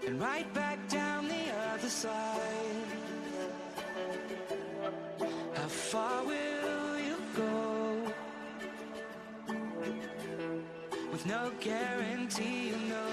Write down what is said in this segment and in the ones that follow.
and right back down the other side. How far will you go? With no guarantee, you know.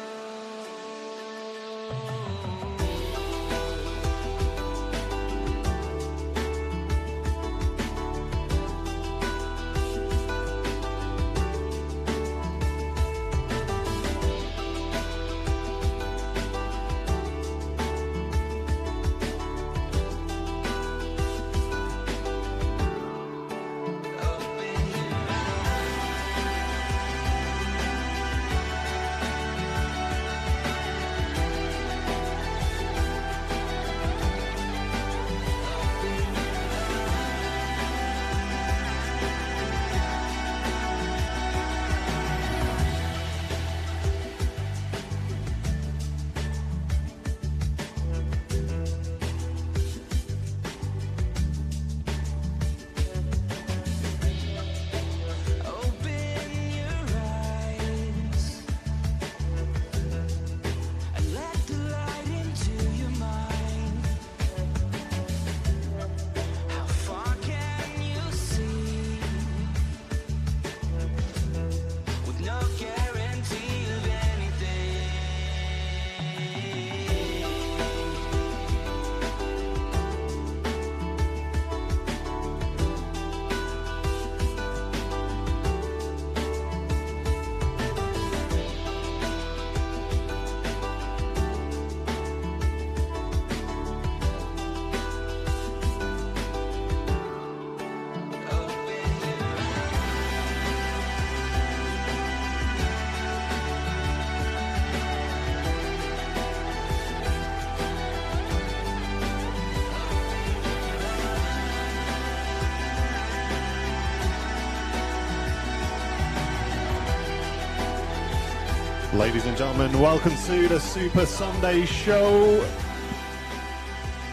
Ladies and gentlemen, welcome to the Super Sunday Show.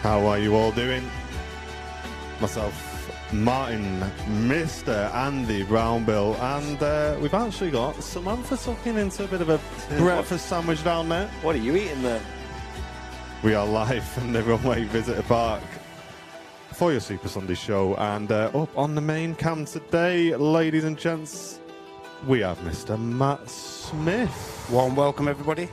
How are you all doing? Myself, Martin, Mr. Andy Brownbill, and we've actually got Samantha sucking into a bit of a breakfast sandwich down there. What are you eating there? We are live from the Runway Visitor Park for your Super Sunday Show, and up on the main cam today, ladies and gents, we have Mr. Matt Smith. Warm welcome, everybody.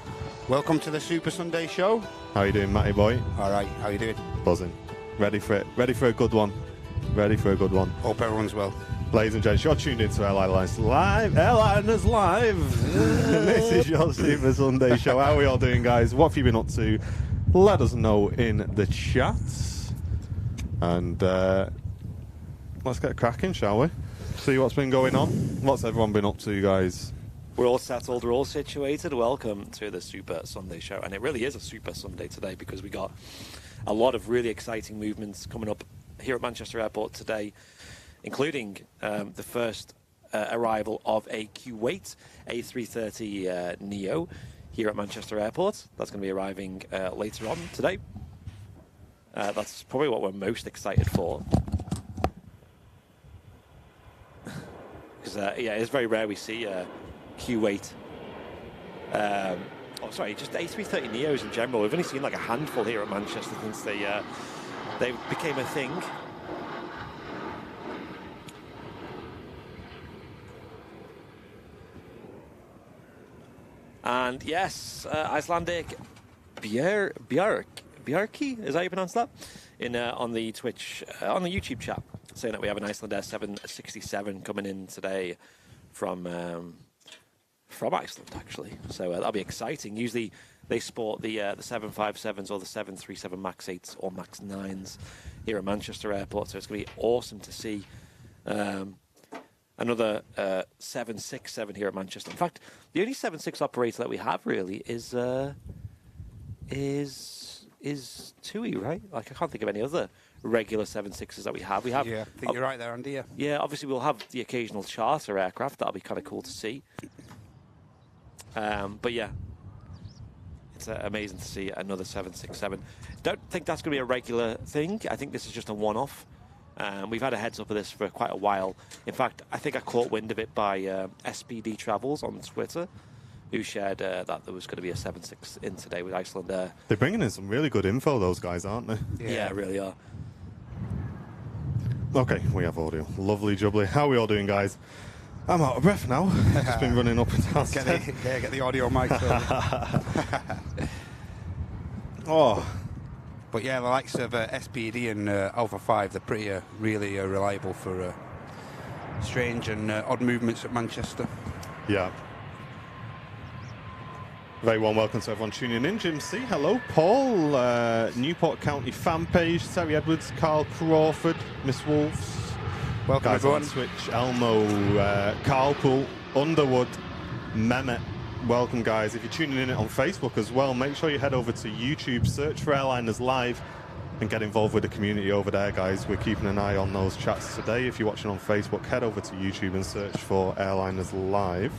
Welcome to the Super Sunday Show. How you doing, Matty boy? All right, how you doing? Buzzing. Ready for it. Ready for a good one. Ready for a good one. Hope everyone's well. Ladies and gents, you're tuned into Airliners Live. Airliners Live. This is your Super Sunday Show. How are we all doing, guys? What have you been up to? Let us know in the chat. And let's get cracking, shall we? See what's been going on. What's everyone been up to, guys? We're all settled, we're all situated. Welcome to the Super Sunday Show. And it really is a Super Sunday today because we got a lot of really exciting movements coming up here at Manchester Airport today, including the first arrival of a Kuwait A330 Neo here at Manchester Airport. That's going to be arriving later on today. That's probably what we're most excited for. Because, yeah, it's very rare we see Kuwait. Just A330 Neos in general. We've only seen like a handful here at Manchester since they became a thing. And yes, Icelandic Bjarki, is that how you pronounce that? On the Twitch, on the YouTube chat, saying that we have an Icelandair 767 coming in today from Iceland, actually. So that'll be exciting. Usually they sport the 757s or the 737 MAX 8s or MAX 9s here at Manchester Airport. So it's going to be awesome to see another 767 here at Manchester. In fact, the only 76 operator that we have really is TUI, right? Like, I can't think of any other regular 76s that we have. Yeah, I think you're right there, Andy. Yeah. Yeah, obviously we'll have the occasional charter aircraft. That'll be kind of cool to see. But yeah, it's amazing to see another 767. Don't think that's going to be a regular thing. I think this is just a one-off. We've had a heads up of this for quite a while. In fact, I think I caught wind of it by SPD Travels on Twitter. who shared that there was going to be a 7-6 in today with Iceland Air. They're bringing in some really good info, those guys, aren't they? Yeah, really are. Okay, we have audio. Lovely jubbly. How are we all doing, guys? I'm out of breath now. Just been running up and down. Get the audio mic. Oh, But yeah, the likes of SPD and Alpha 5, they're pretty really reliable for strange and odd movements at Manchester. yeah. Very warm welcome to everyone tuning in. Jim C, hello. Paul, Newport County fan page, Terry Edwards, Carl Crawford, Miss Wolves. Welcome, Guys everyone. on Switch, Elmo, Carpool, Underwood, Mehmet. Welcome, guys. If you're tuning in on Facebook as well, make sure you head over to YouTube, search for Airliners Live, and get involved with the community over there, guys. We're keeping an eye on those chats today. If you're watching on Facebook, head over to YouTube and search for Airliners Live.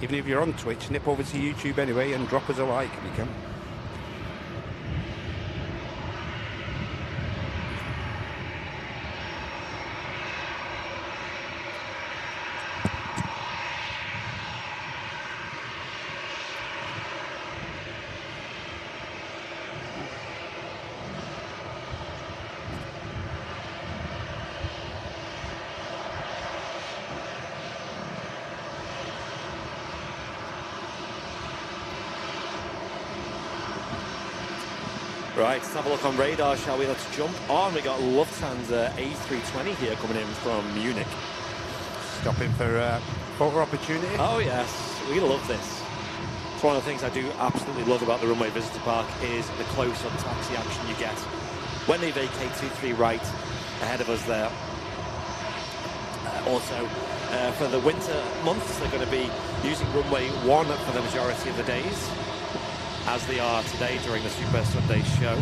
Even if you're on Twitch, nip over to YouTube anyway and drop us a like if you can. Right, let's have a look on radar, shall we? Let's jump on. We got Lufthansa A320 here coming in from Munich. Stopping for photo opportunity. Oh yes, we love this. It's one of the things I do absolutely love about the Runway Visitor Park is the close-up taxi action you get when they vacate 2-3 right ahead of us there. Also, for the winter months, they're going to be using runway 1 for the majority of the days, as they are today during the Super Sunday show.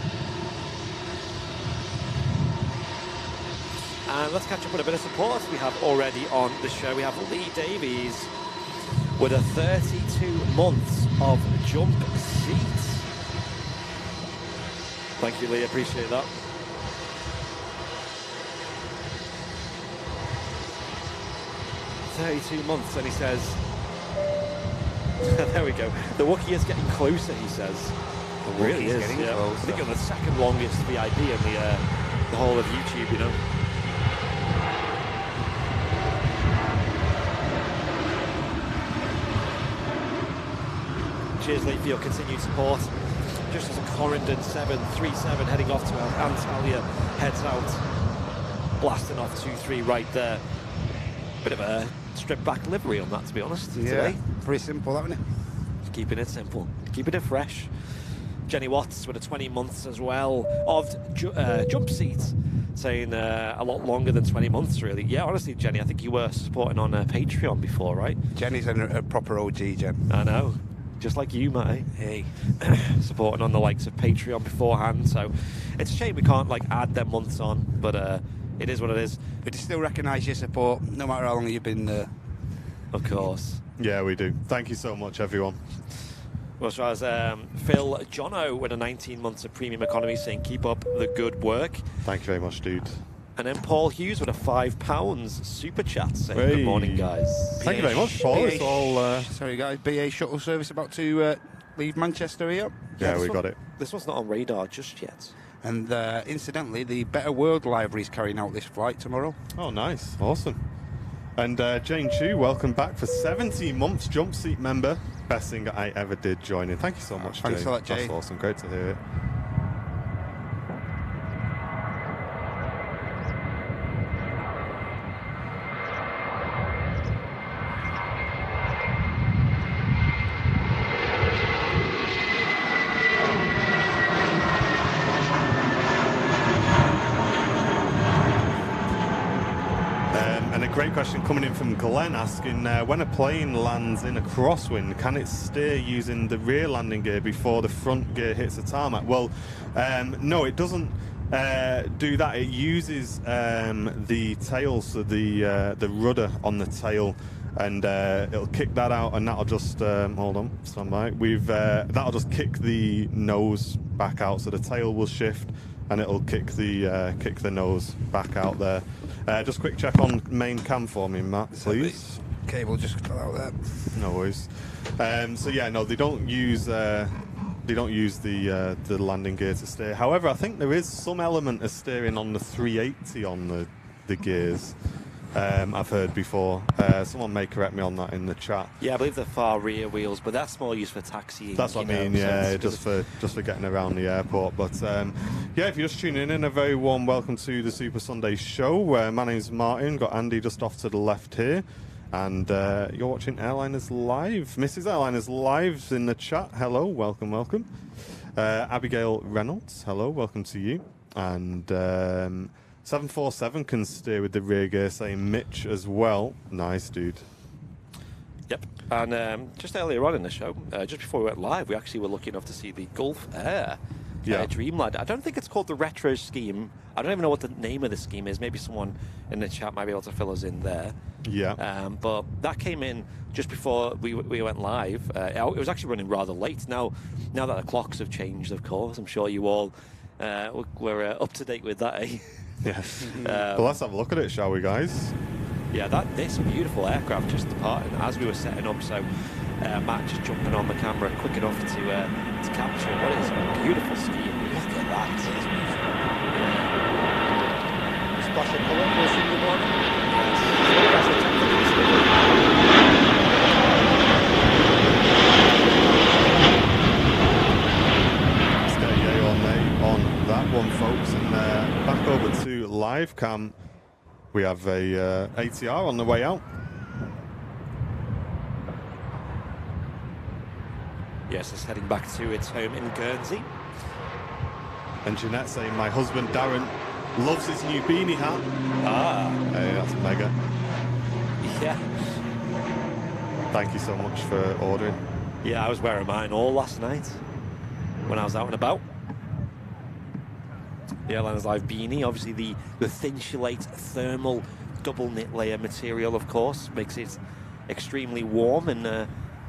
And let's catch up with a bit of support we have already on the show. We have Lee Davies with a 32 months of jump seats. Thank you, Lee, appreciate that. "32 months," and he says, there we go. The Wookiee is getting closer, he says. It really Wookiee's is. getting Yeah. closer. I think you're the second longest VIP in the whole of YouTube, you know. Cheers, Lee, for your continued support. Just as a Corendon 737 heading off to Antalya heads out, blasting off 2-3 right there. Bit of a stripped back livery on that, to be honest, today. Pretty simple, haven't it? Just keeping it simple, keeping it fresh. Jenny Watts with a 20 months as well of jump seats, saying a lot longer than 20 months, really. Yeah, honestly, Jenny, I think you were supporting on Patreon before, right? Jenny's a proper OG, Jen. I know. Just like you, Matty. Hey. Supporting on the likes of Patreon beforehand, so it's a shame we can't like add them months on, but it is what it is. But you still recognise your support, no matter how long you've been there. Of course. Yeah, we do. Thank you so much, everyone. Well, as far as Phil Jono with a 19 months of premium economy saying keep up the good work. Thank you very much, dude. And then Paul Hughes with a £5 super chat saying Hey. good morning, guys. Thank you very much, Paul. It's all... Sorry, guys. BA shuttle service about to leave Manchester here. yeah, this we one- got it. This one's not on radar just yet. And incidentally, the Better World Library is carrying out this flight tomorrow. Oh, nice. Awesome. And Jane Chu, welcome back for 17 months, jump seat member. Best thing I ever did joining. Thank you so much, Thanks Jane. a lot, Jay. That's awesome. Great to hear it. And a great question coming in from Glenn asking, when a plane lands in a crosswind, can it steer using the rear landing gear before the front gear hits the tarmac? Well, no, it doesn't do that. It uses the tail, so the rudder on the tail, and it'll kick that out, and that'll just hold on, stand by. That'll just kick the nose back out, so the tail will shift, and it'll kick the nose back out there. Just quick check on main cam for me, Matt, please. cable just fell out there. No worries. So yeah, no, they don't use the landing gear to steer. However, I think there is some element of steering on the 380 on the gears. I've heard before. Someone may correct me on that in the chat. Yeah, I believe the far rear wheels, but that's more used for taxiing. That's what I mean. Yeah, just for getting around the airport. But yeah, if you're just tuning in, a very warm welcome to the Super Sunday Show. My name's Martin. Got Andy just off to the left here, and you're watching Airliners Live. Mrs. Airliners Live's in the chat. Hello, welcome. Abigail Reynolds. Hello, welcome to you. And 747 can steer with the rear gear, saying Mitch as well. Nice, dude. Yep. And just earlier on in the show, just before we went live, we actually were lucky enough to see the Gulf Air Dreamliner. I don't think it's called the Retro Scheme. I don't even know what the name of the scheme is. Maybe someone in the chat might be able to fill us in there. Yeah. But that came in just before we went live. It was actually running rather late. Now that the clocks have changed, of course, I'm sure you all were up to date with that, eh? Yes. Well, let's have a look at it, shall we, guys? Yeah, this beautiful aircraft just departed as we were setting up. So Matt just jumping on the camera quick enough to capture what is a beautiful scheme. Look at that. Splash of colour for a single one. Stay yay or nay on that one, folks. And back over to live cam. We have a ATR on the way out. Yes, it's heading back to its home in Guernsey. And Jeanette saying, my husband Darren loves his new beanie hat. Hey, that's mega. Yeah. Thank you so much for ordering. Yeah, I was wearing mine all last night when I was out and about. The Airliners Live beanie, obviously the Thinsulate thermal double knit layer material, of course, makes it extremely warm and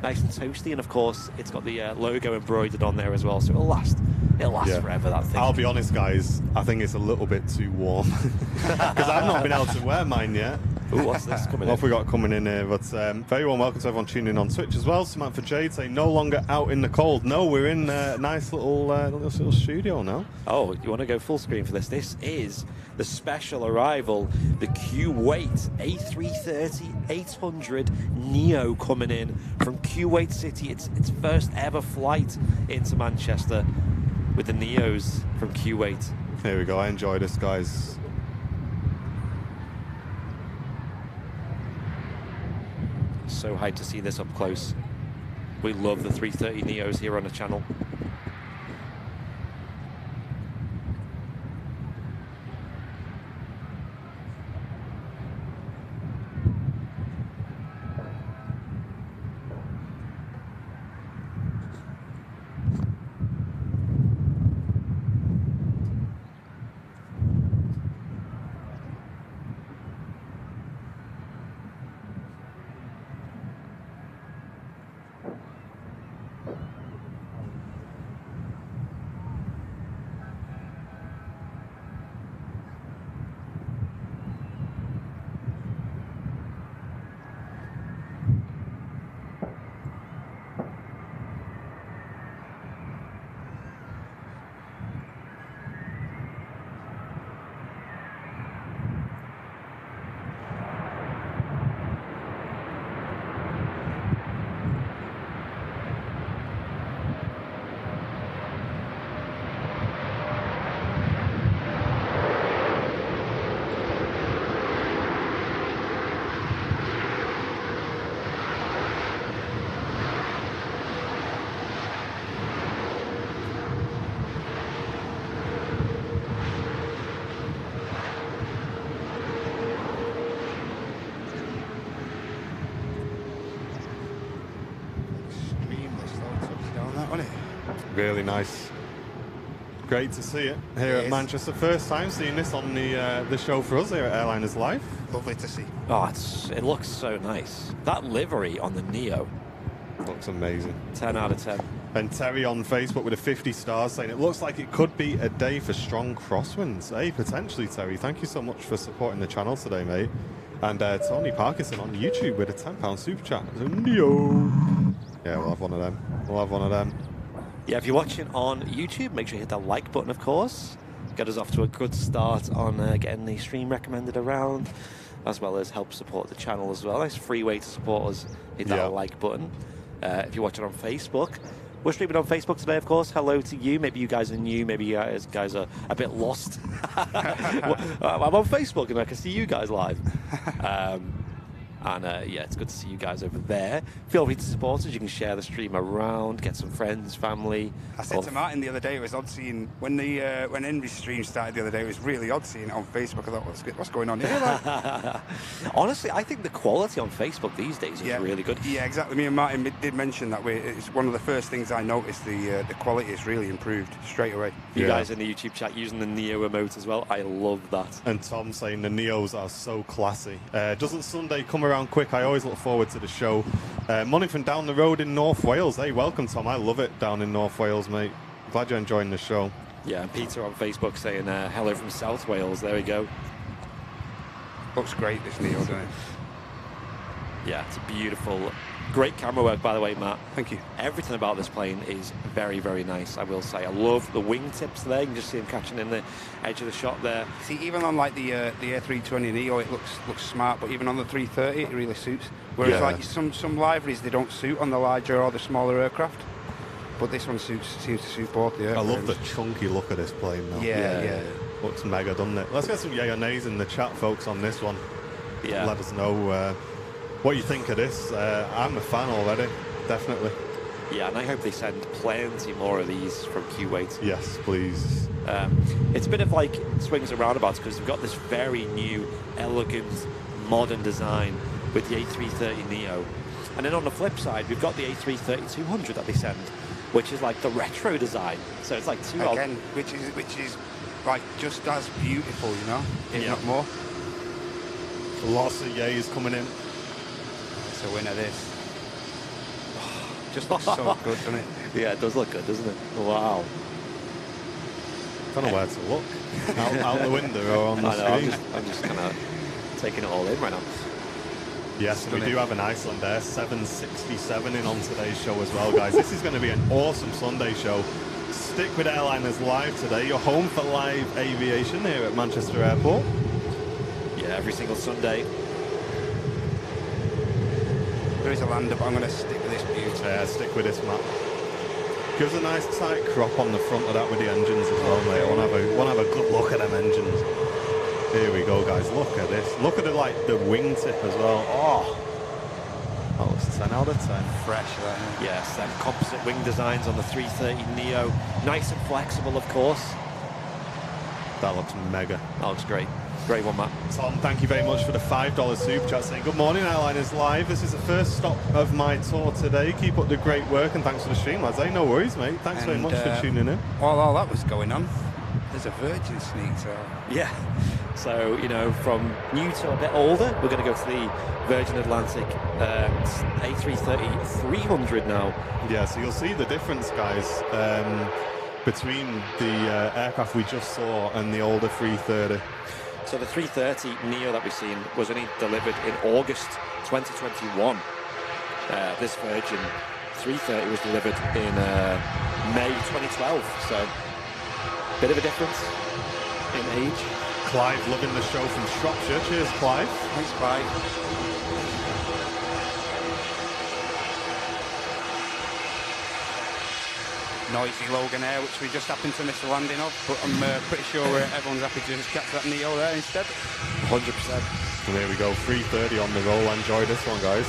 nice and toasty. And of course, it's got the logo embroidered on there as well, so it'll last forever, that thing. I'll be honest, guys, I think it's a little bit too warm because I've not been able to wear mine yet. Ooh, what's this coming in? What have we got coming in here? But very warm welcome to everyone tuning in on Twitch as well. Samantha Jade saying no longer out in the cold. No, we're in a nice little studio now. Oh, you want to go full screen for this? This is the special arrival, the Kuwait A330-800 Neo coming in from Kuwait City. It's its first ever flight into Manchester with the Neos from Kuwait. Here we go. I enjoy this, guys. So hyped to see this up close. We love the 330 Neos here on the channel. Really nice. Great to see it here at Manchester. First time seeing this on the show for us here at Airliners Live. Lovely to see. Oh, it looks so nice. That livery on the Neo. Looks amazing. 10 out of 10. And Terry on Facebook with a 50 stars saying it looks like it could be a day for strong crosswinds. Hey, potentially, Terry. Thank you so much for supporting the channel today, mate. And Tony Parkinson on YouTube with a £10 super chat. Neo. Yeah, we'll have one of them. We'll have one of them. Yeah, if you're watching on YouTube, make sure you hit that like button, of course. Get us off to a good start on getting the stream recommended around, as well as help support the channel as well. Nice free way to support us. Hit that like button. If you're watching on Facebook, we're streaming on Facebook today, of course. Hello to you. Maybe you guys are new. Maybe you guys are a bit lost. I'm on Facebook and I can see you guys live. Yeah, it's good to see you guys over there. Feel free to support us. You can share the stream around, get some friends, family. I said to Martin the other day, it was odd seeing when Henry's stream started the other day. It was really odd seeing it on Facebook. I thought, what's going on here? Like? Honestly, I think the quality on Facebook these days is really good. Yeah, exactly. Me and Martin did mention that. It's one of the first things I noticed. The quality is really improved straight away. You guys in the YouTube chat using the Neo emote as well. I love that. And Tom saying the Neos are so classy. Doesn't Sunday come around quick? I always look forward to the show. Money from down the road in North Wales. Hey, welcome, Tom. I love it down in North Wales, mate. Glad you're enjoying the show. Yeah, and Peter on Facebook saying hello from South Wales. There we go. Looks great, this Neo, doesn't it? Yeah, it's a beautiful, great camera work, by the way, Matt. Thank you. Everything about this plane is very, very nice, I will say. I love the wingtips there. You can just see them catching in the edge of the shot there. See, even on like the A320 Neo, it looks smart, but even on the 330, it really suits. Whereas like some liveries, they don't suit on the larger or the smaller aircraft. But this one seems to suit both the aircraft. I love the chunky look of this plane now. Yeah. Looks mega, doesn't it? Let's get some yay or nays in the chat, folks, on this one. Yeah. Let us know what you think of this. I'm a fan already, definitely. Yeah, and I hope they send plenty more of these from Kuwait. Yes, please. It's a bit of like swings and roundabouts because we've got this very new, elegant, modern design with the A330 Neo. And then on the flip side, we've got the A330-200 that they send, which is like the retro design. So it's like two again, which is like just as beautiful, you know, if not more. Lots of yays coming in. It's a winner, this. Just looks so good, doesn't it? Yeah, it does look good, doesn't it? Wow. I don't know where to look. out the window or on the screen. I'm just kind of taking it all in right now. Yes, we do have an Iceland Air 767 in on today's show as well, guys. This is going to be an awesome Sunday show. Stick with Airliners Live today. You're home for live aviation here at Manchester Airport. Yeah, every single Sunday. There is a lander, but I'm going to stick with this beauty. Yeah, stick with this, Matt. Gives a nice tight crop on the front of that with the engines as well, mate. I want to have a good look at them engines. Here we go, guys. Look at this. Look at the wingtip as well. Oh, that looks 10 out of 10. Fresh, that. Yes, them composite wing designs on the 330 Neo. Nice and flexible, of course. That looks mega. That looks great. Great one, Matt. Tom, thank you very much for the $5 super chat saying, good morning, Airliners Live. This is the first stop of my tour today. Keep up the great work and thanks for the stream, lads. Hey, no worries, mate. Thanks very much for tuning in. While all that was going on, there's a Virgin sneak, so... Yeah. So, you know, from new to a bit older, we're going to go to the Virgin Atlantic A330-300 now. Yeah, so you'll see the difference, guys, between the aircraft we just saw and the older 330. So the 330 Neo that we've seen was only delivered in August 2021. This Virgin 330 was delivered in May 2012. So, bit of a difference in age. Clive loving the show from Shropshire. Cheers, Clive. Thanks, Clive. Noisy Logan Air, which we just happened to miss the landing of, but I'm pretty sure everyone's happy to just catch that Neo there instead. 100%. And there we go, 330 on the roll. Enjoy this one, guys.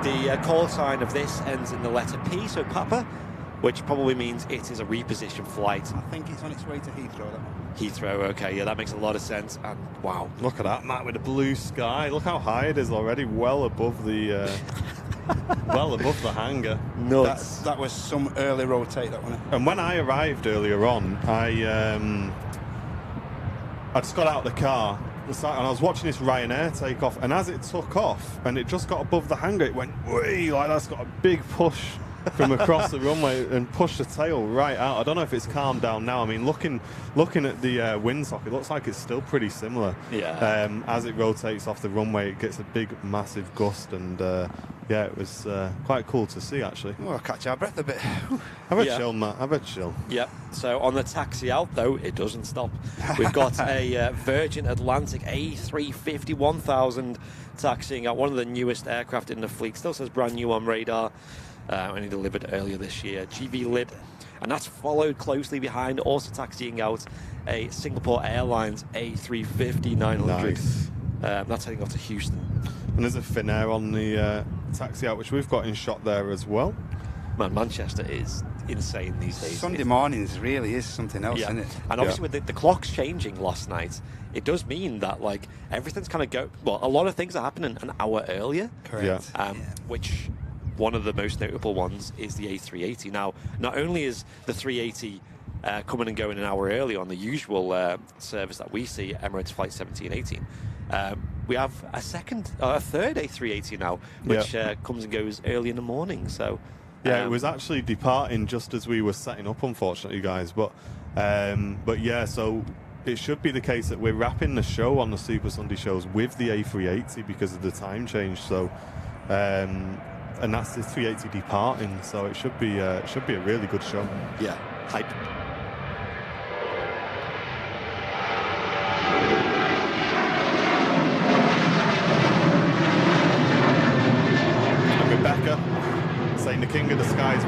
The call sign of this ends in the letter P, so Papa. which probably means it is a reposition flight. I think it's on its way to Heathrow. That one. Heathrow, okay, yeah, that makes a lot of sense. And wow, Look at that, Matt, with the blue sky. Look how high it is already, well above the hangar. nuts. That was some early rotate, that one. And when I arrived earlier on, I just got out of the car and I was watching this Ryanair take off. And as it took off and it just got above the hangar, it went way like that's got a big push from across the runway and pushed the tail right out. I don't know if it's calmed down now. I mean, looking at the windsock, it looks like it's still pretty similar. Yeah. As it rotates off the runway, it gets a big, massive gust, and yeah, it was quite cool to see actually. Oh, I'll catch our breath a bit. Have a chill, Matt. Have a chill. Yep. So on the taxi out, though, it doesn't stop. We've got a Virgin Atlantic A350 1000 taxiing out, one of the newest aircraft in the fleet. Still says brand new on radar. Only delivered earlier this year. GV lib, and that's followed closely behind, also taxiing out a Singapore Airlines A350 900. Nice. That's heading off to Houston. And there's a Finnair on the taxi out, which we've got in shot there as well. Man, Manchester is insane these days. Sunday mornings really is something else, isn't it? And obviously with the clocks changing last night, it does mean that like everything's kind of a lot of things are happening an hour earlier. Correct. Which one of the most notable ones is the A380. Now, not only is the 380 coming and going an hour early on the usual service that we see, Emirates Flight 1718, we have a third A380 now, which comes and goes early in the morning. So, yeah, it was actually departing just as we were setting up, unfortunately, guys. But yeah, so it should be the case that we're wrapping the show on the Super Sunday shows with the A380 because of the time change. So. And that's the 380 departing, so it should be a really good show. Yeah, hype. And Rebecca saying the King of the Sky's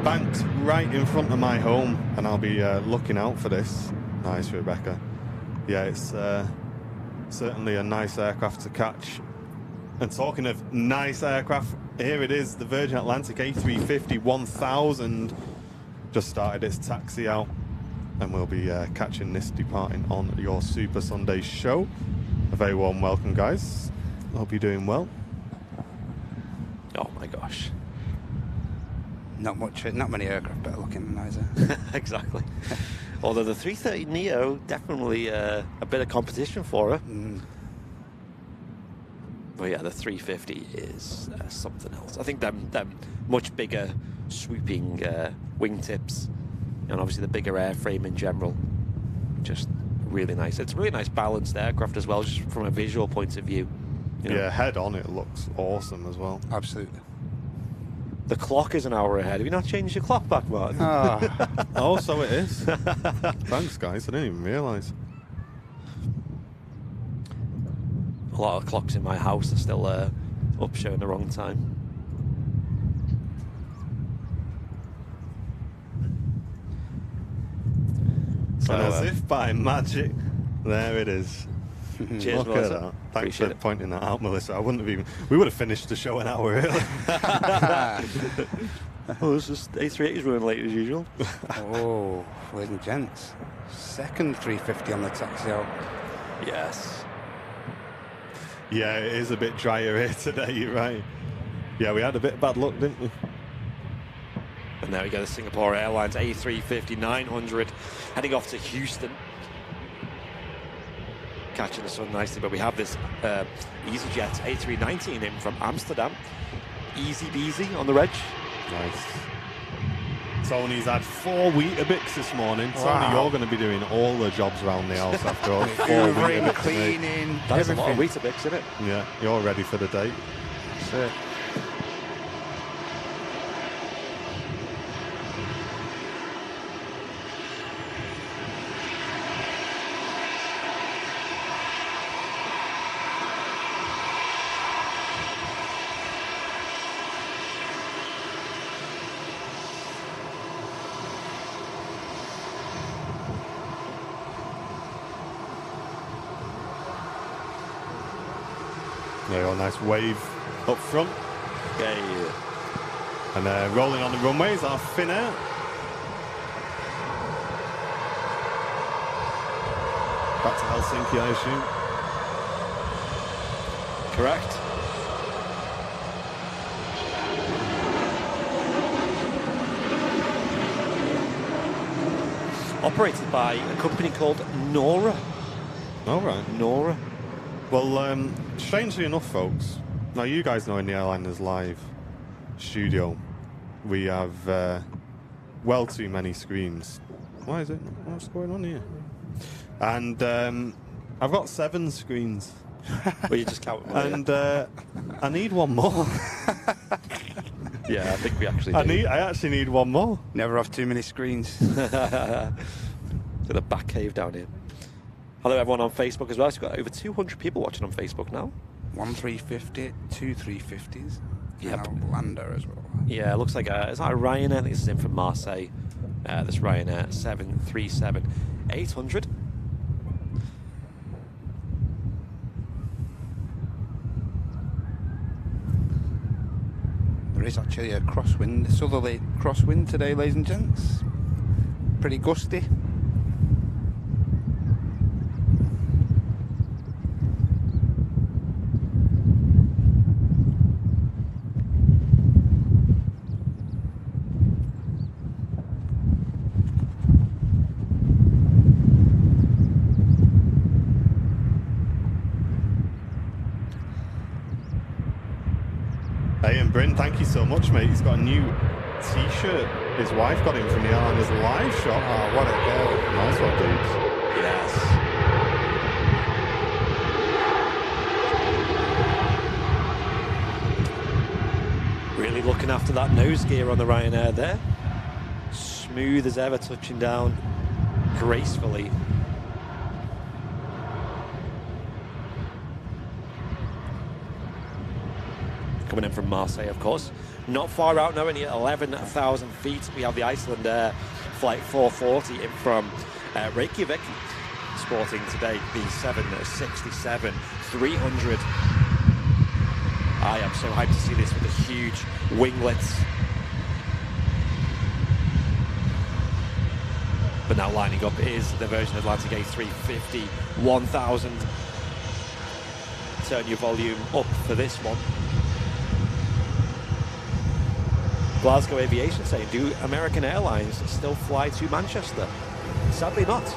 banked right in front of my home, and I'll be looking out for this. Nice, Rebecca. Yeah, it's certainly a nice aircraft to catch. And talking of nice aircraft, here it is, the Virgin Atlantic A350 1000 just started its taxi out, and we'll be catching this departing on your Super Sunday show. A very warm welcome, guys. Hope you're doing well. Oh my gosh. Not many aircraft better looking than Isa. Exactly. Although the 330 Neo, definitely a bit of competition for her. But yeah, the 350 is something else. I think them much bigger swooping wingtips, and obviously the bigger airframe in general, just really nice. It's a really nice balanced aircraft as well, just from a visual point of view. You know? Yeah, head on it looks awesome as well. Absolutely. The clock is an hour ahead. Have you not changed your clock back, Martin? Oh, so it is. Thanks, guys. I didn't even realise. A lot of clocks in my house are still up showing the wrong time. So, And as if by magic, there it is. Cheers, Look Melissa. at that. Thanks Appreciate for it. pointing that out, Melissa. We would have finished the show an hour early. Oh, it's just A380's running late as usual. Oh, ladies and gents. Second 350 on the taxi out. Yes. Yeah, it is a bit drier here today, you're right. Yeah, we had a bit of bad luck, didn't we? And there we go, the Singapore Airlines A350 900 heading off to Houston. Catching the sun nicely, but we have this EasyJets A319 in from Amsterdam. Easy beasy on the reg. Nice. Tony's had 4 Weetabix this morning. Wow. Tony, you're going to be doing all the jobs around the house after all. 4 Hoovering, Weetabix, mate. cleaning, That is a lot of everything. Weetabix, isn't it? Yeah, you're ready for the date. That's it. There you go, nice wave up front. Yeah. And rolling on the runways are Finnair. Back to Helsinki, I assume. Correct. Operated by a company called Nora. All right. Nora. Well, strangely enough, folks, now you guys know in the Airliners Live studio, we have well too many screens. Why is it? What's going on here? And I've got 7 screens. Well, you just count. And I need one more. Yeah, I think we actually do. I actually need one more. Never have too many screens. To the back cave down here. Hello, everyone on Facebook as well. So we've got over 200 people watching on Facebook now. 1 350, 2 350s. Yep. And a lander as well. Yeah, it looks like it's not a Ryanair. I think this is in from Marseille. This Ryanair 737-800. There is actually a crosswind, southerly crosswind today, ladies and gents. Pretty gusty. Hey, and Bryn, thank you so much, mate. He's got a new T-shirt. His wife got him from the Airliners Live shop. Oh, what a girl. Nice one, dude. Yes. Really looking after that nose gear on the Ryanair there. Smooth as ever, touching down gracefully. Coming in from Marseille, of course. Not far out now, only at 11,000 feet. We have the Iceland Air Flight 440 in from Reykjavik, sporting today the 767-300. I am so hyped to see this with the huge winglets. But now lining up is the Virgin Atlantic A350 1000. Turn your volume up for this one. Glasgow Aviation saying, do American Airlines still fly to Manchester? Sadly not.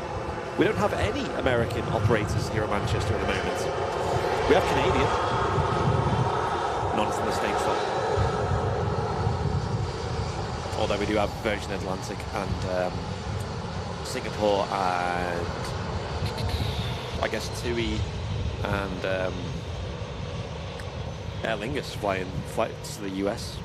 We don't have any American operators here at Manchester at the moment. We have Canadian. None from the States though. Although we do have Virgin Atlantic and Singapore and I guess TUI and Aer Lingus flying flights to the US.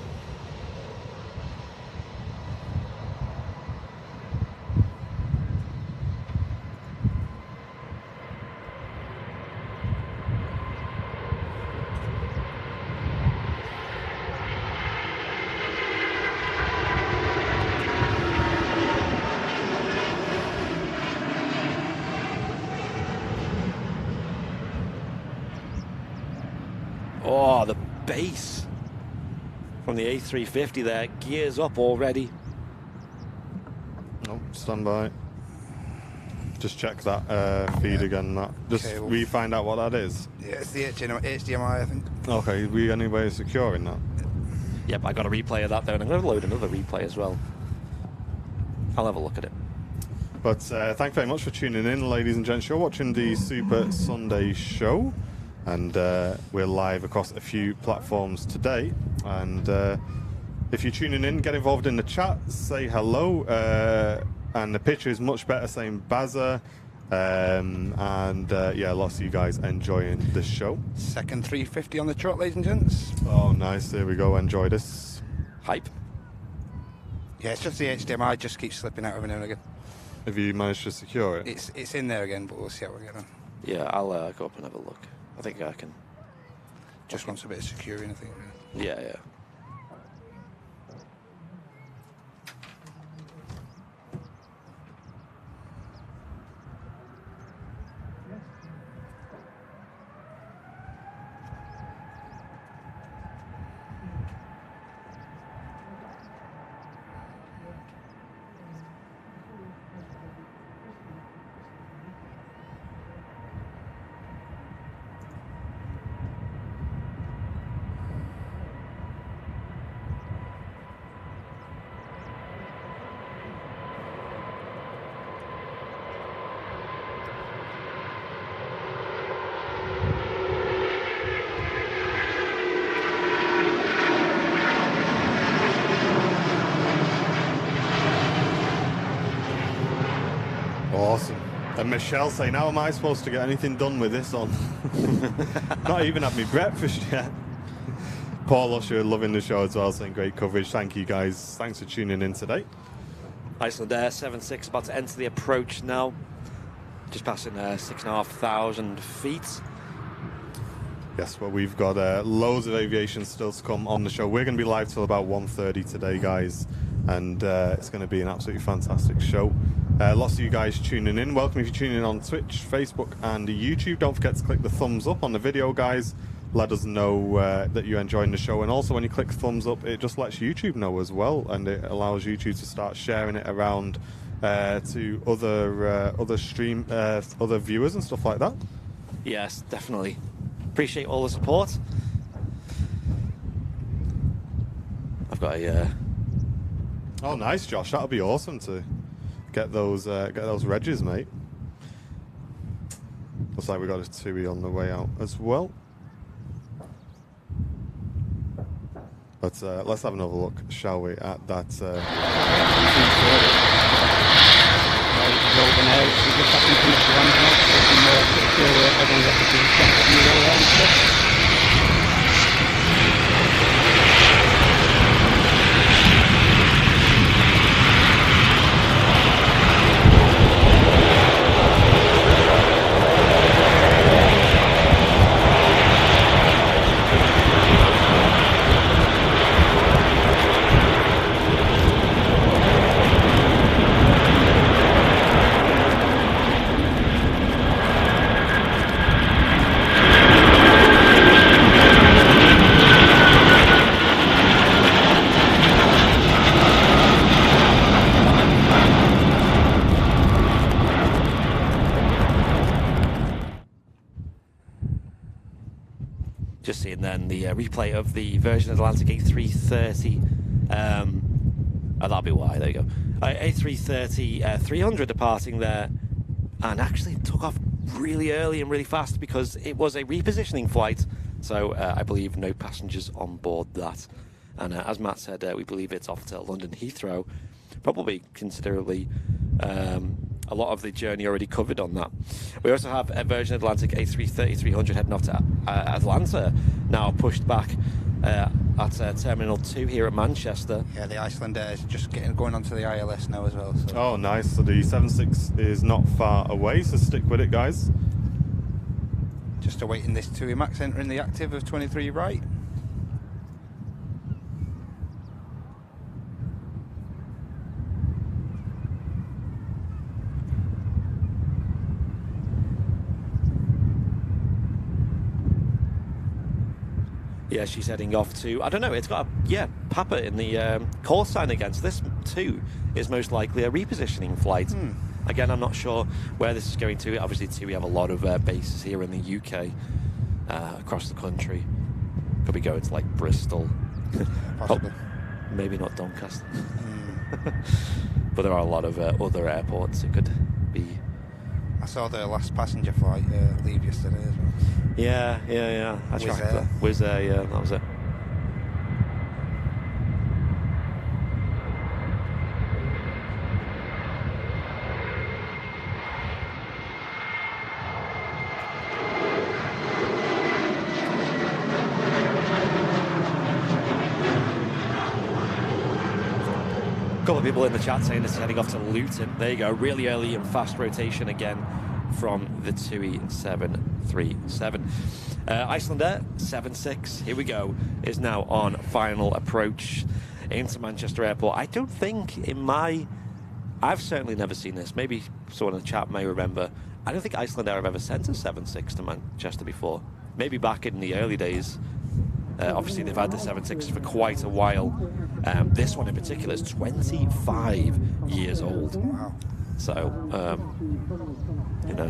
Oh, the bass from the A350 there, gears up already. Oh, stand by. Just check that feed again. That just Okay, we find out what that is. Yeah, it's the HDMI, I think. Okay, we any way of securing that? Yep, I got a replay of that there, and I'm going to load another replay as well. I'll have a look at it. But thank you very much for tuning in, ladies and gents. You're watching the Super Sunday show, and we're live across a few platforms today. And if you're tuning in, get involved in the chat, say hello. And the picture is much better saying Baza. Yeah, lots of you guys enjoying the show. Second 350 on the trot, ladies and gents. Oh, nice. There we go. Enjoy this. Hype. Yeah, it's just the HDMI just keeps slipping out every now and again. Have you managed to secure it? It's in there again, but we'll see how we get on. Yeah, I'll go up and have a look. I think I can. Just wants a bit of securing, I think. Yeah, yeah. And Michelle saying, how am I supposed to get anything done with this on? Not even had me breakfast yet. Paul Usher loving the show as well, saying great coverage. Thank you guys. Thanks for tuning in today. Iceland Air 76 about to enter the approach now. Just passing 6,500 feet. Yes, well, we've got loads of aviation still to come on the show. We're going to be live till about 1:30 today, guys. And it's going to be an absolutely fantastic show. Lots of you guys tuning in. Welcome if you're tuning in on Twitch, Facebook, and YouTube. Don't forget to click the thumbs up on the video, guys. Let us know that you're enjoying the show. And also, when you click thumbs up, it just lets YouTube know as well, and it allows YouTube to start sharing it around to other viewers and stuff like that. Yes, definitely. Appreciate all the support. I've got a. Oh, nice, Josh. That'll be awesome to get those regs, mate. Looks like we got a TUI on the way out as well. But let's have another look, shall we, at that. Just seeing then the replay of the Virgin Atlantic A330. That'll be why. There you go. A330 300 departing there, and actually took off really early and really fast because it was a repositioning flight. So I believe no passengers on board that. And as Matt said, we believe it's off to London Heathrow. Probably considerably a lot of the journey already covered on that. We also have a Virgin Atlantic A330 300 heading off to Atlanta, now pushed back at Terminal 2 here at Manchester. Yeah, the Iceland Air is just going onto the ILS now as well. So. Oh, nice. So the 76 is not far away, so stick with it, guys. Just awaiting this TUI Max entering the active of 23 right. Yeah, she's heading off to, I don't know, it's got a, Papa in the call sign again. So this too is most likely a repositioning flight. Again, I'm not sure where this is going to. Obviously, too, we have a lot of bases here in the UK, across the country. Could be going to like Bristol. Possibly. Maybe not Doncaster. But there are a lot of other airports it could be. I saw the last passenger flight leave yesterday as well. Yeah. I tracked that. Wizz Air, yeah, that was it. A couple of people in the chat saying this is heading off to Luton. There you go, really early and fast rotation again from the TUI 737. Iceland Air 76, here we go, is now on final approach into Manchester Airport. I don't think I've certainly never seen this. Maybe someone in the chat may remember. I don't think Iceland Air have ever sent a 76 to Manchester before. Maybe back in the early days. Obviously, they've had the 76 for quite a while. This one in particular is 25 years old. Wow. So,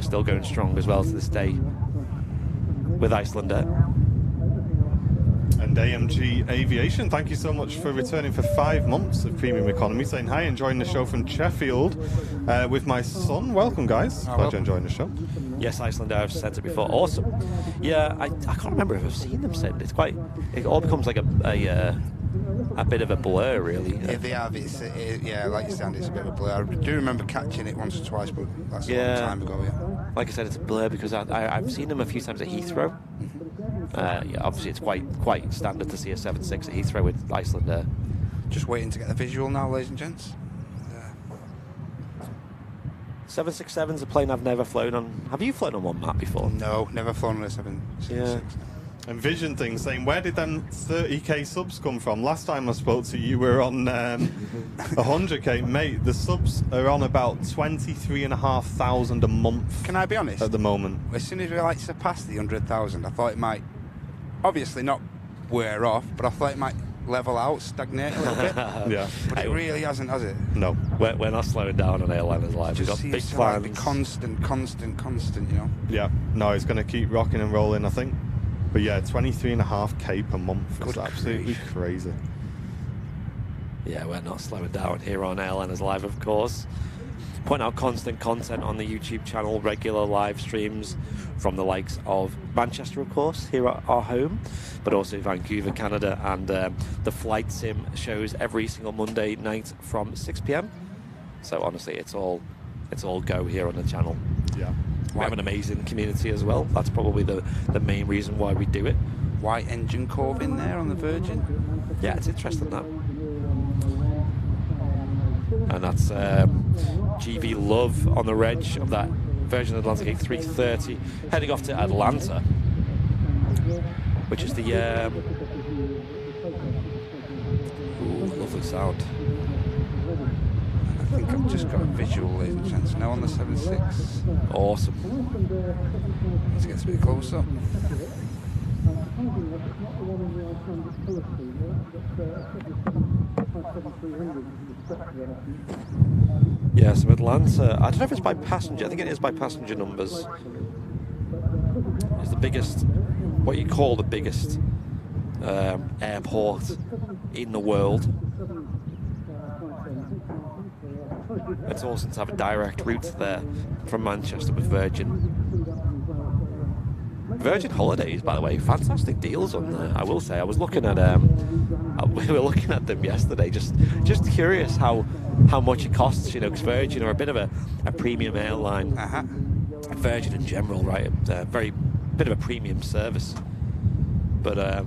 still going strong as well to this day with Iceland Air. And AMG Aviation, thank you so much for returning for 5 months of Premium Economy. Saying hi, enjoying the show from Sheffield with my son. Welcome, guys. Glad you're enjoying the show. Yes, Iceland Air have sent it before. Awesome. Yeah, I can't remember if I've seen them send it. It all becomes like a a bit of a blur, really. If they have, yeah, like you said, it's a bit of a blur. I do remember catching it once or twice, but that's a long time ago, yeah. Like I said, it's a blur because I've seen them a few times at Heathrow. Yeah, obviously it's quite standard to see a 7.6 at Heathrow with Iceland Air. Just waiting to get the visual now, ladies and gents. 767's a plane I've never flown on. Have you flown on one, Matt, before? No, never flown on a 766. Yeah. And Vision thing saying, where did them 30k subs come from? Last time I spoke to you, were on 100k, mate. The subs are on about 23,500 a month. Can I be honest? At the moment, as soon as we surpassed the 100,000, I thought it might, obviously not wear off, but I thought it might level out, stagnate a little bit. yeah. But it really hasn't, has it? No. We're not slowing down on Airliners Live. We've got big plans. Like constant, you know. Yeah. No, it's going to keep rocking and rolling, I think. But yeah, 23.5k per month. It's absolutely crazy. Yeah, we're not slowing down here on Airliners Live, of course. Putting out constant content on the YouTube channel, regular live streams from the likes of Manchester, of course, here at our home, but also Vancouver, Canada, and the flight sim shows every single Monday night from 6 p.m. So honestly, it's all go here on the channel. Yeah. We have an amazing community as well. That's probably the main reason why we do it. White engine cove in there on the Virgin. Yeah, it's interesting, that. And that's GV Love on the reg of that Virgin Atlantic A330 heading off to Atlanta, which is the lovely sound. I think I've just got a visual, ladies and gents, now on the 7.6. Awesome. Let's get a bit closer. Yeah, so Atlanta, I don't know if it's by passenger, I think it is by passenger numbers. It's the biggest, what you call the biggest airport in the world. It's awesome to have a direct route there from Manchester with Virgin. Virgin Holidays, by the way, fantastic deals on there. I will say, I was looking at we were looking at them yesterday, just curious how much it costs, you know, because Virgin are a bit of a premium airline. Virgin in general, right? Very bit of a premium service. But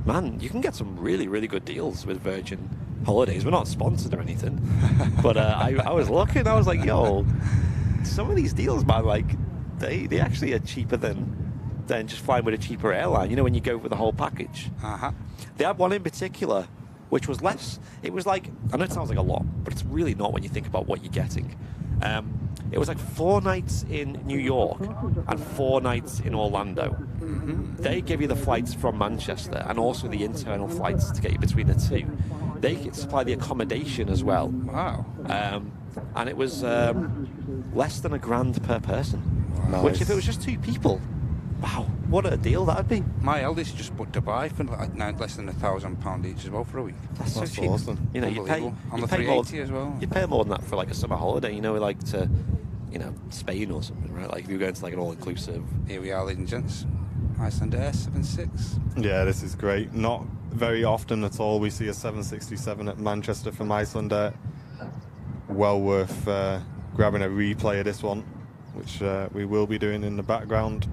man, you can get some really, really good deals with Virgin Holidays. We're not sponsored or anything, but I was looking, I was like, yo, some of these deals, man, like they actually are cheaper than just flying with a cheaper airline, you know, when you go with the whole package. They had one in particular which was less. It was like, I know it sounds like a lot, but it's really not when you think about what you're getting. It was like 4 nights in New York and 4 nights in Orlando. They give you the flights from Manchester and also the internal flights to get you between the two. They supply the accommodation as well. Wow. And it was less than $1,000 per person. Nice. Which, if it was just 2 people, wow, what a deal that'd be. My eldest just booked Dubai for like less than £1,000 each as well for a week. That's so cheap. Awesome. You know, you pay on the pay more 380 as well. You pay more than that for like a summer holiday. You know, like to, you know, Spain or something, right? Like if you're going to like an all-inclusive. Here we are, ladies and gents. Iceland Air 76. Yeah, this is great. Not very often at all we see a 767 at Manchester from Iceland Air. Well worth grabbing a replay of this one, which we will be doing in the background.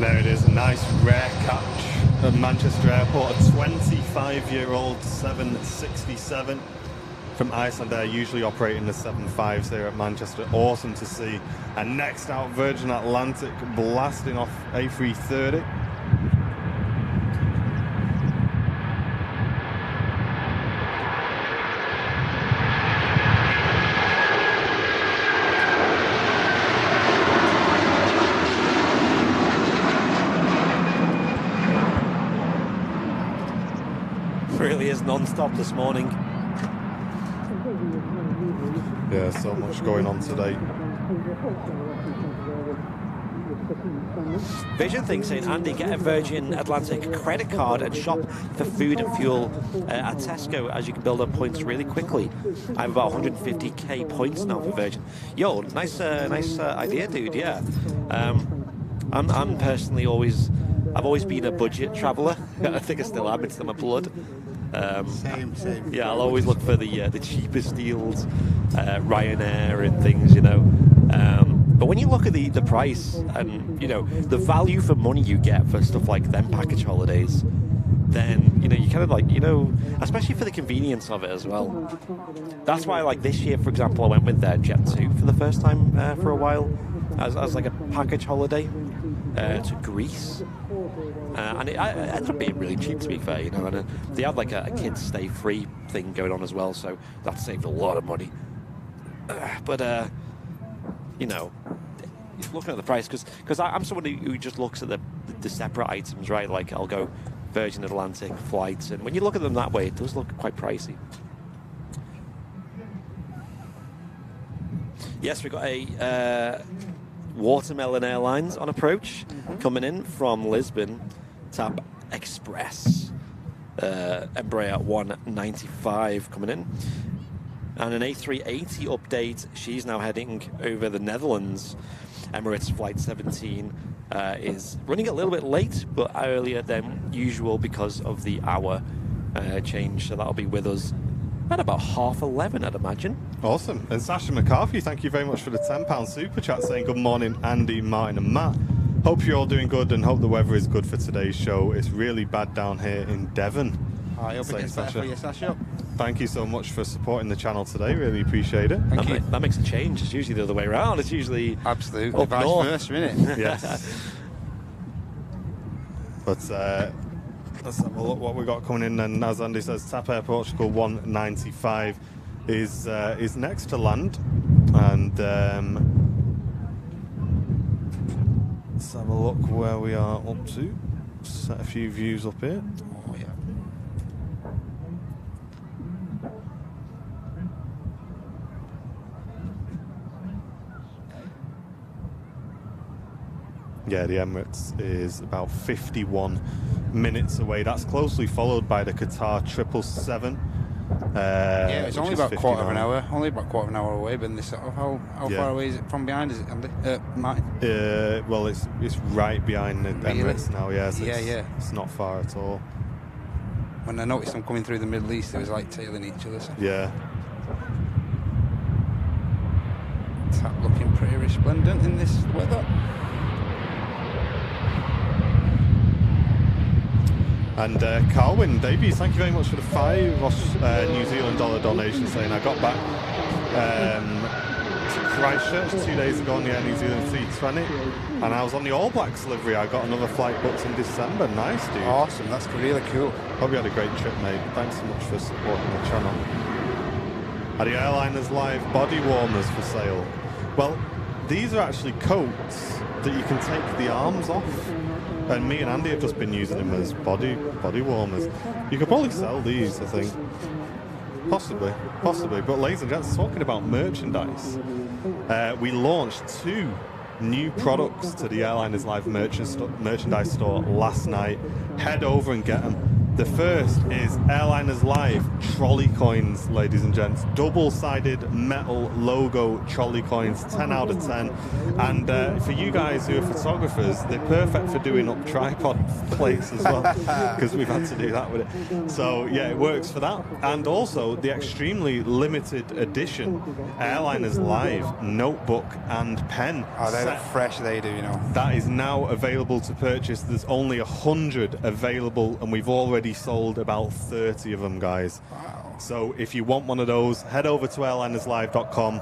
there it is, a nice rare catch at Manchester Airport. A 25-year-old 767 from Icelandair, usually operating the 75s there at Manchester. Awesome to see. And next out, Virgin Atlantic blasting off A330. Really is non-stop this morning. Yeah, so much going on today. Vision thing saying, Andy, get a Virgin Atlantic credit card and shop for food and fuel at Tesco, as you can build up points really quickly. I have about 150k points now for Virgin. Yo, nice idea, dude. Yeah, I'm personally I've always been a budget traveller. I think I still am. It's in my blood. Same. Yeah, I'll always look for the cheapest deals, Ryanair and things, you know. But when you look at the price and, you know, the value for money you get for stuff like them package holidays, then, you know, you kind of like, you know, especially for the convenience of it as well. That's why, like, this year, for example, I went with Jet2 for the first time for a while as like a package holiday to Greece. And it ended up being really cheap, to be fair, you know. And they had like a kids stay free thing going on as well, so that saved a lot of money. But you know, looking at the price, because I'm someone who just looks at the separate items, right? Like I'll go Virgin Atlantic flights, and when you look at them that way, it does look quite pricey. Yes, we've got a Watermelon Airlines on approach, coming in from Lisbon. TAP Express, Embraer 195 coming in, and an A380 update. She's now heading over the Netherlands. Emirates Flight 17 is running a little bit late, but earlier than usual because of the hour change, so that'll be with us at about 11:30, I'd imagine. Awesome. And Sasha McCarthy, thank you very much for the £10 super chat, saying good morning, Andy, Martin and Matt. Hope you're all doing good and hope the weather is good for today's show. It's really bad down here in Devon. I hope it gets better for you, Sasha. Thank you so much for supporting the channel today. Really appreciate it. Thank you. That makes a change. It's usually the other way around. It's usually absolutely up vice north. versa, isn't it? Yes. But let's have a look what we've got coming in. And as Andy says, TAP Air Portugal 195 is next to land. And let's have a look where we are up to. Set a few views up here. Oh, yeah. Yeah, the Emirates is about 51 minutes away. That's closely followed by the Qatar 777. Yeah, it's only about 59. quarter of an hour. Only about quarter of an hour away. But this, how far away is it from behind? Is it, Andy? Martin? Well, it's right behind the Emirates now. Yeah, so yeah. It's not far at all. When I noticed them coming through the Middle East, it was like tailing each other. So. Yeah. TAP looking pretty resplendent in this weather. And Carwin Davies, thank you very much for the $5 New Zealand donation, saying I got back to Christchurch 2 days ago on the Air New Zealand 320, and I was on the All Blacks delivery. I got another flight booked in December. Nice, dude. Awesome, that's really cool. Hope you had a great trip, mate. Thanks so much for supporting the channel. Are the Airliners Live body warmers for sale? Well, these are actually coats that you can take the arms off. And me and Andy have just been using them as body warmers. You could probably sell these, I think. Possibly. But ladies and gents, talking about merchandise, we launched 2 new products to the Airliners Live merchandise store last night. Head over and get them. The first is Airliners Live trolley coins, ladies and gents. Double-sided metal logo trolley coins, 10 out of 10. And for you guys who are photographers, they're perfect for doing up tripod plates as well, because we've had to do that with it. So yeah, it works for that. And also the extremely limited edition Airliners Live notebook and pen. Oh, they look set. fresh, they do, you know. That is now available to purchase. There's only 100 available, and we've already sold about 30 of them, guys. Wow. So if you want one of those, head over to airlinerslive.com,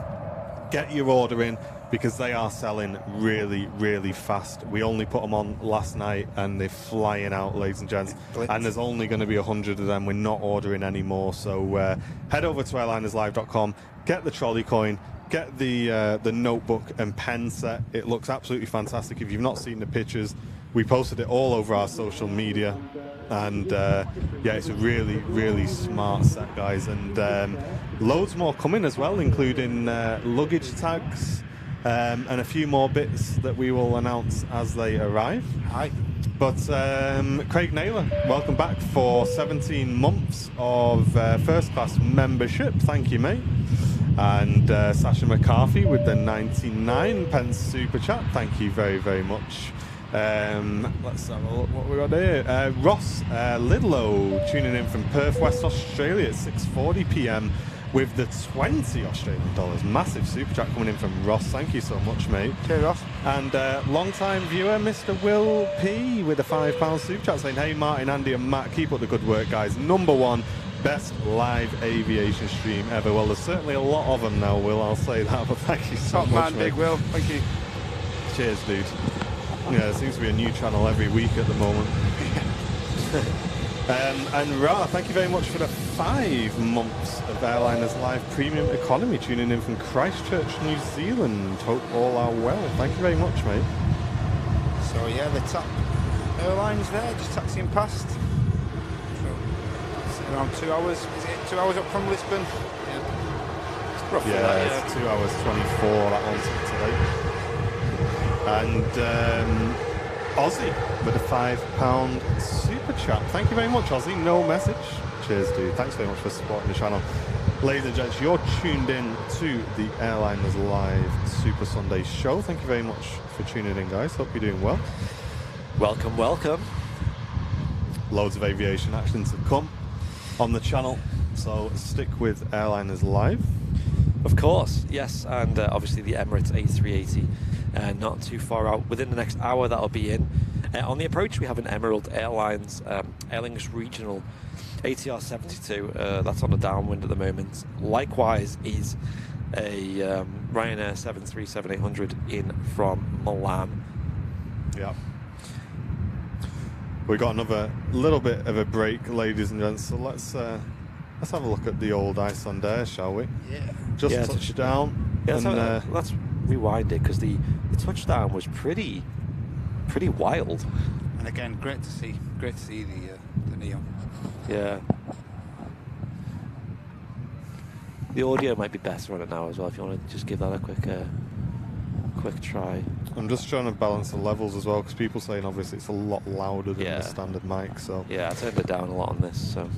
get your order in, because they are selling really, really fast. We only put them on last night, and they're flying out, ladies and gents. And there's only going to be 100 of them. We're not ordering any more. So head over to airlinerslive.com, get the trolley coin, get the notebook and pen set. It looks absolutely fantastic. If you've not seen the pictures, we posted it all over our social media. And yeah, it's a really, really smart set, guys. And loads more coming as well, including luggage tags, and a few more bits that we will announce as they arrive. Hi. But Craig Naylor, welcome back for 17 months of first class membership. Thank you, mate. And Sasha McCarthy with the 99 pence super chat. Thank you very, very much. Let's have a look what we got here. Ross Lidlow tuning in from Perth, West Australia at 6:40 p.m. with the 20 Australian dollars. Massive super chat coming in from Ross. Thank you so much, mate. Cheers, Ross. And long-time viewer, Mr. Will P, with a £5 super chat saying, "Hey, Martin, Andy, and Matt, keep up the good work, guys. #1 best live aviation stream ever." Well, there's certainly a lot of them now, Will. I'll say that. But thank you so Top much, man, mate. Big Will. Thank you. Cheers, dude. Yeah, there seems to be a new channel every week at the moment. And Ra, thank you very much for the 5 months of Airliners Live Premium Economy, tuning in from Christchurch, New Zealand. Hope all are well. Thank you very much, mate. So yeah, the top airlines there, just taxiing past. So it's around 2 hours. Is it 2 hours up from Lisbon? Yeah. Roughly Yeah, that, yeah. it's 2 hours 24, that one's today. And Aussie with a £5 super chat. Thank you very much, Aussie. No message. Cheers, dude. Thanks very much for supporting the channel. Ladies and gents, you're tuned in to the Airliners Live Super Sunday show. Thank you very much for tuning in, guys. Hope you're doing well. Welcome, welcome. Loads of aviation action to come on the channel, so stick with Airliners Live. Of course, yes, and obviously the Emirates A380, not too far out. Within the next hour, that'll be in. On the approach, we have an Emerald Airlines Aer Lingus Regional ATR 72. That's on the downwind at the moment. Likewise is a Ryanair 737-800 in from Milan. Yeah. We got another little bit of a break, ladies and gents. So let's have a look at the old Icelandair, shall we? Yeah. Just Yeah, touch down. Yeah, and, let's rewind it, because the touchdown was pretty wild. And again, great to see the neon. Yeah. The audio might be better on it now as well, if you want to just give that a quick try. I'm just trying to balance the levels as well, because people saying obviously it's a lot louder than the standard mic. So yeah, I turned it down a lot on this. So.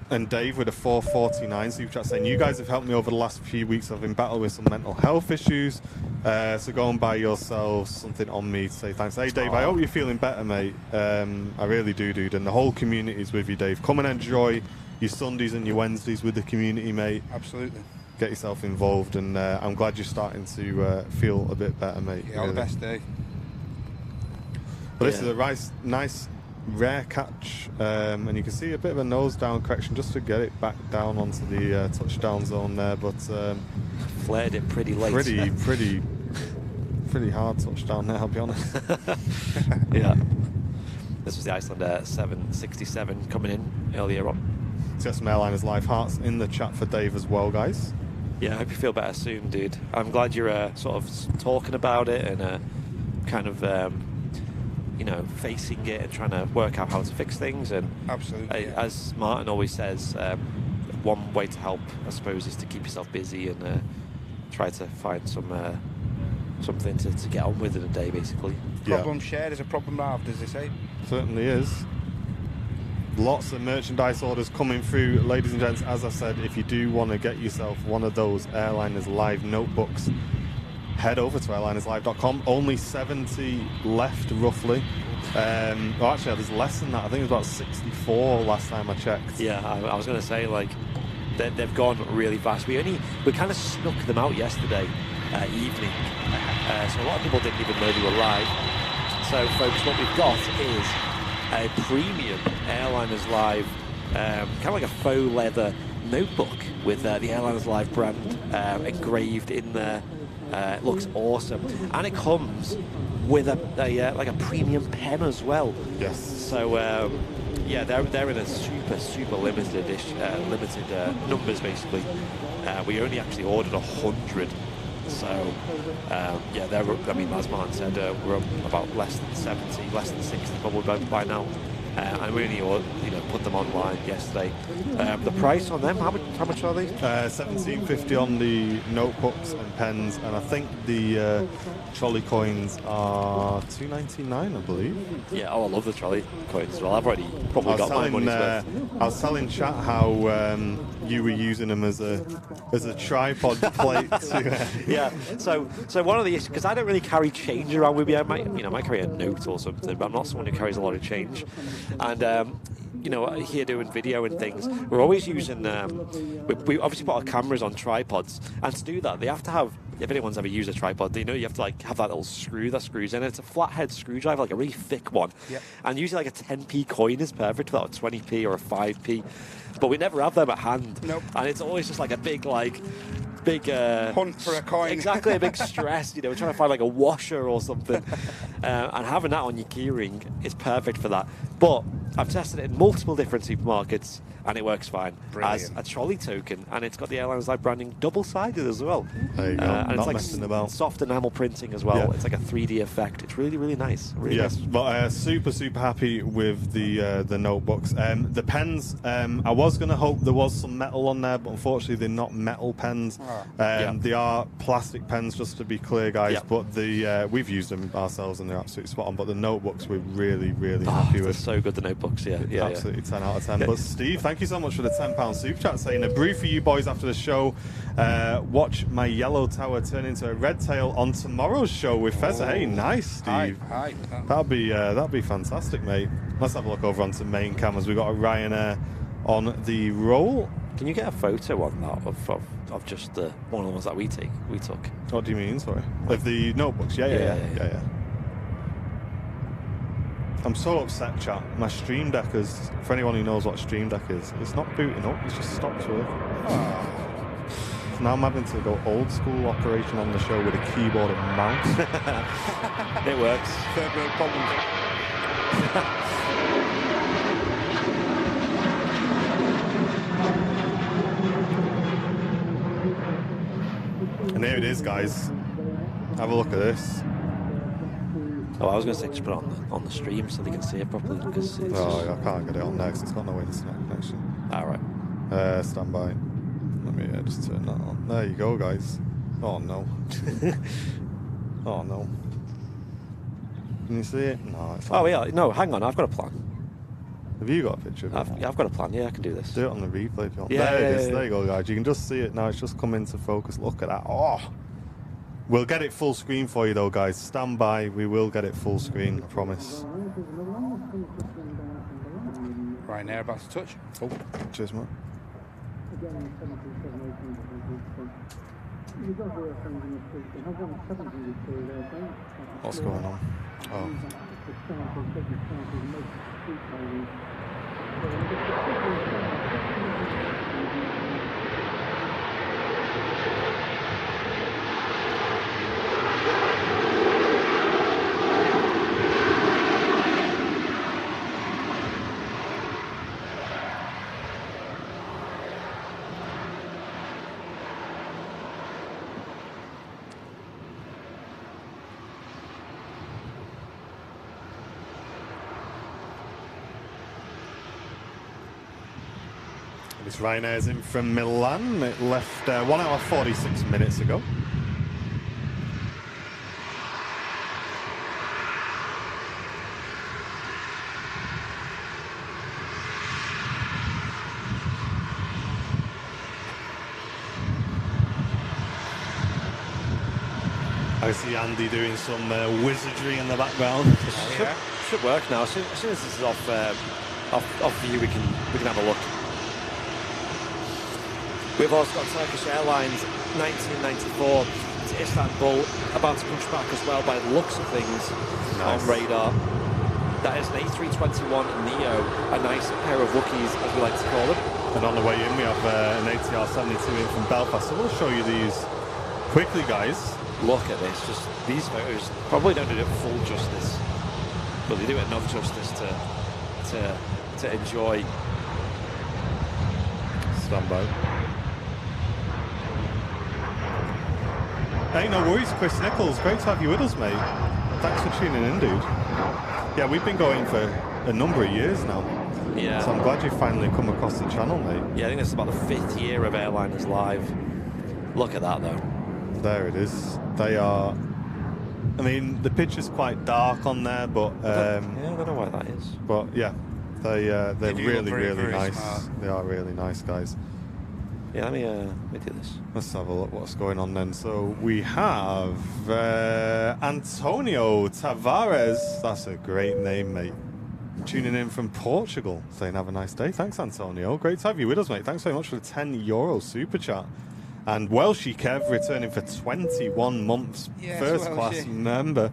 And Dave with a 449 super chat saying, "You guys have helped me over the last few weeks. I've been battling with some mental health issues, so go and buy yourselves something on me to say thanks." Hey Dave, I hope you're feeling better, mate. I really do, dude. And the whole community's with you, Dave. Come and enjoy your Sundays and your Wednesdays with the community, mate. Absolutely. Get yourself involved, and I'm glad you're starting to feel a bit better, mate. Yeah, all the best day. But this is a nice rare catch, and you can see a bit of a nose down correction just to get it back down onto the touchdown zone there, but flared it pretty late. Pretty hard touchdown there, I'll be honest. Yeah. This was the Icelandair 767 coming in earlier on. Got some Airliners Live hearts in the chat for Dave as well, guys. Yeah, I hope you feel better soon, dude. I'm glad you're sort of talking about it and kind of facing it and trying to work out how to fix things. And absolutely, as Martin always says, one way to help, I suppose, is to keep yourself busy and try to find something to get on with in a day, basically. Problem shared is a problem halved, as they say. Certainly is. Lots of merchandise orders coming through, ladies and gents. As I said, if you do want to get yourself one of those Airliners Live notebooks, head over to airlinerslive.com. Only 70 left, roughly. Well, actually, there's less than that. I think it was about 64 last time I checked. Yeah, I was going to say, like, they've gone really fast. We kind of snuck them out yesterday evening, so a lot of people didn't even know they were live. So, folks, what we've got is a premium Airliners Live, kind of like a faux leather notebook with the Airliners Live brand engraved in there. It looks awesome, and it comes with a premium pen as well. Yes. So yeah, they're in a super limited edition, limited numbers basically. We only actually ordered 100. So yeah, I mean, as Martin said, we're up about less than 70, less than 60 probably by now. And we only put them online yesterday. The price on them, how much are they? $17.50 on the notebooks and pens, and I think the trolley coins are $2.99, I believe. Yeah, I love the trolley coins as well. I've already probably got my money's worth. I was telling chat how you were using them as a tripod plate. Yeah. So one of the issues, because I don't really carry change around with me. I might carry a note or something, but I'm not someone who carries a lot of change. And here doing video and things, we're always using. We obviously put our cameras on tripods, and to do that, they have to have. If anyone's ever used a tripod, you have to have that little screw that screws in. It's a flathead screwdriver, like a really thick one. Yep. And usually like a 10p coin is perfect for that, or 20p or a 5p. But we never have them at hand. Nope. And it's always just like a big hunt for a coin. Exactly, a big stress. We're trying to find like a washer or something, and having that on your keyring is perfect for that. But I've tested it in multiple different supermarkets, and it works fine. Brilliant. As a trolley token, and it's got the Airliners Live branding double-sided as well. There you go. And Not it's messing about. soft enamel printing as well. Yeah. It's like a 3D effect. It's really nice. Really Yes, nice. but super happy with the notebooks. The pens, I was going to hope there was some metal on there, but unfortunately they're not metal pens. They are plastic pens, just to be clear, guys. Yeah. But we've used them ourselves and they're absolutely spot on. But the notebooks we're really happy They're with. so good, the notebooks. Yeah. Absolutely 10 out of 10. But Steve, thank you so much for the £10 super chat, saying a brew for you boys after the show. Watch my yellow tower turn into a red tail on tomorrow's show with Fezza. Hey, nice, Steve. Hi. That'd be fantastic, mate. Let's have a look over onto main cameras. We've got a Ryanair on the roll. Can you get a photo on that of just one of the ones that we took? What do you mean? Sorry, of the notebooks? Yeah. I'm so upset, chat. My Stream Deck is, for anyone who knows what Stream Deck is, it's not booting up. It's just stopped working. So now I'm having to go old school operation on the show with a keyboard and mouse. It works. Third world problems. And here it is, guys. Have a look at this. Oh, I was going to say just put it on the stream so they can see it properly, because it's I can't get it on there because it's got no internet connection. all right. Stand by. Let me just turn that on. There you go, guys. Oh no. Oh no. Can you see it? No. It's Oh yeah. No, hang on. I've got a plan. Have you got a picture of it? I've got a plan. Yeah, I can do this. Do it on the replay if you want. Yeah, There it yeah, is. yeah. There you go, guys. You can just see it now. It's just come into focus. Look at that. Oh. We'll get it full screen for you, though, guys. Stand by. We will get it full screen. I promise. Ryanair about to touch. Oh, cheers, man. What's going on? Oh. This Ryanair's in from Milan. It left 1 hour 46 minutes ago. I see Andy doing some wizardry in the background. Should work now. As soon as this is off view, we can have a look. We've also got Turkish Airlines 1994 to Istanbul, about to punch back as well by the looks of things on radar. That is an A321 Neo, a nice pair of Wookiees, as we like to call them. And on the way in, we have an ATR 72 in from Belfast. So we'll show you these quickly, guys. Look at this. Just these photos probably don't do it full justice, but they do it enough justice to enjoy. Stand by. Hey, no worries, Chris Nichols. Great to have you with us, mate. Thanks for tuning in, dude. Yeah, we've been going for a number of years now. Yeah. So I'm glad you finally come across the channel, mate. Yeah, I think this is about the 5th year of Airliners Live. Look at that, though. There it is. They are... I mean, the picture's quite dark on there, but... yeah, I don't know why that is. But, yeah, they're really, very, really very nice. smart. They are really nice, guys. Yeah, let me do this. Let's have a look what's going on then. So we have Antonio Tavares. That's a great name, mate. Tuning in from Portugal, saying have a nice day. Thanks, Antonio. Great to have you with us, mate. Thanks very much for the €10 super chat. And Welshie Kev returning for 21 months. Yes, First class Welshie. member.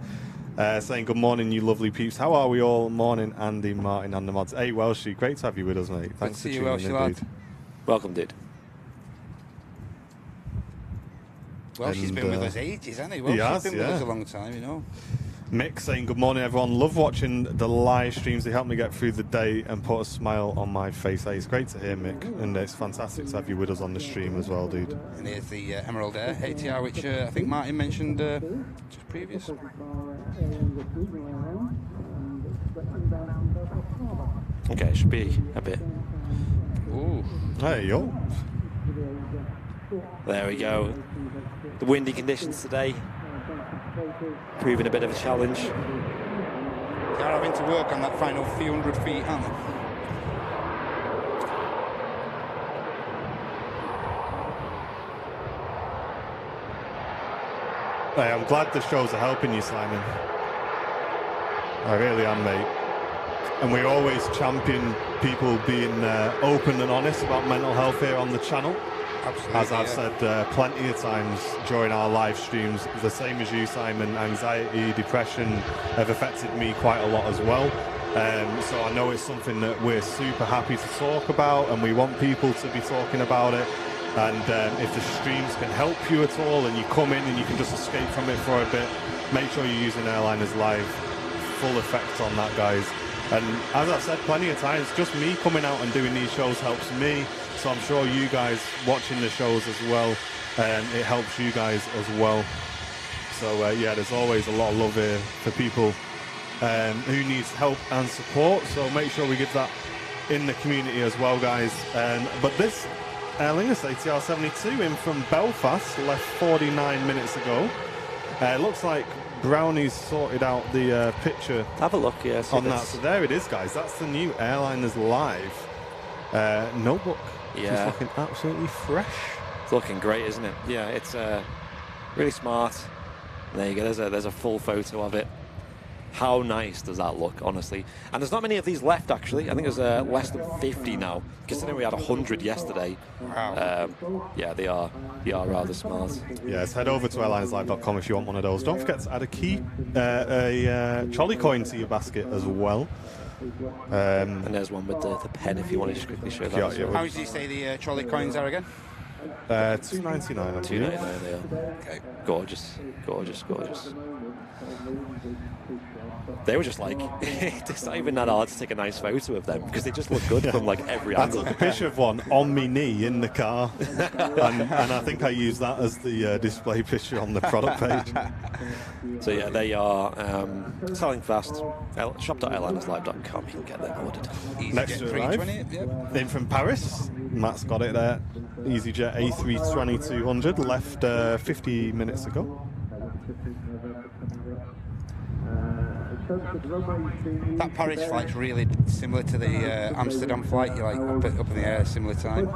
Saying good morning, you lovely peeps. How are we all? Morning, Andy, Martin, and the mods. Hey, Welshie, great to have you with us, mate. Thanks for see you, tuning Welshie in, lad. dude. Welcome, dude. Well, she's And, been with us ages, hasn't he? Well, he she's has, been with yeah. us a long time, you know. Mick saying good morning, everyone. Love watching the live streams. They help me get through the day and put a smile on my face. Hey, it's great to hear, Mick, and it's fantastic to have you with us on the stream as well, dude. And here's the Emerald Air ATR, which I think Martin mentioned just previous. Okay, it should be a bit. Ooh. Hey, yo. There we go. The windy conditions today proving a bit of a challenge. They're having to work on that final few hundred feet, aren't they? Hey, I'm glad the shows are helping you, Simon. I really am, mate. And we always champion people being open and honest about mental health here on the channel. Absolutely. As I've said plenty of times during our live streams, the same as you, Simon, anxiety, depression have affected me quite a lot as well. So I know it's something that we're super happy to talk about, and we want people to be talking about it. And if the streams can help you at all, and you come in and you can just escape from it for a bit, make sure you're using Airliners Live. Full effect on that, guys. And as I've said plenty of times, just me coming out and doing these shows helps me. So I'm sure you guys watching the shows as well, it helps you guys as well. So yeah, there's always a lot of love here for people who needs help and support. So make sure we give that in the community as well, guys. But this Aer Lingus ATR 72 in from Belfast left 49 minutes ago. Looks like Brownie's sorted out the picture Have a look, yeah. See on that. this. So there it is, guys. That's the new Airliners Live notebook. Yeah. It's looking absolutely fresh. It's looking great, isn't it? Yeah, it's really smart. There you go. There's a full photo of it. How nice does that look, honestly? And there's not many of these left, actually. I think there's less than 50 now, considering we had 100 yesterday. Wow. Yeah, they are rather smart. Yes, head over to airlineslive.com if you want one of those. Don't forget to add a trolley coin to your basket as well. And there's one with the pen if you want to just quickly show that. Yeah, as yeah, well. How did you say the trolley coins are again? $2.99. I believe. $2.99 they are. Okay. Gorgeous, gorgeous, gorgeous. They were just like, it's not even that hard to take a nice photo of them because they just look good from like every I angle. took a picture of one on my knee in the car, and I think I used that as the display picture on the product page. So yeah, they are selling fast. Shop.airlinerslive.com. You can get them ordered. Next to EasyJet arrive. 320, yep. In from Paris, Matt's got it there. EasyJet A330 200 left 50 minutes ago. That Paris flight's really similar to the Amsterdam flight. You're like up in the air, similar time.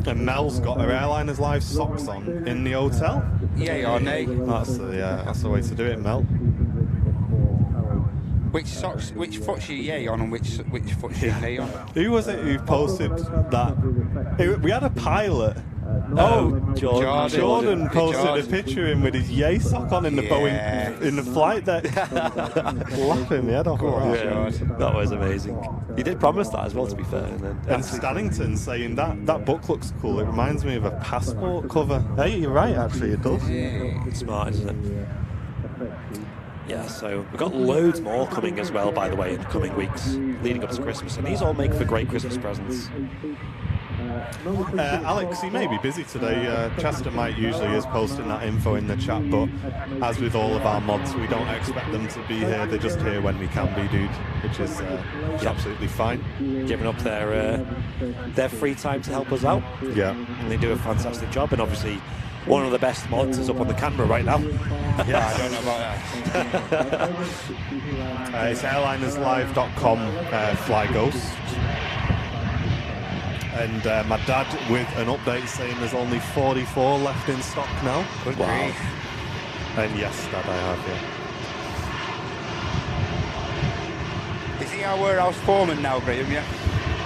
And Mel's got her Airliners Live socks on in the hotel. Yay or nay? That's the way to do it, Mel. Which foot's you yay on and which foot's you nay on? Who was it who posted that? We had a pilot. Jordan posted a picture of him with his yay sock on in the Boeing in the flight deck. Laughing my head off. That was amazing. He did promise that as well, to be fair. And Stannington saying that book looks cool. It reminds me of a passport cover. Hey, you're right, actually, it does. It's smart, isn't it? Yeah, so we've got loads more coming as well, by the way, in the coming weeks leading up to Christmas, and these all make for great Christmas presents. Alex, he may be busy today. Chester Mike usually is posting that info in the chat, but as with all of our mods, we don't expect them to be here. They're just here when we can be, dude, which is absolutely fine. Giving up their free time to help us out. Yeah. And they do a fantastic job, and obviously one of the best mods is up on the camera right now. Yeah, I don't know about that. It's airlinerslive.com Fly Ghost. And my dad with an update saying there's only 44 left in stock now. Good wow. grief. And yes, Dad, I have, yeah. Is he our warehouse foreman now, Graham, yeah?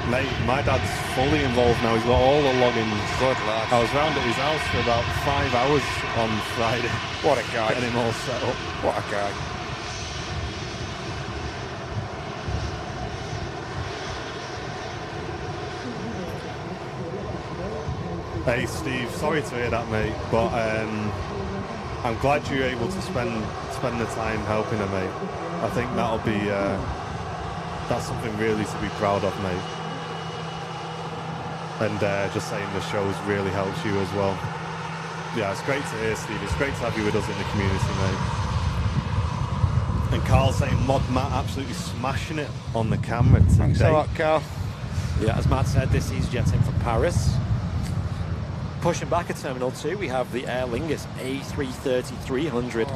Mate, my dad's fully involved now. He's got all the logins. Good lad. I was round at his house for about 5 hours on Friday. What a guy. Getting him all set up. What a guy. Hey Steve, sorry to hear that, mate, but I'm glad you're able to spend the time helping her, mate. I think that'll be that's something really to be proud of, mate. And just saying the show's really helps you as well. Yeah, it's great to hear, Steve. It's great to have you with us in the community, mate. And Carl saying Mod Matt absolutely smashing it on the camera today. Thanks a lot, Carl. Yeah, as Matt said, this EasyJets in from Paris. Pushing back at Terminal 2, we have the Aer Lingus A330-300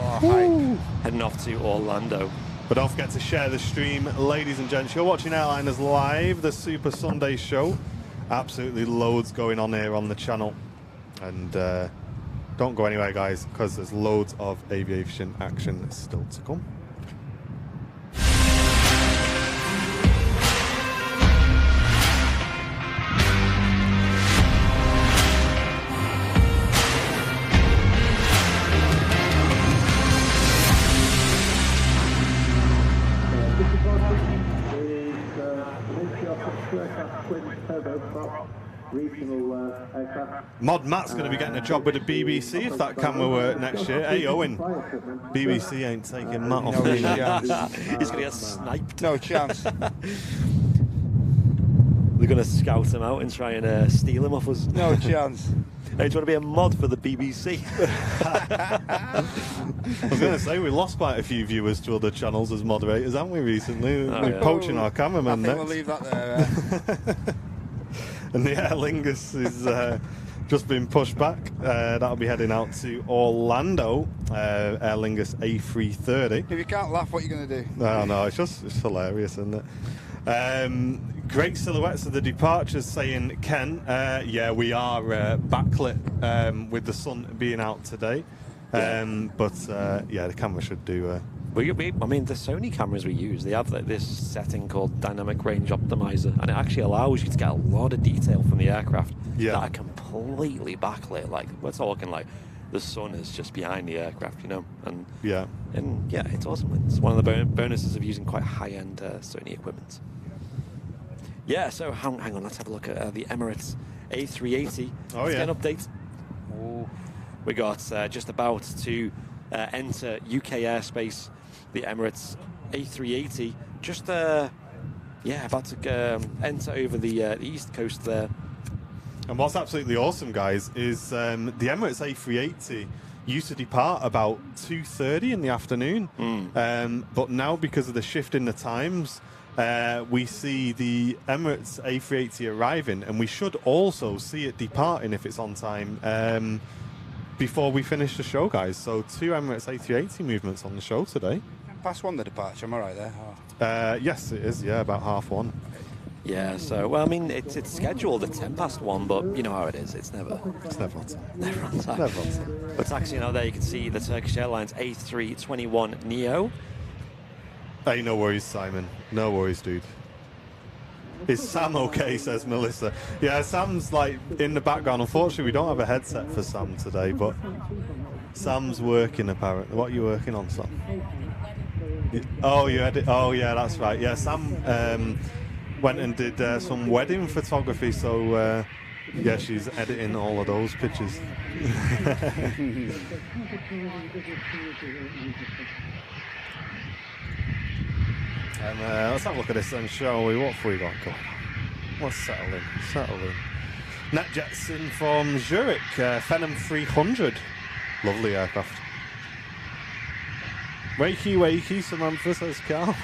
heading off to Orlando. But don't forget to share the stream, ladies and gents. You're watching Airliners Live, the Super Sunday show. Absolutely loads going on here on the channel. And don't go anywhere, guys, because there's loads of aviation action still to come. Mod Matt's going to be getting a job with the BBC if that camera work next year. Hey Owen, BBC ain't taking Matt off. No chance. He's going to get sniped. No chance. They're going to scout him out and try and steal him off us. No chance. Hey, do you want to be a mod for the BBC? I was going to say, we lost quite a few viewers to other channels as moderators, haven't we, recently? We're poaching our cameraman I think next. we'll leave that there. And the Aer Lingus is just been pushed back. That'll be heading out to Orlando. Aer Lingus A330. If you can't laugh, what are you going to do? No, it's hilarious, isn't it? Great silhouettes of the departures, saying Ken. Yeah, we are backlit with the sun being out today. But the camera should do. I mean, the Sony cameras we use, they have this setting called Dynamic Range Optimizer, and it actually allows you to get a lot of detail from the aircraft that are completely backlit. Like, we're talking like the sun is just behind the aircraft, you know? And yeah, it's awesome. It's one of the bonuses of using quite high-end Sony equipment. Yeah, so hang on, let's have a look at the Emirates A380. Let's get an update. We got just about to enter UK airspace. The Emirates A380 just about to enter over the east coast there. And what's absolutely awesome, guys, is the Emirates A380 used to depart about 2:30 in the afternoon, but now because of the shift in the times, we see the Emirates A380 arriving, and we should also see it departing if it's on time before we finish the show, guys. So 2 Emirates A380 movements on the show today. Past 1 the departure, am I right there? Yes, it is. Yeah, about 1:30. Yeah, so, well, I mean, it's scheduled at 1:10, but you know how it is. It's never On time. never on time. Never on time. But actually, there you can see the Turkish Airlines A321 Neo. Hey, no worries, Simon. No worries, dude. Is Sam okay, says Melissa. Yeah, Sam's like in the background. Unfortunately, we don't have a headset for Sam today, but Sam's working apparently. What are you working on, Sam? Oh, you edit. Oh, yeah, that's right. Yeah, Sam went and did some wedding photography, so yeah, she's editing all of those pictures. Let's have a look at this then, shall we? What have we got going on? Let's settle in. NetJets in from Zurich, Phenom 300. Lovely aircraft. Wakey, Samantha, says Carl.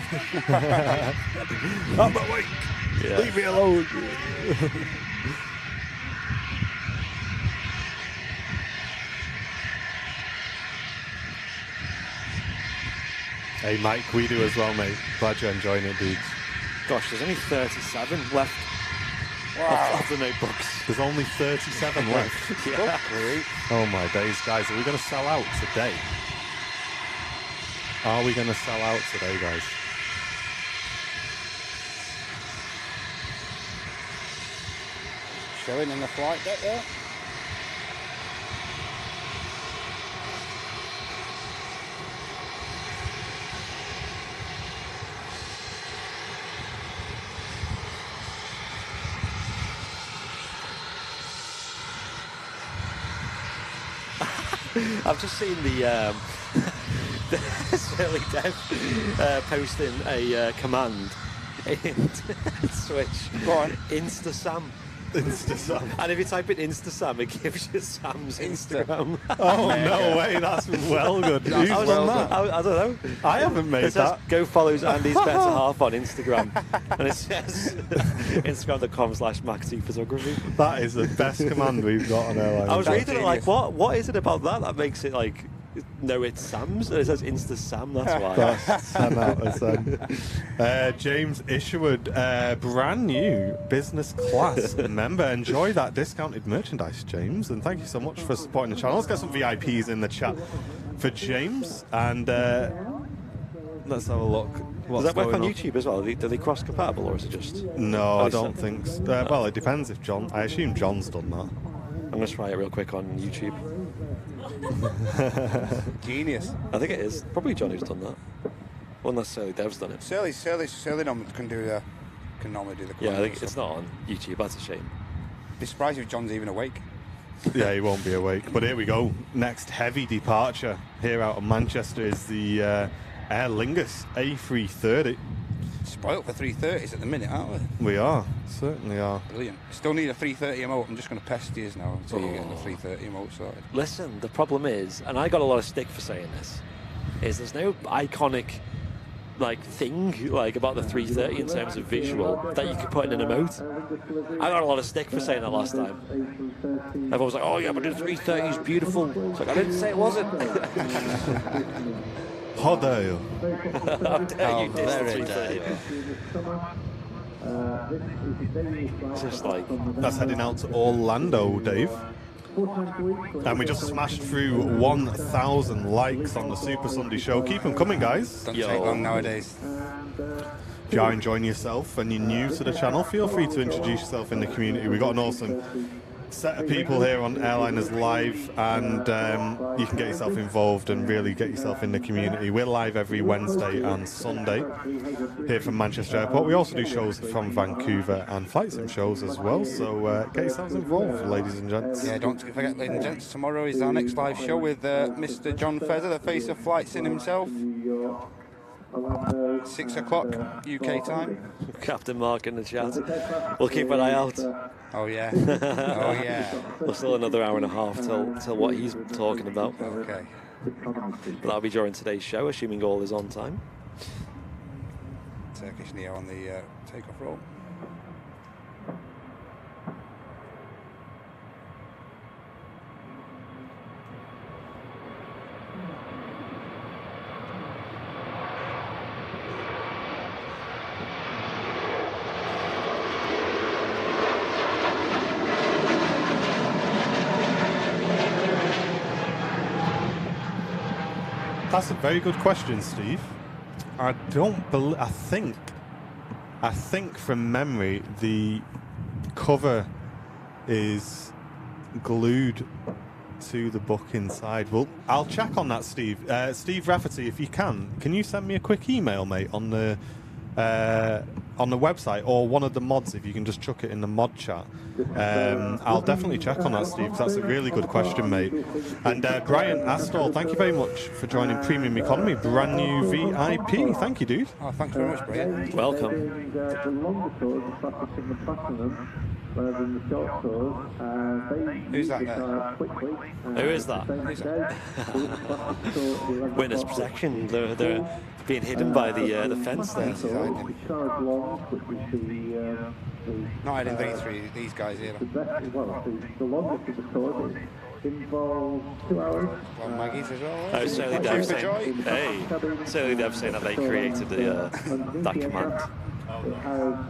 I'm awake. Yeah. Leave me alone. Hey, Mike, we do as well, mate. Glad you're enjoying it, dudes. Gosh, there's only 37 left of the notebooks. There's only 37 left. Yeah. Oh my days, guys. Are we going to sell out today? Are we going to sell out today, guys? Showing in the flight deck there. I've just seen the Shirley Dev posting a command in Switch. Go on. InstaSam. InstaSam. And if you type in InstaSam, it gives you Sam's Instagram. Oh, no way. That's well good. Who's done that? I don't know. I haven't made It says, that. go follows Andy's better half on Instagram. And it says Instagram.com/Maxi Photography. That is the best command we've got on airline. I was That's reading it like, genius. what is it about that makes it like, no, it's Sam's? And it says InstaSam, that's why. That's 10 out of 10. James Isherwood, brand new business class member. Enjoy that discounted merchandise, James. And thank you so much for supporting the channel. Let's get some VIPs in the chat for James. And let's have a look. Does that work on YouTube as well? Do they cross compatible, or is it just? No, I is don't it? think so. Well, it depends if John. I assume John's done that. I'm going to try it real quick on YouTube. Genius. I think it is. Probably John who's done that. Well, not necessarily Dev's done it. Surly can normally do the Yeah, I commands think and it's stuff. not on YouTube. That's a shame. Be surprised if John's even awake. Yeah, he won't be awake. But here we go. Next heavy departure here out of Manchester is the Aer Lingus A330. Spoilt for 330s at the minute, aren't we? We are, certainly are. Brilliant. Still need a 330 emote. I'm just going to pest you now until you get the 330 emote sorted. Listen, the problem is, and I got a lot of stick for saying this, is there's no iconic thing about the 330 in terms of visual that you could put in an emote. I got a lot of stick for saying that last time. Everyone was like, oh yeah, but the 330 is beautiful. It's like, I didn't say it wasn't. How dare you? How dare you diss the very 330? It's just like, That's heading out to Orlando, Dave. And we just smashed through 1,000 likes on the Super Sunday show. Keep them coming, guys. Don't Yo. take long nowadays. If you are enjoying yourself and you're new to the channel, feel free to introduce yourself in the community. We've got an awesome set of people here on Airliners Live, and you can get yourself involved and really get yourself in the community. We're live every Wednesday and Sunday here from Manchester Airport. We also do shows from Vancouver and flight sim shows as well, so get yourselves involved, ladies and gents. Yeah, don't forget, ladies and gents, tomorrow is our next live show with Mr. John Feather, the face of flight sim himself. 6 o'clock UK time. Captain Mark in the chat. We'll keep an eye out. Oh yeah. Oh yeah. There's still another hour and a half till what he's talking about. Okay. But that'll be during today's show, assuming all is on time. Turkish Neo on the takeoff roll. That's a very good question, Steve. I don't believe. I think from memory, the cover is glued to the book inside. Well, I'll check on that, Steve. Steve Rafferty, if you can you send me a quick email, mate, on the website, or one of the mods, if you can just chuck it in the mod chat. I'll definitely check on that, Steve, because that's a really good question, mate. And Brian Astall, thank you very much for joining Premium Economy, brand new VIP. Thank you, dude. Oh, thanks very much, Brian. Welcome. The longer tours are practicing the platinum, whereas in the short tours, Who's that there? quickly. Who is that? Witness protection. They're being hidden by the fence there. No, I didn't think through these guys here. The longest of the tours involves 2 hours. Well, Maggie's as well. Oh, certainly Dev saying, hey, certainly Dev saying that they created that command.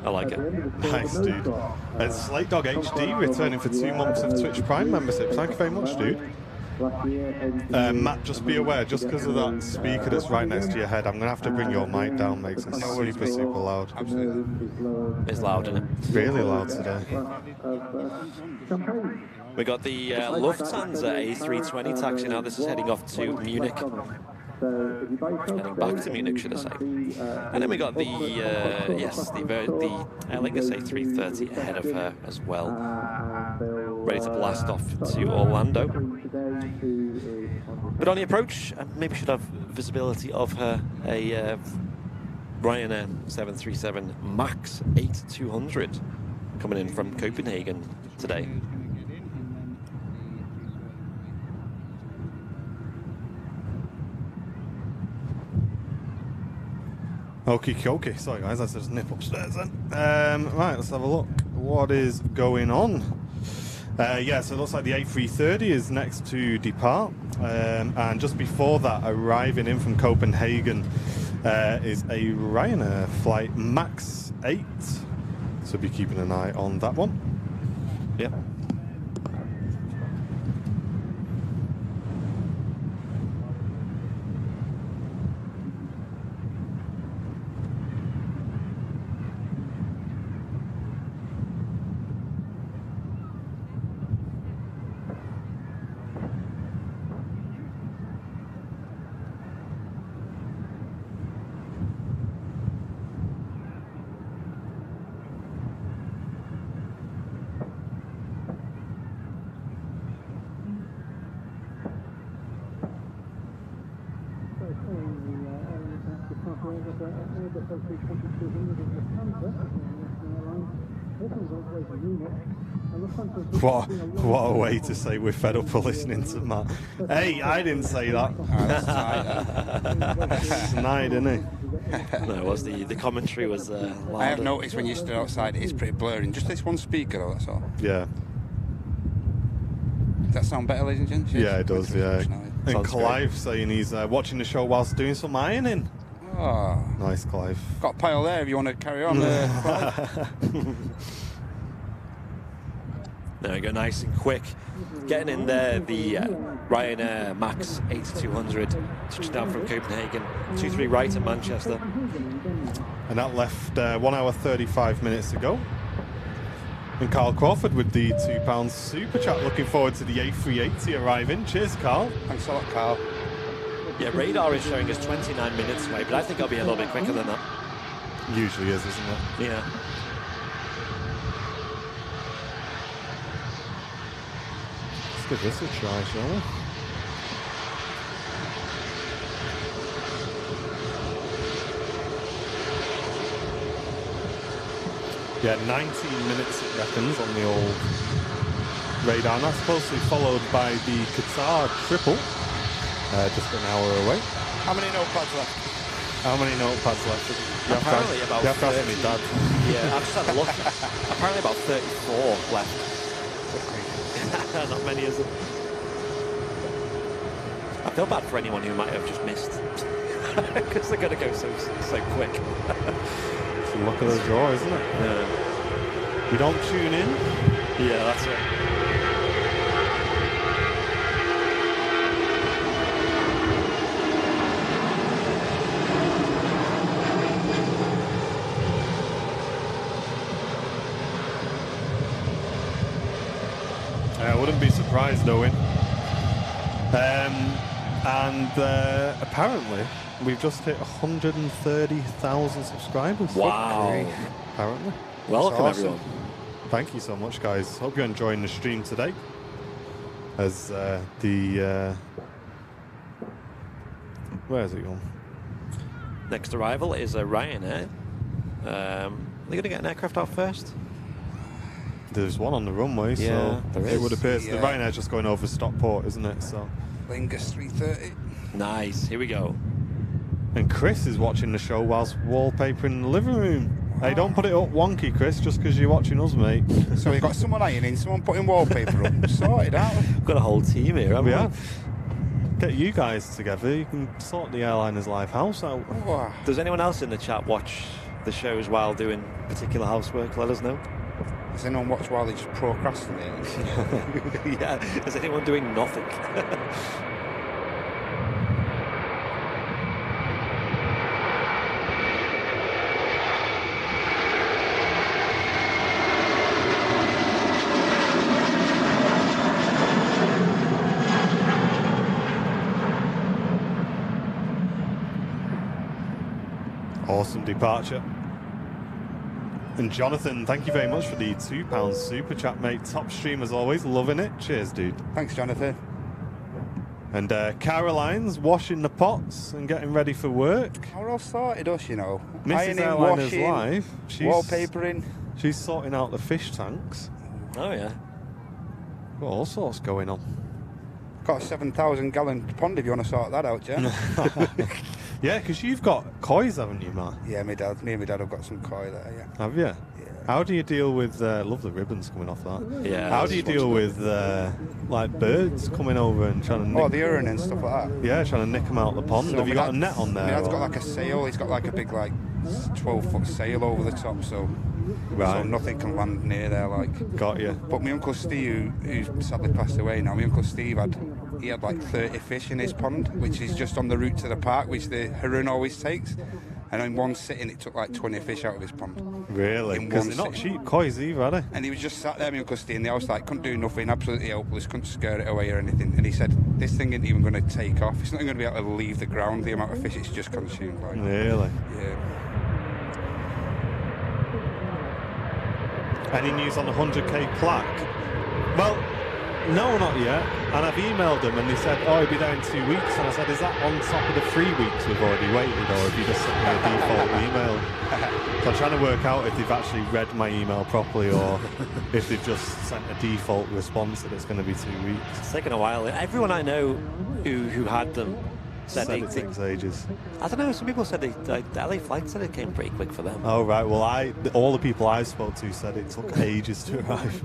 I like it. Nice, dude. And Slate Dog HD returning for 2 months of Twitch Prime membership. Thank you very much, dude. Matt, just be aware, just because of that speaker that's right next to your head, I'm going to have to bring your mic down, mate, 'cause it's super, super loud. Absolutely. It's loud, isn't it? Really loud today. We got the Lufthansa A320 taxi now. This is heading off to Munich. Heading back to Munich, should I say. And then we got the Aer Lingus A330 ahead of her as well. Ready to blast off to Orlando. But on the approach, maybe should have visibility of her, a Ryanair 737 MAX 8200 coming in from Copenhagen today. Okie dokie. Sorry, guys, let's just nip upstairs then. Right, let's have a look. What is going on? Yeah, so it looks like the A330 is next to depart. And just before that, arriving in from Copenhagen is a Ryanair flight MAX 8. So be keeping an eye on that one. Yep. What a way to say we're fed up for listening to Matt. Hey, I didn't say that. Snide, isn't he? No, it was the commentary was louder. I have noticed when you stood outside, it's pretty blurry. Just this one speaker, though, that's all. Yeah. Does that sound better, ladies and gents? Yeah, it does, yeah. And Sounds Clive saying he's watching the show whilst doing some ironing. Oh, Nice, Clive. got a pile there if you want to carry on. There we go, nice and quick. Getting in there, the Ryanair MAX 8200, touching down from Copenhagen, 23 right at Manchester. And that left 1 hour 35 minutes to go. And Carl Crawford with the £2 super chat. Looking forward to the A380 arriving. Cheers, Carl. Thanks a lot, Carl. Yeah, radar is showing us 29 minutes away, but I think I'll be a little bit quicker than that. Usually is, isn't it? Yeah. Let's give this a try, shall we? Yeah, 19 minutes it reckons on the old radar. And that's closely followed by the Qatar triple, just an hour away. How many notepads left? How many notepads left? Apparently about you have to ask 30. me, Dad. Yeah, I've just had a look. Apparently about 34 left. Not many, is it? I feel bad for anyone who might have just missed. Because they're going to go so quick. It's the luck of the draw, isn't it? Yeah. We don't tune in. Yeah, that's it. I wouldn't be surprised, Owen. And apparently, we've just hit 130,000 subscribers. Wow. Apparently. Welcome, awesome. everyone. Thank you so much, guys. Hope you're enjoying the stream today. As where is it gone? Next arrival is a Ryanair. Are they going to get an aircraft out first? There's one on the runway, Yeah, so there it is. would appear. The Yeah. Ryanair's just going over Stockport, isn't it? So. Lingus 330. Nice. Here we go. And Chris is watching the show whilst wallpapering the living room. Hey, don't put it up wonky, Chris, just because you're watching us, mate. So we've got someone ironing, someone putting wallpaper up. Sorted out. We've got a whole team here, haven't we? Yeah. Get you guys together. You can sort the Airliners Live house out. Wow. Does anyone else in the chat watch the shows while doing particular housework? Let us know. Does anyone watch while they just procrastinate? Yeah. Is anyone doing nothing? Awesome departure. And Jonathan, thank you very much for the £2 super chat, mate. Top stream as always. Loving it. Cheers, dude. Thanks, Jonathan. And Caroline's washing the pots and getting ready for work. We're all sorted, us, you know. Mrs. Ironing, Airliners washing, Live. wallpapering. She's sorting out the fish tanks. Oh, yeah. Got all sorts going on. Got a 7,000 gallon pond if you want to sort that out, Jen. Yeah, because you've got kois, haven't you, Matt? Yeah, me and my dad have got some koi there, yeah. Have you? Yeah. How do you deal with? Love the ribbons coming off that. Yeah. How do you deal with like birds coming over and trying to? Nick, Oh, the urine and stuff like that. yeah, trying to nick them out the pond. So Have you my got a net on there? My dad's got or- like a sail. He's got like a big 12-foot sail over the top, so Right. nothing can land near there. Like, Got you. but my uncle Steve, who's sadly passed away now, my uncle Steve had like 30 fish in his pond, which is just on the route to the park, which the Haroon always takes. And in one sitting, it took like 20 fish out of his pond. Really? In Because one they're not sitting. cheap kois either, are they? And he was just sat there, my uncle Steve, in the house, like, couldn't do nothing, absolutely helpless, couldn't scare it away or anything. And he said, this thing isn't even going to take off. It's not going to be able to leave the ground, the amount of fish it's just consumed. Like, Really? yeah. Any news on the 100k plaque? Well, no, not yet. And I've emailed them and they said, oh, he'll be there in 2 weeks. And I said, is that on top of the 3 weeks we've already waited, or have you just sent me a default email? So I'm trying to work out if they've actually read my email properly or if they've just sent a default response that it's going to be 2 weeks. It's taken a while. Everyone I know who had them said Said they, it takes ages. I don't know, some people said the LA flight said it came pretty quick for them. Oh, right. Well, all the people I spoke to said it took ages to arrive.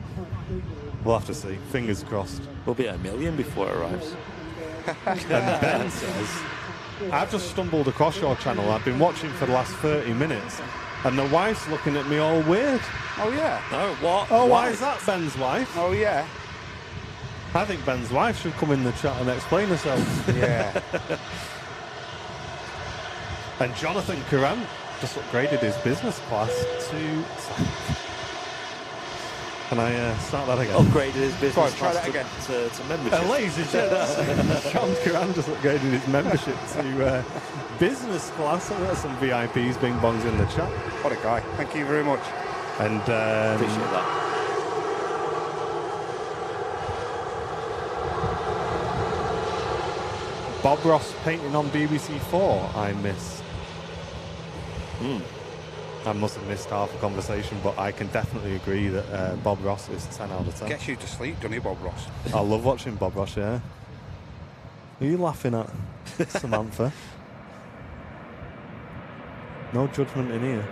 We'll have to see. Fingers crossed. We'll be at 1 million before it arrives. And Ben says, I've just stumbled across your channel. I've been watching for the last 30 minutes. And the wife's looking at me all weird. Oh, yeah. Oh, what? Oh, why is that, Ben's wife? Oh, yeah. I think Ben's wife should come in the chat and explain herself. Yeah. And Jonathan Curran just upgraded his business class to... Can I start that again? Upgraded his business Go on, try class that again. to membership. Ladies and gents, John Curran just upgraded his membership to business class. So there's some VIPs, bing bongs in the chat. What a guy. Thank you very much. And Appreciate that. Bob Ross painting on BBC 4, I missed. I must have missed half a conversation, but I can definitely agree that Bob Ross is 10 out of 10. Gets you to sleep, doesn't he, Bob Ross? I love watching Bob Ross, yeah. Who are you laughing at, Samantha? No judgment in here.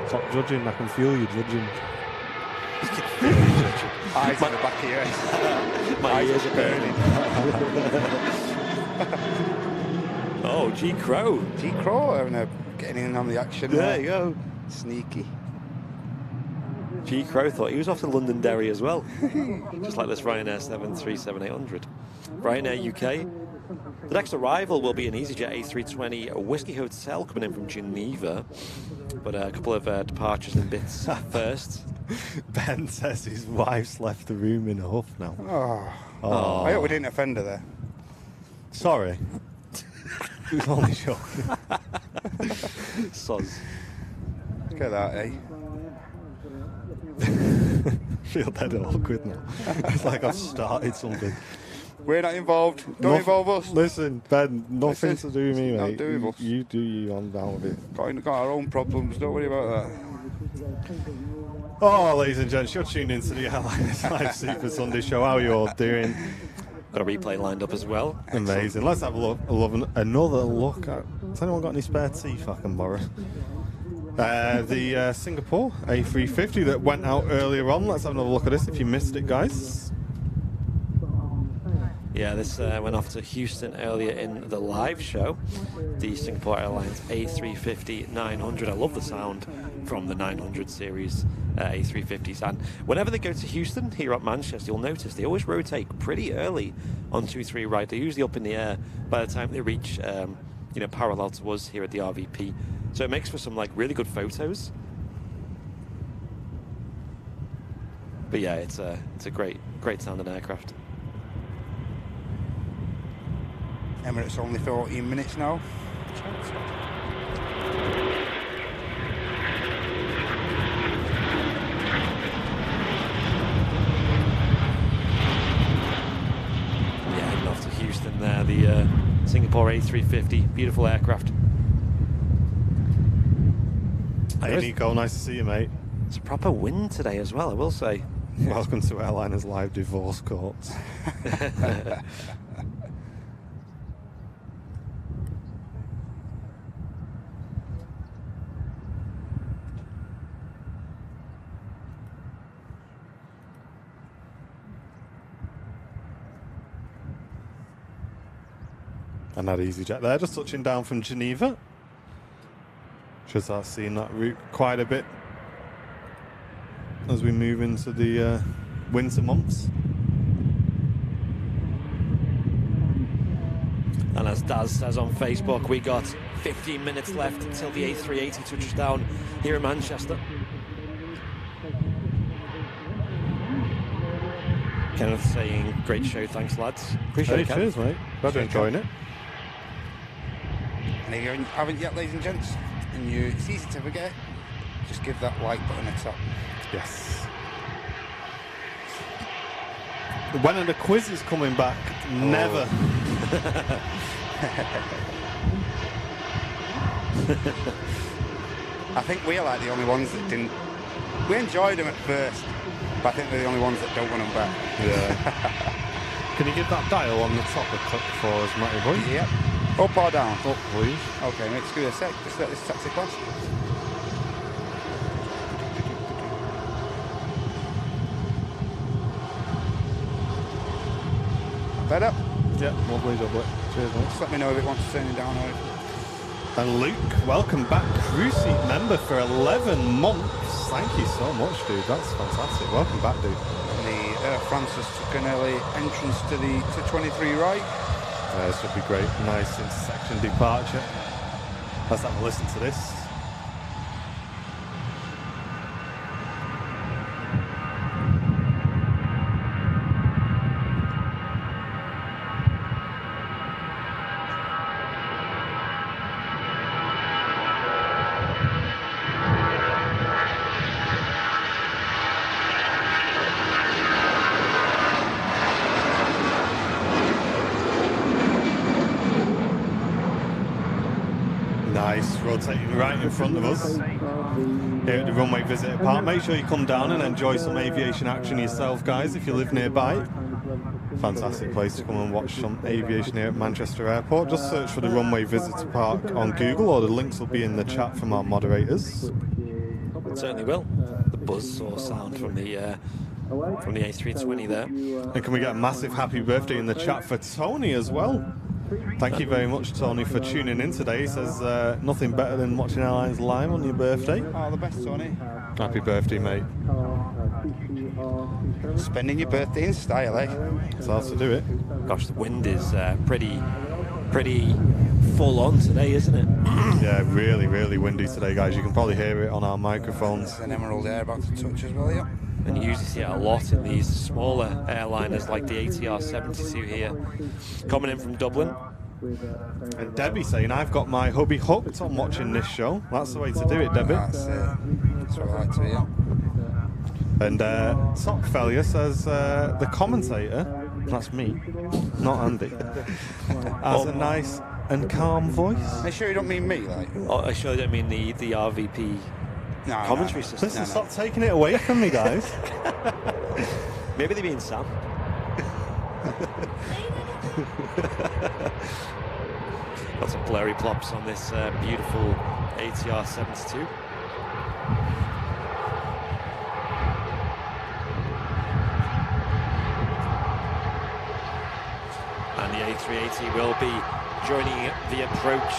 Stop judging, I can feel you judging. Eyes in the back of your head. My Eyes ears are are burning. Oh, G. Crow. G. Crow getting in on the action. There you go. Sneaky. G. Crow thought he was off to Londonderry as well. Just like this Ryanair 737-800. Ryanair UK. The next arrival will be an EasyJet A330 Whiskey Hotel coming in from Geneva. But a couple of departures and bits first. Ben says his wife's left the room in a huff now. Oh. I hope we didn't offend her there. Sorry. It was only joking. Soz. Look at that, eh? Feel dead awkward now. It's like I've started something. We're not involved. Don't involve us. Listen, Ben, nothing to do with me, Not mate. do with us. You do you on down with it. Got our own problems. Don't worry about that. Oh, ladies and gents, you're tuned into the Airliners Live Super Sunday Show. How are you all doing? Got a replay lined up as well. Amazing. Let's have another look at. Has anyone got any spare teeth I can borrow? The Singapore A350 that went out earlier on. Let's have another look at this if you missed it, guys. Yeah, this went off to Houston earlier in the live show. The Singapore Airlines A350-900. I love the sound from the 900 series A350s. And whenever they go to Houston, here at Manchester, you'll notice they always rotate pretty early on 2-3 right. They're usually up in the air by the time they reach, parallel to us here at the RVP. So it makes for some really good photos. But yeah, it's a great sounding aircraft. Emirates only 14 minutes now. Yeah, heading off to Houston there, the Singapore A350, beautiful aircraft. Hey, Nico, nice to see you, mate. It's a proper win today as well, I will say. Welcome to Airliners Live Divorce Courts. And that EasyJet there, just touching down from Geneva. Should start seeing that route quite a bit as we move into the winter months. And as Daz says on Facebook, we got 15 minutes left until the A380 touches down here in Manchester. Kenneth saying, great show, thanks lads. Appreciate it, Cheers, mate. Glad you're enjoying it. And if you haven't yet, ladies and gents, and it's easy to forget, just give that like button a tap. Yes. When are the quizzes coming back? Never. I think we're like the only ones that didn't. We enjoyed them at first, but I think we're the only ones that don't want them back. Yeah. Can you give that dial on the top a click for us, Matty boy? Yep. Up or down? Up, please. Okay, mate, just give it a sec. Just let this taxi class. Better? Yeah, lovely. Cheers, mate. Just let me know if it wants turning down or anything. And Luke, welcome back, crew seat member for 11 months. Thank you so much, dude. That's fantastic. Welcome back, dude. And the Air France has took an early entrance to 23 right. This would be great. Nice intersection departure. Let's have a listen to this. Nice, rotating right in front of us here at the Runway Visitor Park. Make sure you come down and enjoy some aviation action yourself, guys, if you live nearby. Fantastic place to come and watch some aviation here at Manchester Airport. Just search for the Runway Visitor Park on Google, or the links will be in the chat from our moderators. It certainly will. The buzzsaw sound from the A320 there. And can we get a massive happy birthday in the chat for Tony as well? Thank you very much, Tony, for tuning in today. He says nothing better than watching Airlines live on your birthday. Oh, the best, Tony. Happy birthday, mate. Spending your birthday in style, eh? That's how to do it. Gosh, the wind is pretty full on today, isn't it? Yeah, really, really windy today, guys. You can probably hear it on our microphones. There's an Emerald Air about to touch as well, yeah. And you usually see it a lot in these smaller airliners like the ATR 72 here, coming in from Dublin. And Debbie saying, I've got my hubby hooked on watching this show. That's the way to do it, Debbie. That's what I like to hear. And Sock Failure says, the commentator, that's me, not Andy, has a nice and calm voice. Are you sure you don't mean me, like? Oh, I sure don't mean the RVP commentary system. Listen, stop taking it away from me, guys. Maybe they mean Sam. Lots of blurry plops on this beautiful ATR 72. And the A380 will be joining the approach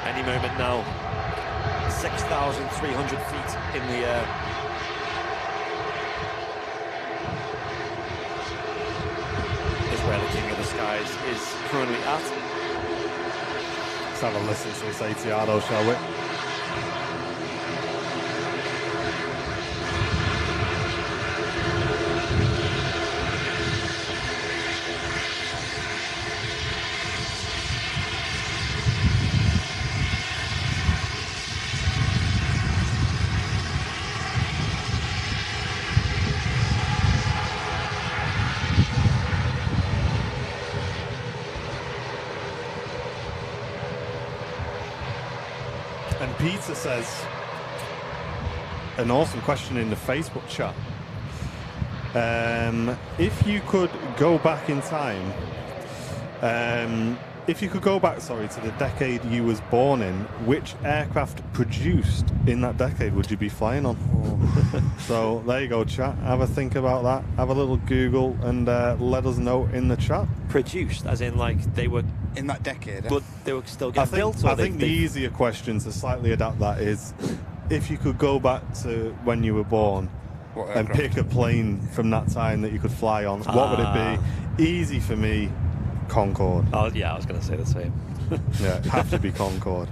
any moment now. 6,300 feet in the air. Is where the King of the Skies is currently at. Let's have a listen to this ATR though, shall we? And Peter says, an awesome question in the Facebook chat. If you could go back in time, if you could go back, sorry, to the decade you was born in, which aircraft produced in that decade would you be flying on? So there you go, chat. Have a think about that. Have a little Google and let us know in the chat. Produced, as in like they were in that decade, but they were still getting built. I think the easier question to slightly adapt that is, if you could go back to when you were born and pick a plane from that time that you could fly on, what would it be? Easy for me, Concorde. Oh yeah, I was going to say the same. Yeah, it'd have to be Concorde.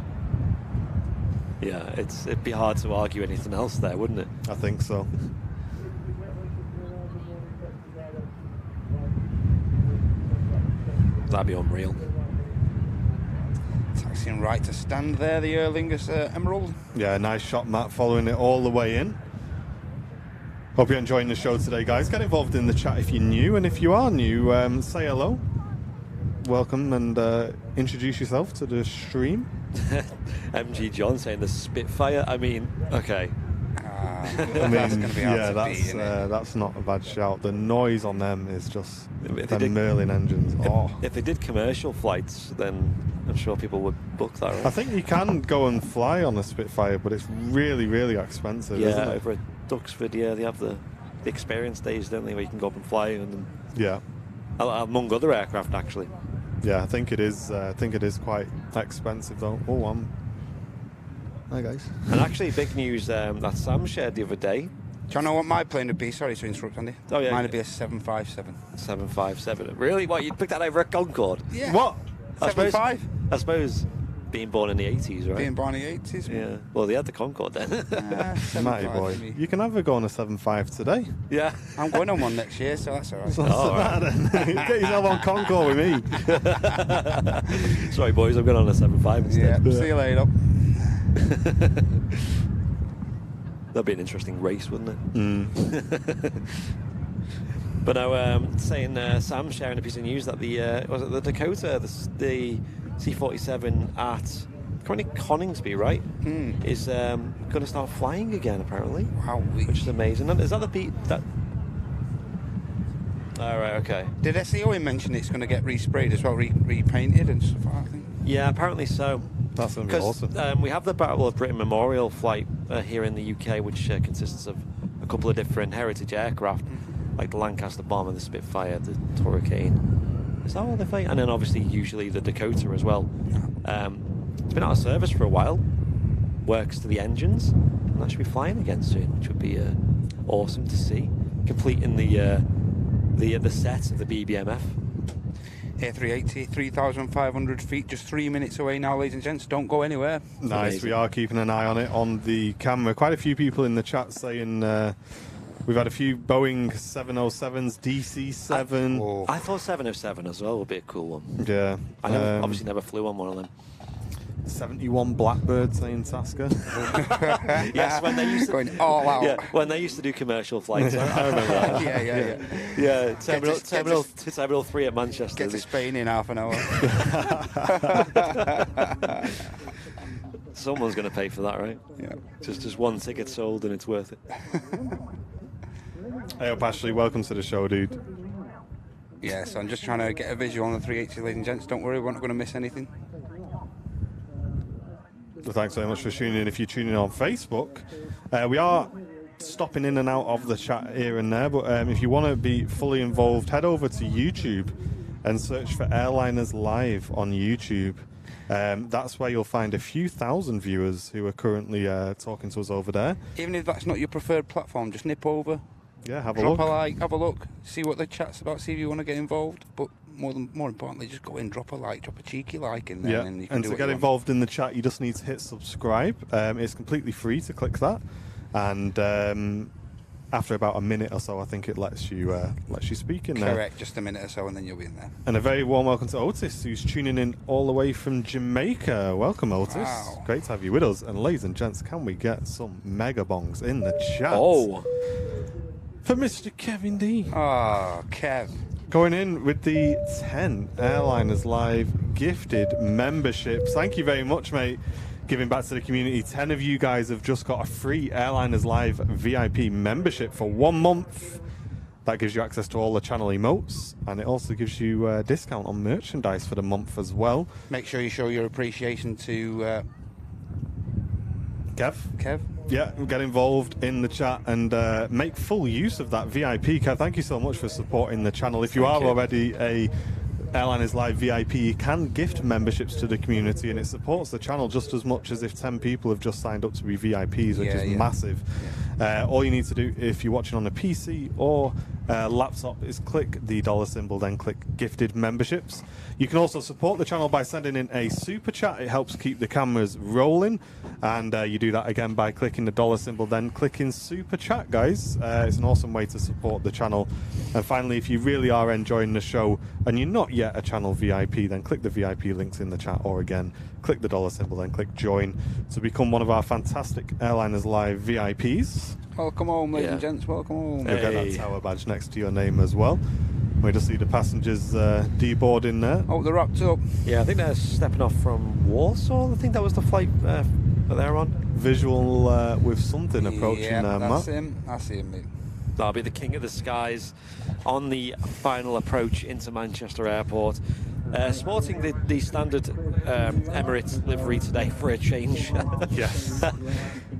Yeah, it'd be hard to argue anything else there, wouldn't it? I think so. That'd be unreal. Taxiing right to stand there, the Aer Lingus Emerald. Yeah, nice shot, Matt, following it all the way in. Hope you're enjoying the show today, guys. Get involved in the chat if you're new, and if you are new, say hello. Welcome and introduce yourself to the stream. MG John saying the Spitfire. I mean, okay. I mean, that's not a bad shout. The noise on them is just the Merlin engines. If they did commercial flights, then I'm sure people would book that. Right? I think you can go and fly on a Spitfire, but it's really, really expensive. Yeah, isn't it? over at Duxford, yeah, they have the experience days, don't they, where you can go up and fly on them. Yeah, among other aircraft, actually. Yeah, I think it is. I think it is quite expensive, though. Hi guys. And actually, big news that Sam shared the other day. Do you know what my plane would be? Sorry to interrupt, Andy. Oh yeah, mine would be a 757. 757. Really? What? You'd pick that over a Concorde? Yeah. What? 75? I suppose being born in the 80s, right? Being born in the 80s. Yeah. Well, they had the Concorde then. Matty boy, you can have a go on a 7.5 today. Yeah. I'm going on one next year, so that's all right. So then. Get yourself on Concorde with me. Sorry, boys, I'm going on a 7.5 instead. Yeah. See you later. That'd be an interesting race, wouldn't it? But now, saying Sam sharing a piece of news that the Dakota, the C-47 at currently Coningsby, right? Is going to start flying again, apparently. Wow, which is amazing. And is that the beat that? All right, okay. Did SEO mention it's going to get resprayed as well, repainted and stuff like that? I think. Yeah, apparently so. That's going to be awesome. We have the Battle of Britain Memorial flight here in the UK, which consists of a couple of different heritage aircraft, like the Lancaster bomber, the Spitfire, the Hurricane. Is that all they fly? And then obviously usually the Dakota as well. It's been out of service for a while. Works to the engines, and that should be flying again soon, which would be awesome to see. Completing the set of the BBMF. A380, 3,500 feet, just 3 minutes away now, ladies and gents. Don't go anywhere. Nice. Amazing. We are keeping an eye on it on the camera. Quite a few people in the chat saying we've had a few Boeing 707s, DC-7. Oh. I thought 707 as well would be a cool one. Yeah. I obviously never flew on one of them. 71 Blackbird saying Tasker. Yes, when they used to Going all out. Yeah, when they used to do commercial flights. I remember that. Yeah. Terminal 3 at Manchester. Get to Spain in half an hour. Someone's going to pay for that, right? Yeah. Just one ticket sold and it's worth it. Hey up, Ashley. Welcome to the show, dude. Yeah, so I'm just trying to get a visual on the 380, ladies and gents. Don't worry, we're not going to miss anything. Well, thanks very much for tuning in. If you're tuning in on Facebook, we are stopping in and out of the chat here and there, but if you want to be fully involved, head over to YouTube and search for Airliners Live on YouTube. That's where you'll find a few thousand viewers who are currently talking to us over there. Even if that's not your preferred platform, just nip over, Yeah, have a drop look. a like, have a look, see what the chat's about, see if you want to get involved. But more importantly, just go in, drop a like, drop a cheeky like in there. Yeah, And, you can and do to what get you involved in the chat, you just need to hit subscribe. It's completely free to click that, and after about a minute or so, I think it lets you speak in want. there. Correct, just a minute or so, and then you'll be in there. And a very warm welcome to Otis, who's tuning in all the way from Jamaica. Welcome, Otis. Wow. Great to have you with us. And ladies and gents, can we get some mega bongs in the chat? Oh, For Mr. Kevin D. Oh, Kev. Going in with the 10 Airliners Live gifted memberships. Thank you very much, mate. Giving back to the community. 10 of you guys have just got a free Airliners Live VIP membership for 1 month. That gives you access to all the channel emotes, and it also gives you a discount on merchandise for the month as well. Make sure you show your appreciation to Kev. Yeah, get involved in the chat and make full use of that VIP. Kev, thank you so much for supporting the channel. If you are already a Airliners Live VIP, you can gift memberships to the community, and it supports the channel just as much as if 10 people have just signed up to be VIPs, which is massive. All you need to do if you're watching on a PC or laptop is click the dollar symbol, then click gifted memberships. You can also support the channel by sending in a super chat. It helps keep the cameras rolling, and you do that again by clicking the dollar symbol, then clicking super chat, guys. It's an awesome way to support the channel. And finally, if you really are enjoying the show and you're not yet a channel VIP, then click the VIP links in the chat, or again click the dollar symbol, then click join to become one of our fantastic Airliners Live VIPs. Welcome home, ladies and gents. Welcome home. You'll get that tower badge next to your name as well. We just see the passengers deboarding there. Oh, they're wrapped up. yeah, I think they're stepping off from Warsaw. I think that was the flight that they're on. Visual with something approaching Yeah, there, that's Matt. him. That's him, mate. That'll be the King of the Skies on the final approach into Manchester Airport. Sporting the standard Emirates livery today for a change. Yes.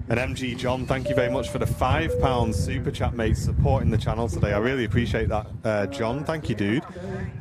And MG John, thank you very much for the £5 super chat, mate, supporting the channel today. I really appreciate that, John. Thank you, dude.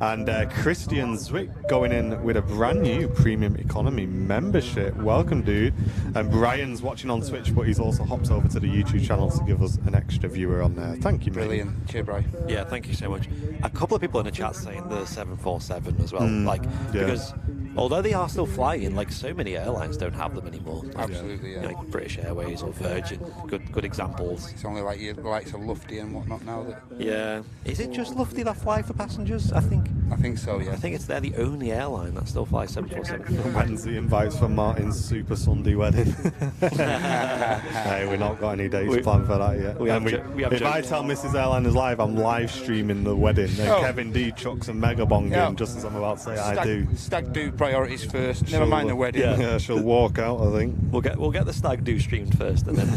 And Christian Zwick going in with a brand new premium economy membership. Welcome, dude. And Brian's watching on Twitch, but he's also hopped over to the YouTube channel to give us an extra viewer on there. Thank you, mate. Brilliant. Cheer, Brian. Yeah, thank you so much. A couple of people in the chat saying the 747 as well, because although they are still flying, like so many airlines don't have them anymore. Absolutely, yeah. You know, like British Airways or Virgin, good examples. It's only like your likes of Lufty and whatnot now. Yeah, is it just Lufty that fly for passengers? I think So, yeah. I think they're the only airline that still flies 747. Wednesday invites for Martin's Super Sunday wedding. Hey, we've not got any dates planned for that yet. If I tell Mrs. Airliners Live I'm live streaming the wedding, then Kevin D chucks a mega bong in just as I'm about to say I do. Stag do priorities first. Never mind the wedding. Yeah, she'll walk out, I think. We'll get the stag do streamed first, and then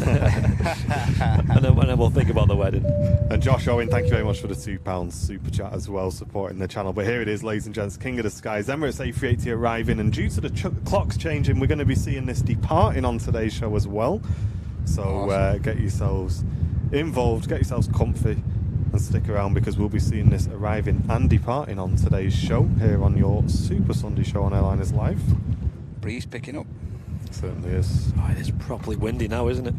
and then we'll think about the wedding. And Josh Owen, thank you very much for the £2 super chat as well, supporting the channel. But here it is, ladies and gents, King of the Skies, Emirates A380 arriving, and due to the clocks changing, we're going to be seeing this departing on today's show as well. So awesome. Get yourselves involved, get yourselves comfy, and stick around because we'll be seeing this arriving and departing on today's show here on your Super Sunday show on Airliners Live. Breeze picking up. It certainly is. Oh, it is properly windy now, isn't it?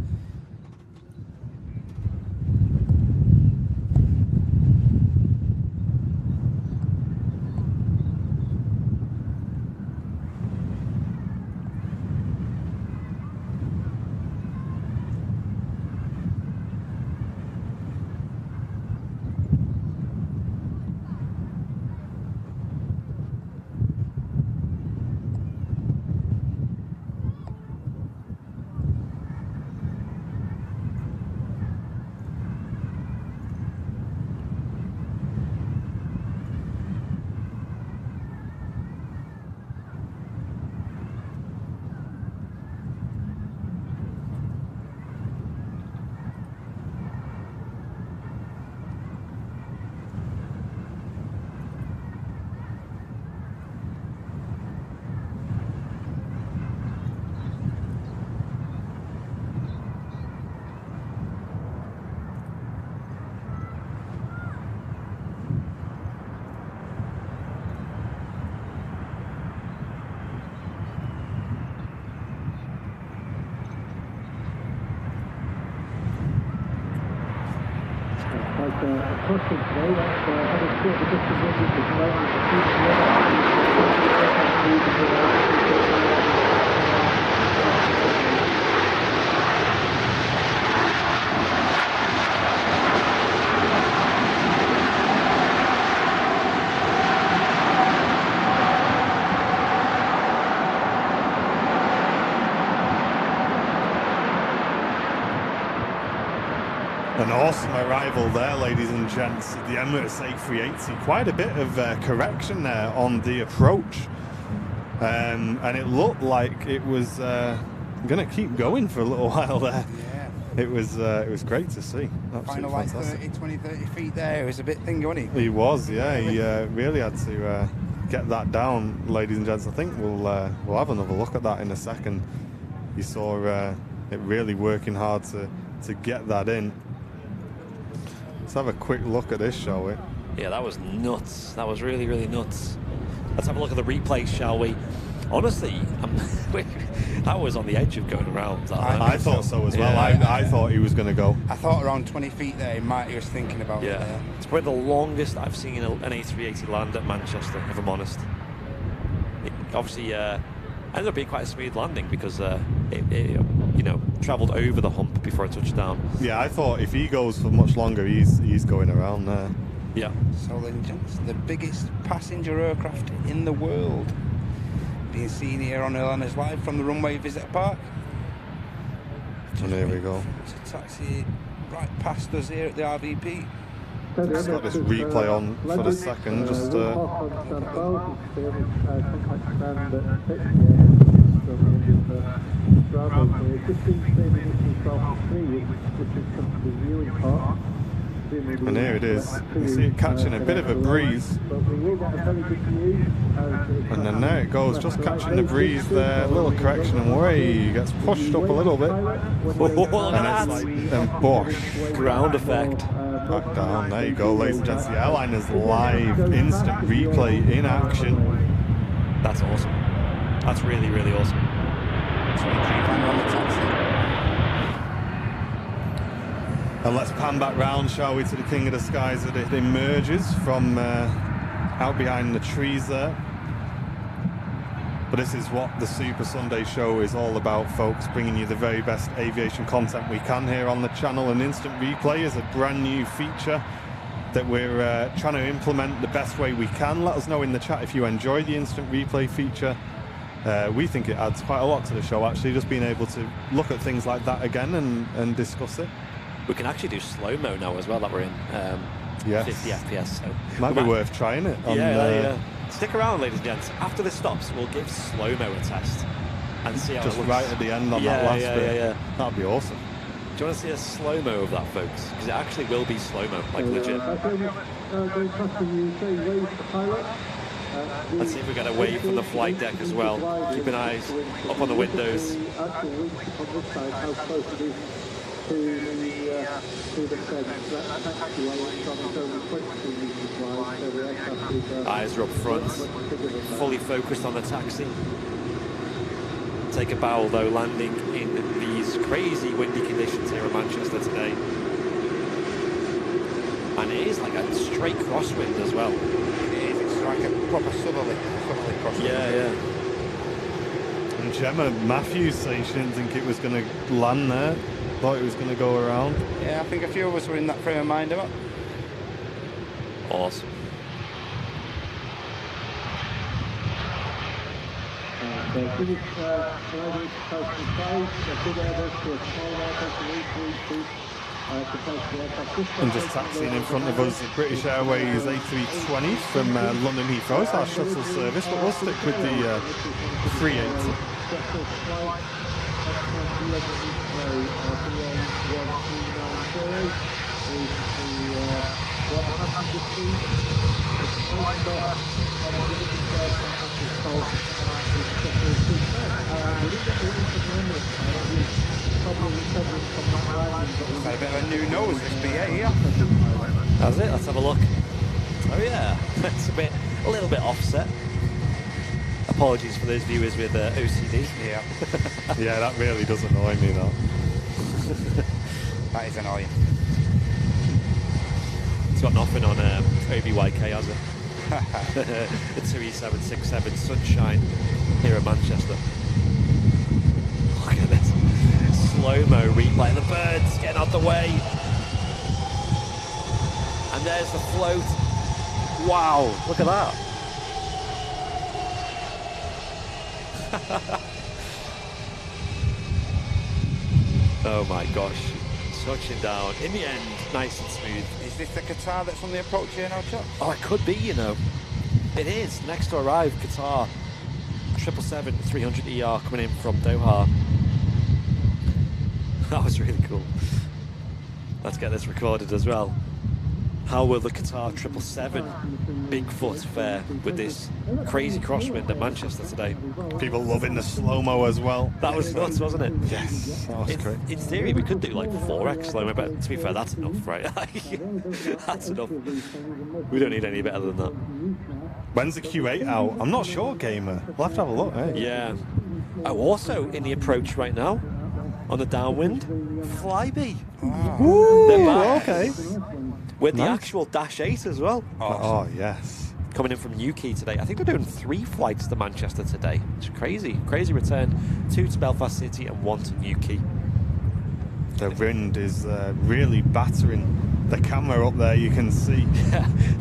crossing today, that's having short the distance windows as well as the speed of the An awesome arrival there, ladies and gents, at the Emirates A380. Quite a bit of correction there on the approach. And it looked like it was going to keep going for a little while there. Yeah. It was great to see. Absolutely Final like fantastic. 30 feet there. It was a bit thingy, wasn't he? He was, yeah. He really had to get that down, ladies and gents. I think we'll have another look at that in a second. You saw it really working hard to get that in. Let's have a quick look at this, shall we? Yeah, that was nuts. That was really, really nuts. Let's have a look at the replays, shall we? Honestly, I was on the edge of going around. I thought so as well. Yeah. I thought he was going to go. I thought around 20 feet there, he was thinking about it. Yeah, it's probably the longest I've seen an A380 land at Manchester, if I'm honest. It obviously ended up being quite a smooth landing because it travelled over the hump before it touched down. Yeah, I thought if he goes for much longer, he's going around there. Yeah. So then, gents, the biggest passenger aircraft in the world being seen here on Ryanairs Live from the Runway Visitor Park. And here we go. It's a taxi right past us here at the RVP. Let's got this replay on for a second. Just and here it is. You see it catching a bit of a breeze. And then there it goes, just catching the breeze there. A little correction and away. Gets pushed up a little bit. And it's like, and bosh. Ground effect. Back down. There you go, ladies and gents. The Airliners live instant replay in action. That's awesome. That's really, really awesome. Dreamliner on the taxi. And let's pan back round, shall we, to the King of the Skies as it emerges from out behind the trees there. But this is what the Super Sunday show is all about, folks, bringing you the very best aviation content we can here on the channel. And instant replay is a brand new feature that we're trying to implement the best way we can. Let us know in the chat if you enjoy the instant replay feature. We think it adds quite a lot to the show, actually, just being able to look at things like that again and discuss it. We can actually do slow-mo now as well that we're in Yes. 50 FPS. So Might be worth trying it. On, yeah. Stick around, ladies and gents. After this stops, we'll give slow-mo a test and see how just it looks. right at the end on that last bit. Yeah. That'd be awesome. Do you want to see a slow-mo of that, folks? Because it actually will be slow-mo, like legit. Let's see if we get a wave from the flight deck as well. Keep an eye up on the windows. Eyes are up front, fully focused on the taxi. Take a bow though, landing in these crazy windy conditions here in Manchester today. And it is like a straight crosswind as well. It is, it's like a proper southerly crosswind. Yeah. And Gemma Matthews saying she didn't think it was going to land there. Thought it was going to go around. Yeah, I think a few of us were in that frame of mind about. Awesome. And just taxiing in front of us, the British Airways A320 from London Heathrow. It's our shuttle service, but we'll stick with the 380. It's a bit of a new nose, this BA here. That's it, let's have a look. Oh yeah, it's a little bit offset. Apologies for those viewers with OCD. Yeah. Yeah, that really does annoy me, though. That is annoying. It's got nothing on OBYK, has it? The 2E767 Sunshine here at Manchester. Look at this. Slow-mo replay. The birds getting out the way. And there's the float. Wow, look at that. Oh my gosh. Touching down. In the end, nice and smooth. Is this the Qatar that's on the approach here now, Chuck? Oh, it could be, you know. It is. Next to arrive, Qatar. 777-300ER coming in from Doha. That was really cool. Let's get this recorded as well. How will the Qatar 777 Bigfoot fare with this crazy crosswind at Manchester today? People loving the slow-mo as well. That was nuts, wasn't it? Yes, that was great. In theory, we could do like 4x slow-mo, but to be fair, that's enough, right? That's enough. We don't need any better than that. When's the Q8 out? I'm not sure, Gamer. We'll have to have a look, eh? Yeah. Oh, also in the approach right now, on the downwind, Flybe. They're back. Okay. With the Nice. actual Dash 8 as well. Oh, yes. Coming in from Newquay today. I think they're doing 3 flights to Manchester today. It's crazy. Crazy return. 2 to Belfast City and 1 to Newquay. The wind is really battering the camera up there, you can see.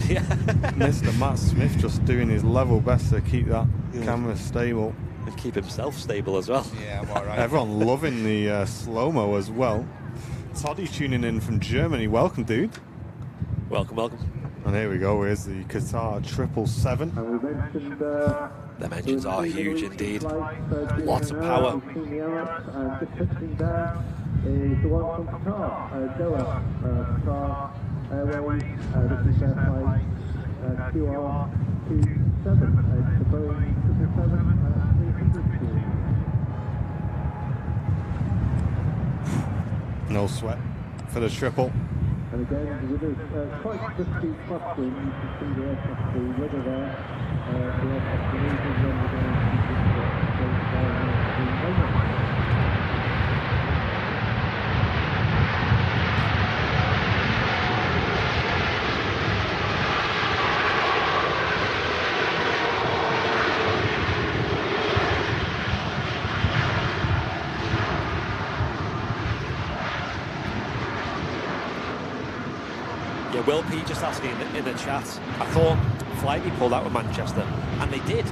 Yeah. Mr. Matt Smith just doing his level best to keep that camera stable. And keep himself stable as well. Yeah, I'm all right. Everyone loving the slow-mo as well. Toddy tuning in from Germany. Welcome, dude. Welcome, welcome. And here we go. Here's the Qatar 777. And we mentioned Them engines are huge indeed. Lots of power. between the Emirates, just touching down is the one from Qatar, Doha, Qatar Airways. This is their flight QR27. It's the Boeing 777-330. No sweat for the triple. And again, with this quite crispy crosswind, you can see the aircraft, the weather there. The aircraft are moving when we're going to Yeah, Will P just asking in the chat. I thought Flybe pulled out with Manchester, and they did.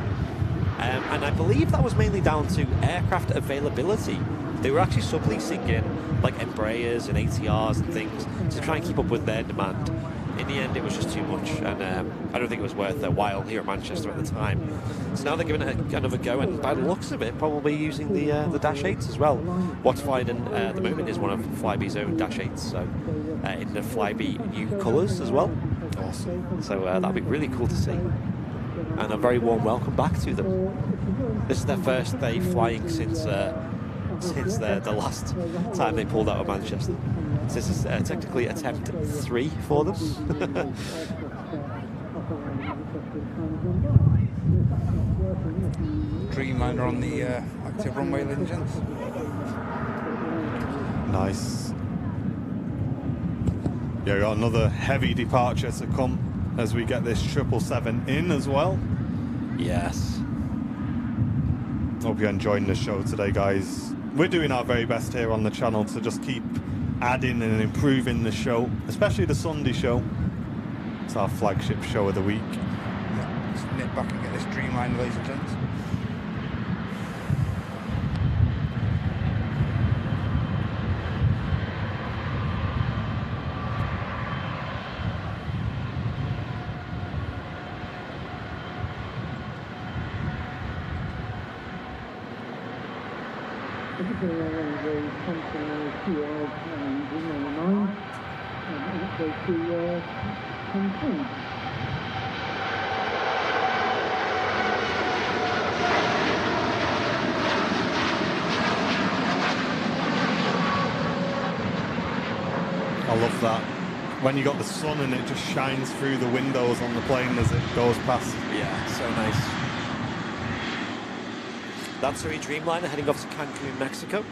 And I believe that was mainly down to aircraft availability. They were actually subleasing in like Embraers and ATRs and things to try and keep up with their demand. In the end, it was just too much, and I don't think it was worth their while here at Manchester at the time. So now they're giving it another go, and by the looks of it, probably using the Dash 8s as well. What's flying in at the moment is one of Flybe's own Dash 8s, so in the Flybe new colours as well. Awesome. So that'd be really cool to see. And a very warm welcome back to them. This is their first day flying since the last time they pulled out of Manchester. So this is technically attempt 3 for them. Dreamliner on the active runway engines. Nice. Yeah, we got another heavy departure to come as we get this 777 in as well. Yes. Hope you're enjoying the show today, guys. We're doing our very best here on the channel to just keep adding and improving the show, especially the Sunday show. It's our flagship show of the week. Yeah, let's nip back and get this Dreamliner, ladies and gents. I love that. When you got the sun and it just shines through the windows on the plane as it goes past. Yeah, so nice. That's our Dreamliner heading off to Cancun, Mexico.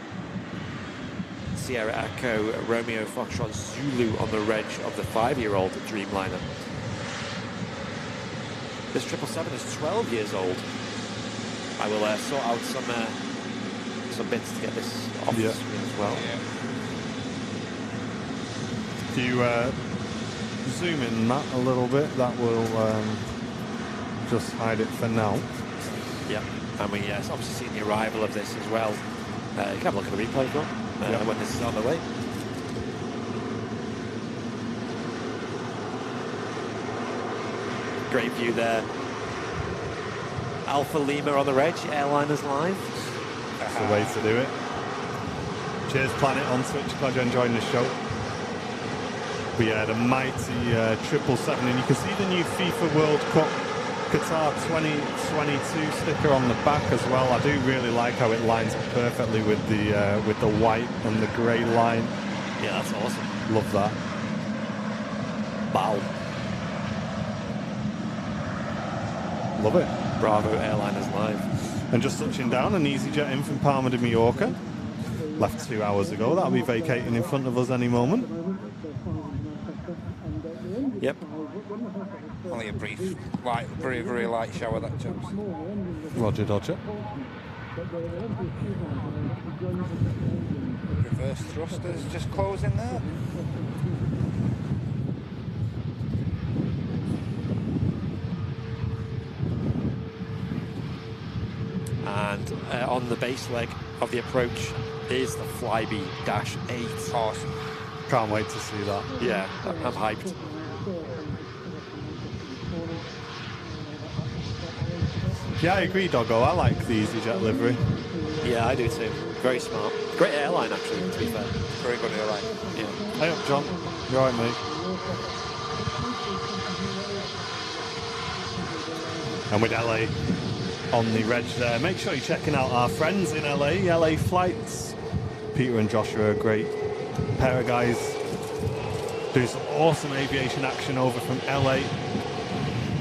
Sierra Echo Romeo Foxtrot Zulu on the reg of the 5-year-old Dreamliner. This 777 is 12 years old. I will sort out some bits to get this off the screen as well. If you zoom in that a little bit, that will just hide it for now. Yeah, and we obviously seen the arrival of this as well. You can have a look at the replay as well when this is on the way. Great view there. Alpha Lima on the reg, Airliners Live. That's the way to do it. Cheers, Planet on Twitch. Glad you're enjoying the show. We had a mighty 777, and you can see the new FIFA World Cup Qatar 2022 sticker on the back as well. I do really like how it lines up perfectly with the white and the grey line. Yeah, that's awesome. Love that. Wow. Love it. Bravo Airliners Live. And just touching down, an EasyJet in from Palma de Mallorca. Left 2 hours ago. That'll be vacating in front of us any moment. Yep. Only a brief, light, very, very light shower, that chaps. Roger Dodger. Reverse thrusters just closing there. And on the base leg of the approach is the Flybe-8. Awesome. Can't wait to see that. Yeah, I'm hyped. Yeah, I agree, Doggo. I like the EasyJet livery. Yeah, I do too. Very smart. Great airline, actually, to be fair. Very good airline. Yeah. Hey up, John. You alright, mate? And with LA on the reg there, make sure you're checking out our friends in LA Flights. Peter and Joshua are a great pair of guys. Doing some awesome aviation action over from LA.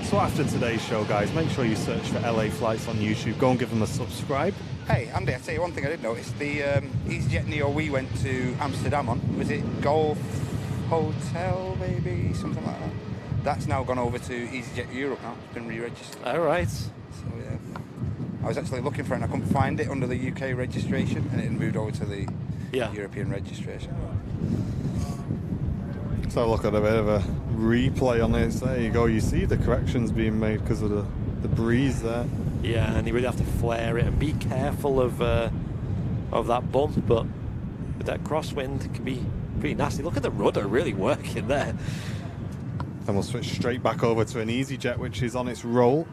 So after today's show, guys, make sure you search for LA Flights on YouTube. Go and give them a subscribe. Hey, Andy, I'll tell you one thing I did notice. The EasyJet Neo we went to Amsterdam on, was it Golf Hotel, maybe? Something like that. That's now gone over to EasyJet Europe now. It's been re-registered. All right. So, yeah. I was actually looking for it and I couldn't find it under the UK registration, and it had moved over to the European registration. So look at a bit of a replay on this. There you go. You see the corrections being made because of the breeze there. Yeah, and you really have to flare it and be careful of that bump, but with that crosswind it can be pretty nasty. Look at the rudder really working there. Then we'll switch straight back over to an EasyJet, which is on its roll.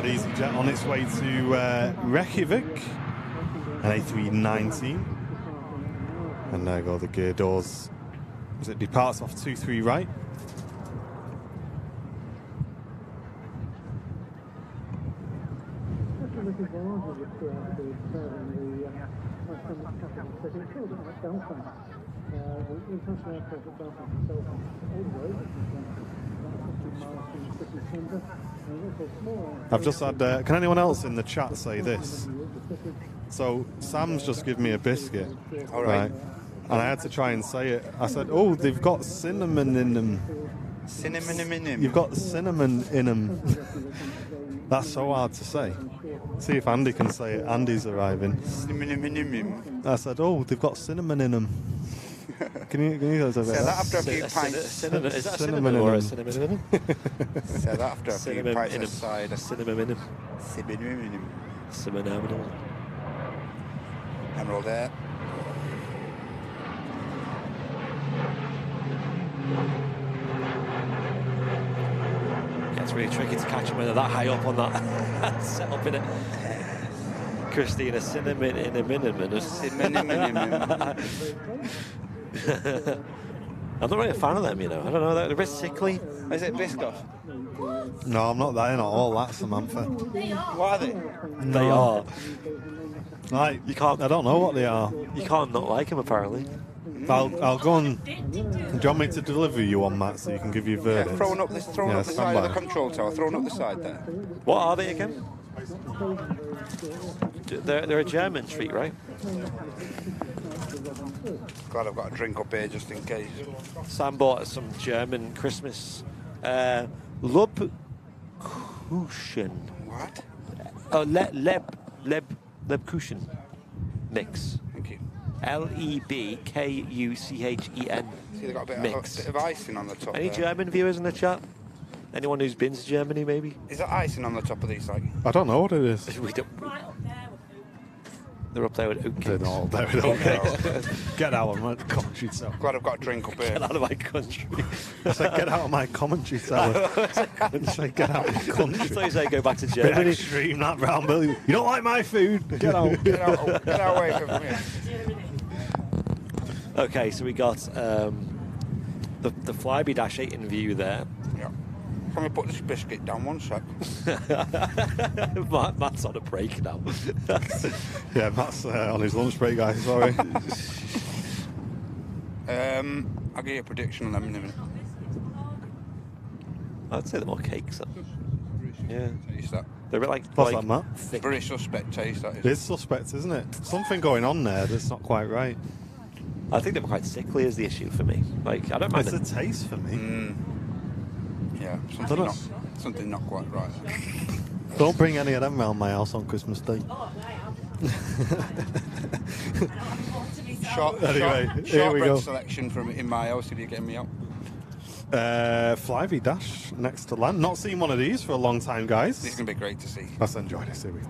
EasyJet on its way to Reykjavik, an A319, and there go the gear doors as it departs off 23 right. I've just had, can anyone else in the chat say this? So Sam's just given me a biscuit, all right, and I had to try and say it. I said, oh, they've got cinnamon in them. Cinnamon in them. You've got cinnamon in them. That's so hard to say. See if Andy can say it. Andy's arriving. Cinnamon in them. I said, oh, they've got cinnamon in them. Can you say that after a few pints? Cinnamon, is that cinnamon or in a them? cinnamon in them? Say that after a few pints of cider. Cinnamon in them. Cinnamon in them. Cinnamon. Emerald Air. Yeah, it's really tricky to catch them when they're that high up on that setup in it. Christina, cinnamon in a minimum. Cinnamon in a minimum. I I'm not really a fan of them, you know. I don't know, they're a bit sickly. Is it Biscoff? No, I'm not there, not all that, Samantha. What are they? They are. Like, You can't. I don't know what they are. You can't not like them, apparently. I'll go and. Do you want me to deliver you one, Matt, so you can give your verdict? Yeah, throwing up the stand side of by. the control tower, throwing up the side there. What are they again? They're a German treat, right? Glad I've got a drink up here just in case. Sam bought us some German Christmas Lebkuchen. What? Oh, Lebkuchen mix. Thank you. Lebkuchen See, they've got a bit mix. of icing on the top. Any there. German viewers in the chat? Anyone who's been to Germany, maybe? Is that icing on the top of these? Like, I don't know what it is. We don't. They're up there with They're oatcakes. not all there with oatcakes. Get out of my commentary cell. glad I've got a drink up here. Get out of my country. I said, get out of my commentary cell. I said, get out of my I country. thought you said go back to Bit Germany. extreme, that brown Billy. You don't like my food? Get out. Get out away from me. Okay, so we got the Flybe Dash 8 in view there. Yeah. Can we put this biscuit down one sec? Matt's on a break now. Yeah, Matt's on his lunch break, guys. Sorry. I'll give you a prediction on them in a minute. I'd say they're more cakes. Yeah. Taste that. They're a bit like... What's that, Matt? thick. Very suspect taste, that It is. is suspect, isn't it? Something going on there that's not quite right. I think they're quite sickly is the issue for me. Like, I don't mind It's a taste for me. Yeah, don't something not quite right. Don't bring any of them round my house on Christmas Day. Anyway, here we shortbread go. selection from in my house if you're getting me out. Flybe Dash next to land. Not seen one of these for a long time, guys. This is going to be great to see. Let's enjoy this. Here we go.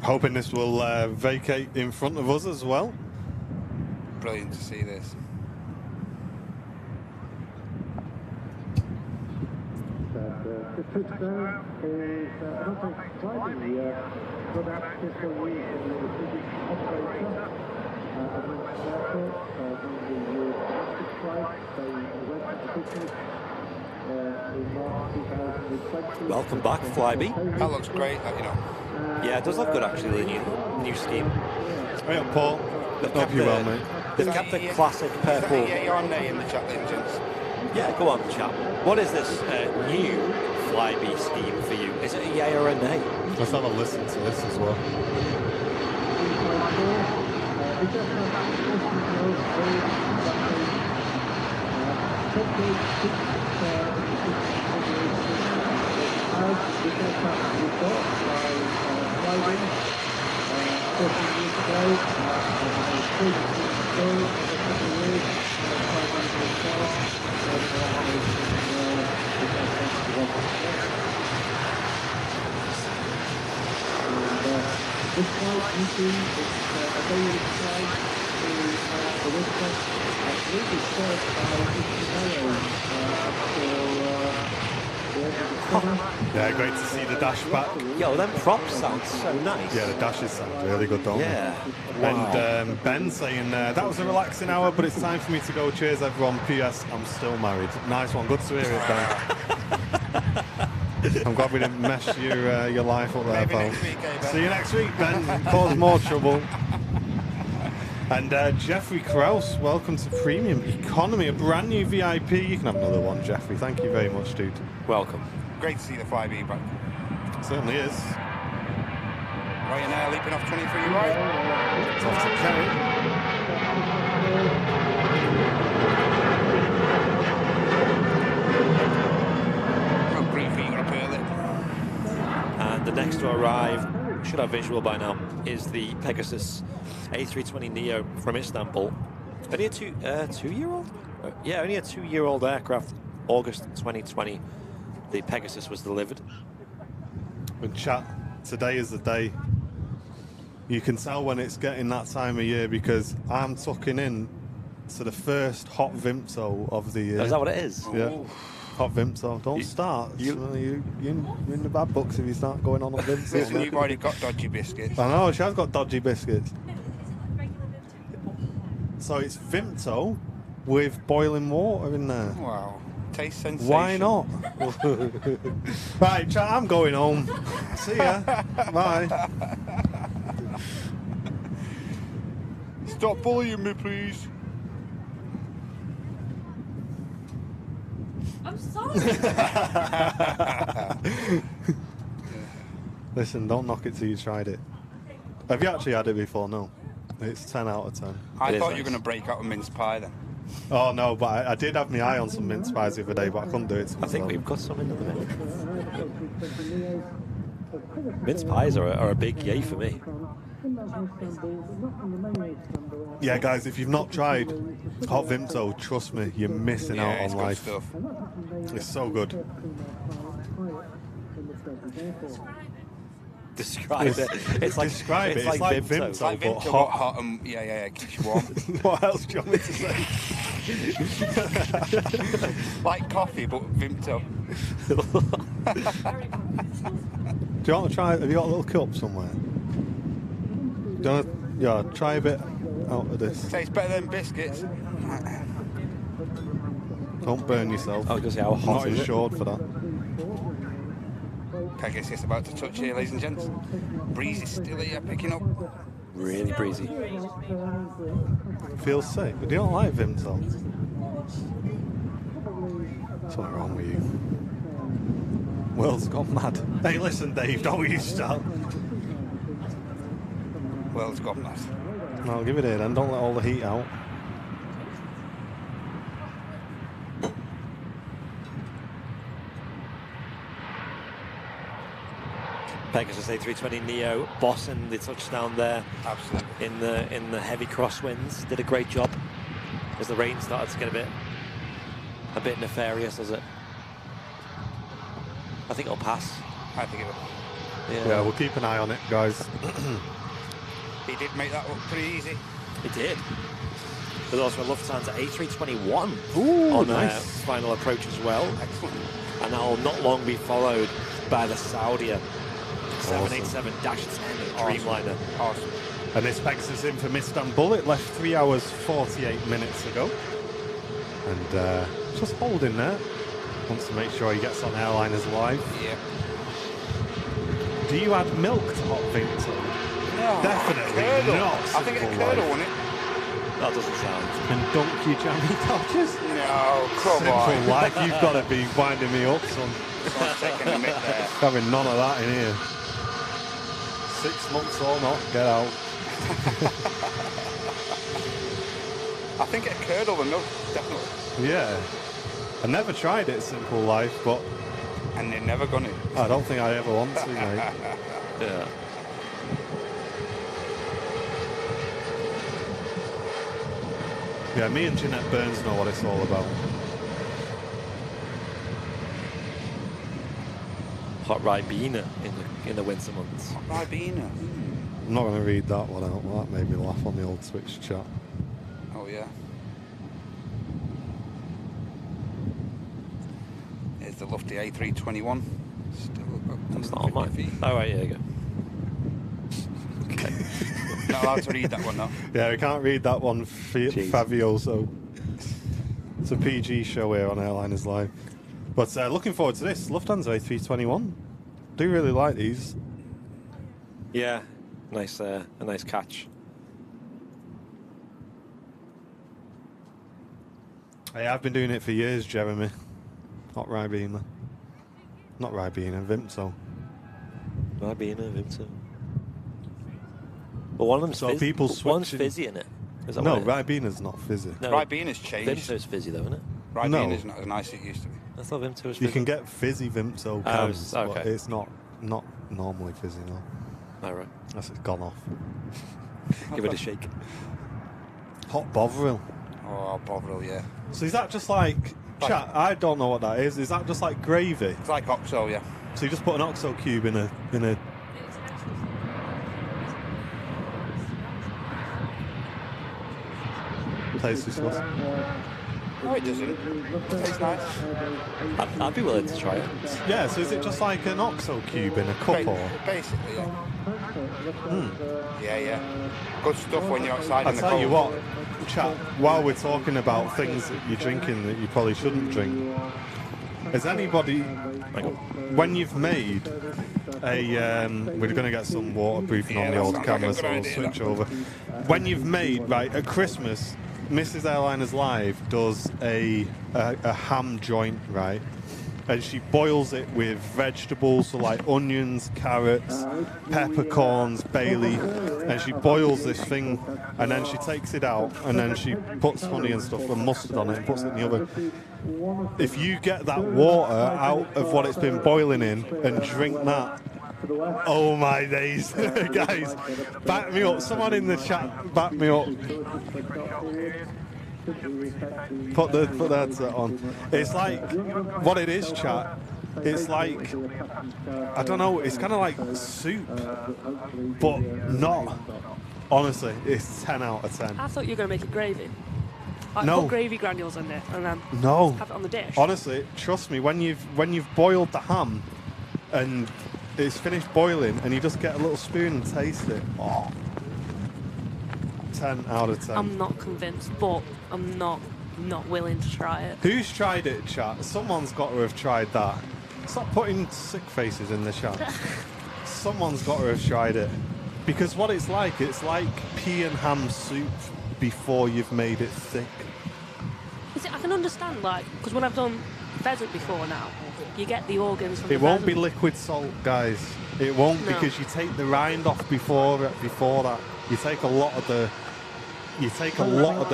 Hoping this will vacate in front of us as well. Brilliant to see this. The touchdown is runway slightly good access for you in the British operator. Emirates Airport, the domestic flight, they went to business in March 2020. Welcome back, Flybe. That looks great, that, you know. Yeah, it does look good, actually, the new scheme. Hey up, Paul. Hope you're well, mate. They've kept the classic purple... Yeah, you're on there in the chat, then, gents. Yeah, go on, chap. What is this new Flybe scheme for you? Is it a yay or a nay? Let's have a listen to this as well. This flight meeting is a daily flight to the website. I believe it's served by the end of the summer. Yeah, great to see the dash back. Yo, them props sound so nice. Yeah, the dashes sound really good, don't Yeah. they? And Ben saying, that was a relaxing hour, but it's time for me to go. Cheers, everyone. P.S. I'm still married. Nice one. Good to hear it, Ben. I'm glad we didn't mess your life up there, Maybe pal. next week, eh, Ben? See you next week, Ben. Cause more trouble. And Jeffrey Krause, welcome to Premium Economy, a brand new VIP. You can have another one, Jeffrey. Thank you very much, dude. Welcome. Great to see the Flybe back. Certainly is. Ryanair leaping off 23 right. It's off to Kerry. Real green feet up early. the next to arrive, should have visual by now, is the Pegasus A320neo from Istanbul. Only a two-year-old? Yeah, only a 2-year-old aircraft. August 2020, the Pegasus was delivered. And chat, today is the day. You can tell when it's getting that time of year because I'm tucking in to the first hot Vimto of the year. Is that what it is? Yeah. Hot Vimto. Don't start. You're in the bad books if you start going on Vimto. Listen, you've already got dodgy biscuits. I know, she has got dodgy biscuits. So it's Vimto with boiling water in there. Wow. Taste sensation. Why not? Right, chat, I'm going home. See ya. Bye. Stop bullying me, please. I'm sorry. Listen, don't knock it till you tried it. Have you actually had it before? No. It's 10 out of 10. I thought you were going to break out a mince pie then. Oh no, but I did have my eye on some mince pies the other day, but I couldn't do it. I think we've got some in the minute. Mince pies are a big yay for me. Yeah, guys, if you've not tried hot Vimto, trust me, you're missing out on it's life. good stuff. It's so good. Describe it. It's like Describe it. It's like Vimto, It's like but Vimto, hot. but hot and yeah, keeps you warm. What else do you want me to say? Like coffee, but Vimto. Do you want to try? Have you got a little cup somewhere? Do you want to, yeah, try a bit out of this. Tastes better than biscuits. Don't burn yourself. I was going to say, how I'm hot not is it? insured for that. Pegasus about to touch here, ladies and gents. Breeze is still here, picking up. Really breezy. Feels sick. But do you not like Vimto? Something wrong with you. World's gone mad. Hey, listen, Dave, don't you start. World's gone mad. No, give it here then. Don't let all the heat out. Pegasus A320neo bossing the touchdown there. Absolutely. In the heavy crosswinds. Did a great job as the rain started to get a bit nefarious, does it? I think it'll pass. I think it will. Yeah, we'll keep an eye on it, guys. He did make that look pretty easy. It did. There's also a Lufthansa A321 Ooh, on nice. final approach as well. Excellent. And that will not long be followed by the Saudia 787-10 Dreamliner. Awesome. And this Pegasus in from Istanbul. It left 3 hours 48 minutes ago. And just holding there. Wants to make sure he gets on Airliners Live. Yeah. Do you add milk to hot Vimto? No. Definitely Curdle. not. I think it's Simple curdle, Life. wouldn't it? That doesn't sound. And donkey jammy dodgers? No, come Simple on. Life, you've got to be winding me up, son. Someone's taking a mick there. Having none of that in here. 6 months or not, get out. I think it's curdle and milk, definitely. Yeah. I never tried it, Simple Life, but And they're never gonna. I don't think I ever want to, mate. Yeah. Yeah, me and Jeanette Burns know what it's all about. Hot Ribena in the winter months. Ribena. I'm not going to read that one out. Well, that made me laugh on the old Twitch chat. Oh yeah. Here's the lofty A321. Still about That's not on 150 mine. feet. Oh, right, yeah, you go. Okay. Not allowed to read that one though. Yeah, we can't read that one, Jeez. Fabio, so it's a PG show here on Airliners Live. But looking forward to this. Lufthansa A321. Do really like these. Yeah, nice, a nice catch. Hey, I've been doing it for years, Jeremy. Not Ribena. Not Ribena, Vimto. Ribena, Vimto. But one of them's So fizz- people one's switching- fizzy in it. Is that No, what it is? Ribena's not fizzy. No, Ribena's changed. Vimto's fizzy though, isn't it? Ribena's No. not as nice as it used to be. I thought Vimto was You fizzy. can get fizzy Vimto cans, okay. but it's not normally fizzing off. All right. That's it's gone off. Give it a shake. Hot Bovril. Oh, Bovril, yeah. So is that just like chat? I don't know what that is. Is that just like gravy? It's like OXO, yeah. So you just put an OXO cube in a tasty sauce. No, it doesn't. It tastes nice. I'd be willing to try it. Yeah. So is it just like an OXO cube in a cup or? Basically, yeah. Yeah, yeah. Good stuff when you're outside I in the tell cold. you what, chat. While we're talking about things that you're drinking that you probably shouldn't drink, has anybody, when you've made a, we're going to get some waterproofing on the old camera, so we'll switch over. When you've made, right, at Christmas, Mrs. Airliners Live does a ham joint, right? And she boils it with vegetables, so like onions, carrots, peppercorns, bay leaf, and she boils this thing, and then she takes it out, and then she puts honey and stuff and mustard on it and puts it in the oven. If you get that water out of what it's been boiling in and drink that, oh my days. Guys, back me up. Someone in the chat, back me up. Put the headset on. It's like, what it is, chat, it's like, I don't know, it's kind of like soup, but not. Honestly, it's 10 out of 10. I thought you were going to make it gravy. Like, No. put gravy granules in it and then No. have it on the dish. Honestly, trust me, when you've boiled the ham and it's finished boiling and you just get a little spoon and taste it. Oh. 10 out of 10. I'm not convinced, but I'm not willing to try it. Who's tried it, chat? Someone's got to have tried that. Stop putting sick faces in the chat. Someone's got to have tried it. Because what it's like pea and ham soup before you've made it thick. Is it, I can understand, like, because when I've done pheasant before now, you get the organs from It the won't be pheasant. liquid salt, guys. It won't, No. because you take the rind off before that. You take a lot of the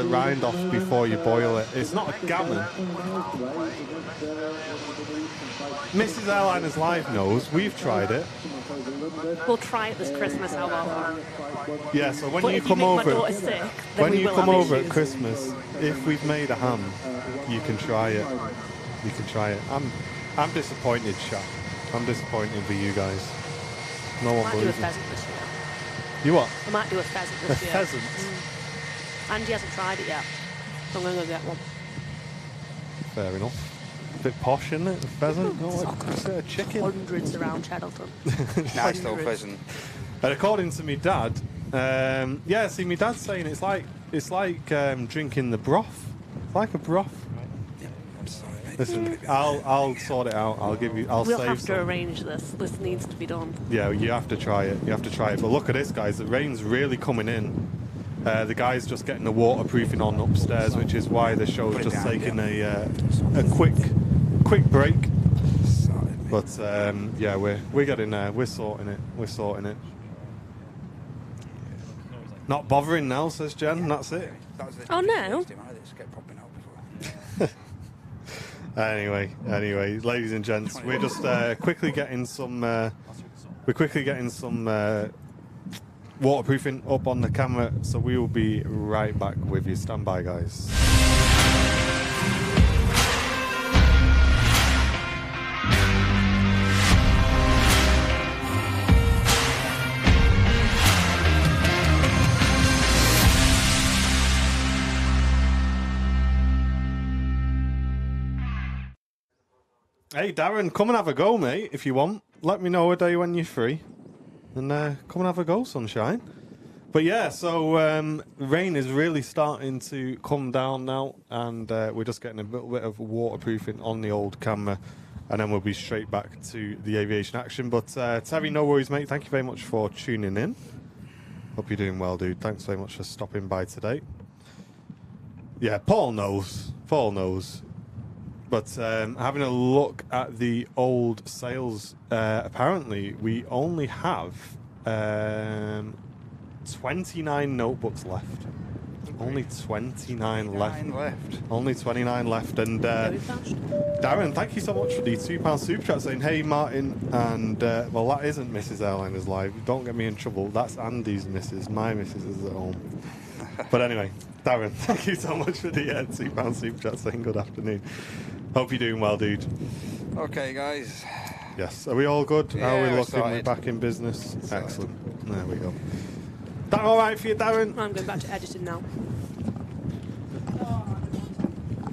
rind off before you boil it. It's not a gammon. Mrs. Airliners Live knows. We've tried it. We'll try it this Christmas, how about that? Yeah, so when But you if you come make my over, daughter sick, then when we you will come have over at issues. Christmas, if we've made a ham, you can try it. You can try it. I'm disappointed, chat. I'm disappointed with you guys. No I one might do a believes me. pheasant this year. You what? I might do a pheasant A this year. pheasant? Andy hasn't tried it yet, so I'm going to go get one. Fair enough. A bit posh, isn't it? A pheasant? No, like a chicken. Hundreds around Cheddleton. Nice little Hundreds. pheasant. And according to me dad, yeah, see, my dad's saying it's like drinking the broth. It's like a broth. I'm sorry, mate. Listen, I'll sort it out. I'll We'll save have to some. arrange this. This needs to be done. Yeah, you have to try it. You have to try it. But look at this, guys. The rain's really coming in. The guy's just getting the waterproofing on upstairs, which is why the show's Put it just down, taking yeah. a quick break. Sorry, mate. But yeah, we're getting there. We're sorting it. We're sorting it. Not bothering now, says Jen. That's it. That was the Oh, no? I just kept popping out before. Anyway, ladies and gents, we're just quickly getting some. We're quickly getting some waterproofing up on the camera, so we will be right back with you. Stand by, guys. Hey Darren, come and have a go, mate, if you want. Let me know a day when you're free. And come and have a go, sunshine. But yeah, so rain is really starting to come down now, and we're just getting a little bit of waterproofing on the old camera, and then we'll be straight back to the aviation action. But Terry, no worries, mate. Thank you very much for tuning in. Hope you're doing well, dude. Thanks very much for stopping by today. Yeah, Paul knows. Paul knows. But having a look at the old sales, apparently we only have 29 notebooks left. Only 29 left. left. Only 29 left. And Very fast. Darren, thank you so much for the £2 super chat saying, hey Martin, and well, that isn't Mrs. Airliners Live. Don't get me in trouble. That's Andy's missus. My missus is at home. But anyway, Darren, thank you so much for the £2 super chat saying good afternoon. Hope you're doing well, dude. Okay, guys. Yes. Are we all good? Yeah, How are we we're looking? We're sorted. back in business. Sorted. Excellent. There we go. That all right for you, Darren? I'm going back to editing now.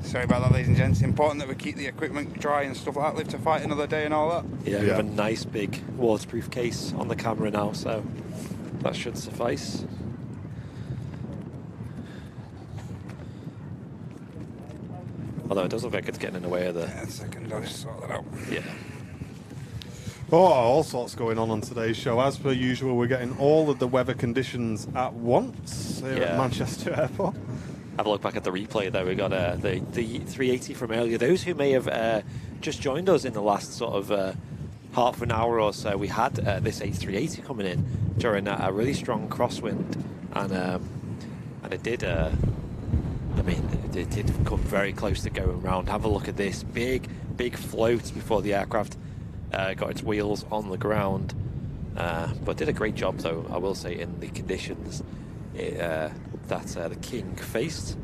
Sorry about that, ladies and gents. Important that we keep the equipment dry and stuff like that. Live to fight another day and all that. Yeah, we Yeah. have a nice big waterproof case on the camera now, so that should suffice. Although it does look like it's getting in the way of the... Yeah, a second, I'll just sort that out. Yeah. Oh, all sorts going on today's show. As per usual, we're getting all of the weather conditions at once here at Yeah. Manchester Airport. Have a look back at the replay there. We got the 380 from earlier. Those who may have just joined us in the last sort of half an hour or so, we had this A380 coming in during a really strong crosswind, and it did. I mean, it did come very close to going round. Have a look at this big float before the aircraft got its wheels on the ground, but did a great job though, I will say, in the conditions that the King faced.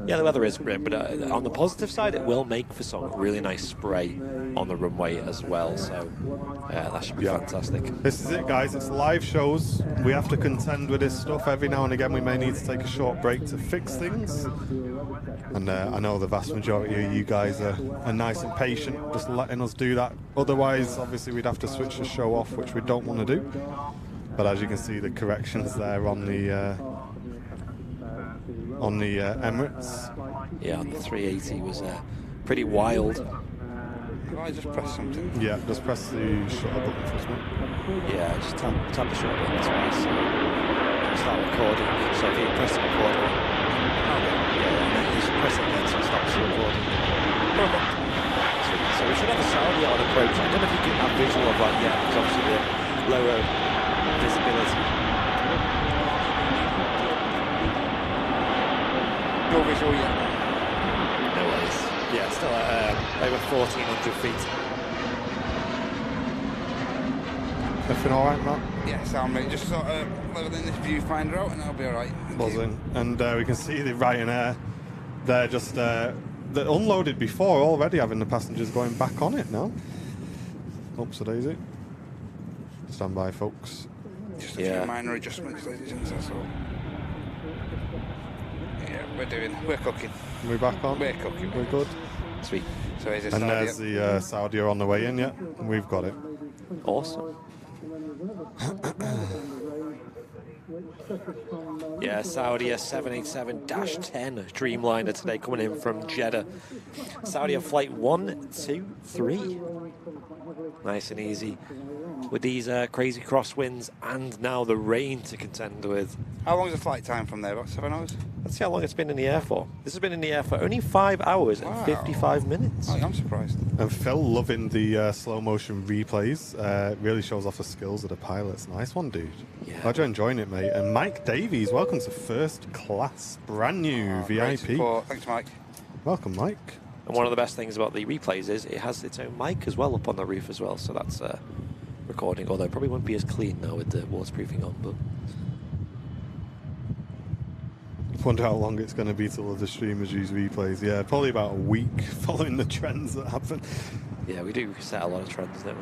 Yeah, the weather is grim, but on the positive side, it will make for some really nice spray on the runway as well, so that should be fantastic. This is it, guys. It's live shows. We have to contend with this stuff. Every now and again, we may need to take a short break to fix things. And I know the vast majority of you guys are nice and patient, just letting us do that. Otherwise, obviously, we'd have to switch the show off, which we don't want to do. But as you can see, the corrections there on the Emirates. Yeah, the 380 was pretty wild. Can I just press something? Yeah, just press the shutter button first, mate. Yeah, just tap the shutter button twice. Start recording. So if you press the record button, you should press it again so it stops the recording. Perfect. So we should have a Saudi on approach. I don't know if you can have visual of that yet, because obviously the lower visibility. No visual yet. No worries. Yeah, still at over 1,400 feet. Everything all right, Matt? Yeah, sound mate. Just sort of leveling this viewfinder out and I'll be all right. Buzzing. And we can see the Ryanair. They're just they're unloaded before already, having the passengers going back on it now. Oops, a daisy. Stand by, folks. Just a Yeah. few minor adjustments, ladies and gents, that's all. Yeah, we're cooking. We're back on. We're cooking. We're good. Sweet. So is this And there's the Saudi on the way in. Yeah, we've got it. Awesome. Yeah, Saudi 787-10 Dreamliner today coming in from Jeddah. Saudi flight 1, 2, 3. Nice and easy. With these crazy crosswinds and now the rain to contend with. How long is the flight time from there? About 7 hours? Let's see how long it's been in the air for. This has been in the air for only 5 hours and 55 minutes. Oh, I'm surprised. And Phil loving the slow motion replays. Really shows off the skills of the pilots. Nice one, dude. Yeah. Glad you're enjoying it, mate. And Mike Davies, welcome to first class, brand new Great VIP. support. Thanks, Mike. Welcome, Mike. And one of the best things about the replays is it has its own mic as well up on the roof as well. So that's recording, although it probably won't be as clean now with the waterproofing on. But Wonder how long it's going to be till the streamers use replays. Yeah, probably about a week following the trends that happen. yeah, we do set a lot of trends, don't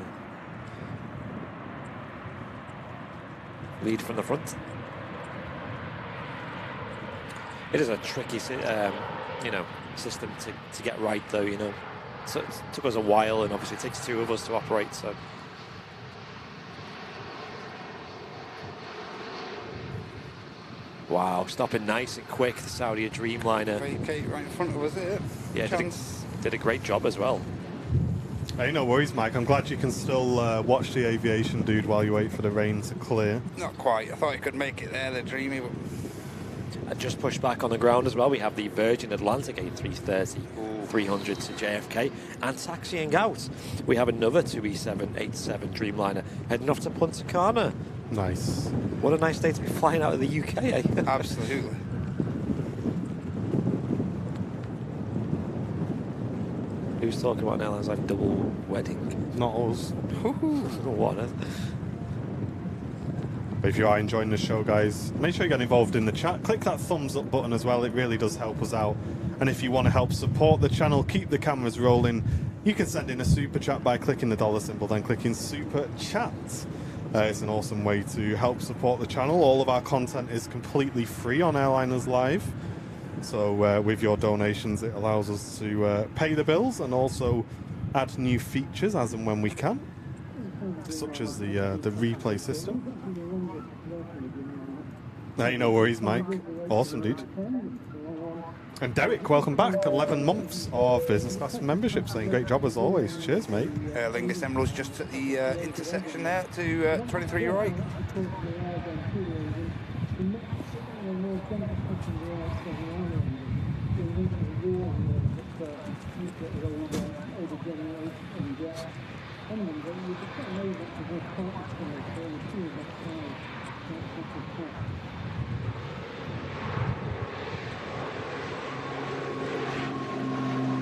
we? Lead from the front. It is a tricky, system to get right, though. So it took us a while, and obviously it takes 2 of us to operate. So. Wow, stopping nice and quick, the Saudi Dreamliner. Vacate right in front of us here. Yeah, did a great job as well. Hey, no worries, Mike. I'm glad you can still watch the Aviation, dude, while you wait for the rain to clear. Not quite. I thought I could make it there, the Dreamy, but... And just pushed back on the ground as well, we have the Virgin Atlantic A330 300 to JFK, and taxiing out, we have another 2E787 Dreamliner heading off to Punta Cana. Nice. What a nice day to be flying out of the UK, eh? Absolutely. Who's talking about an airlines like double wedding? Not us. What on earth? But if you are enjoying the show, guys, make sure you get involved in the chat. Click that thumbs up button as well. It really does help us out. And if you want to help support the channel, keep the cameras rolling, you can send in a super chat by clicking the dollar symbol, then clicking super chat. It's an awesome way to help support the channel. All of our content is completely free on Airliners Live. So with your donations, it allows us to pay the bills and also add new features as and when we can, such as the replay system. Hey, no worries, Mike. Awesome, dude. And Derek, welcome back. 11 months of business class membership, saying great job as always. Cheers, mate. Lingus Emerald's just at the intersection there to 23 right.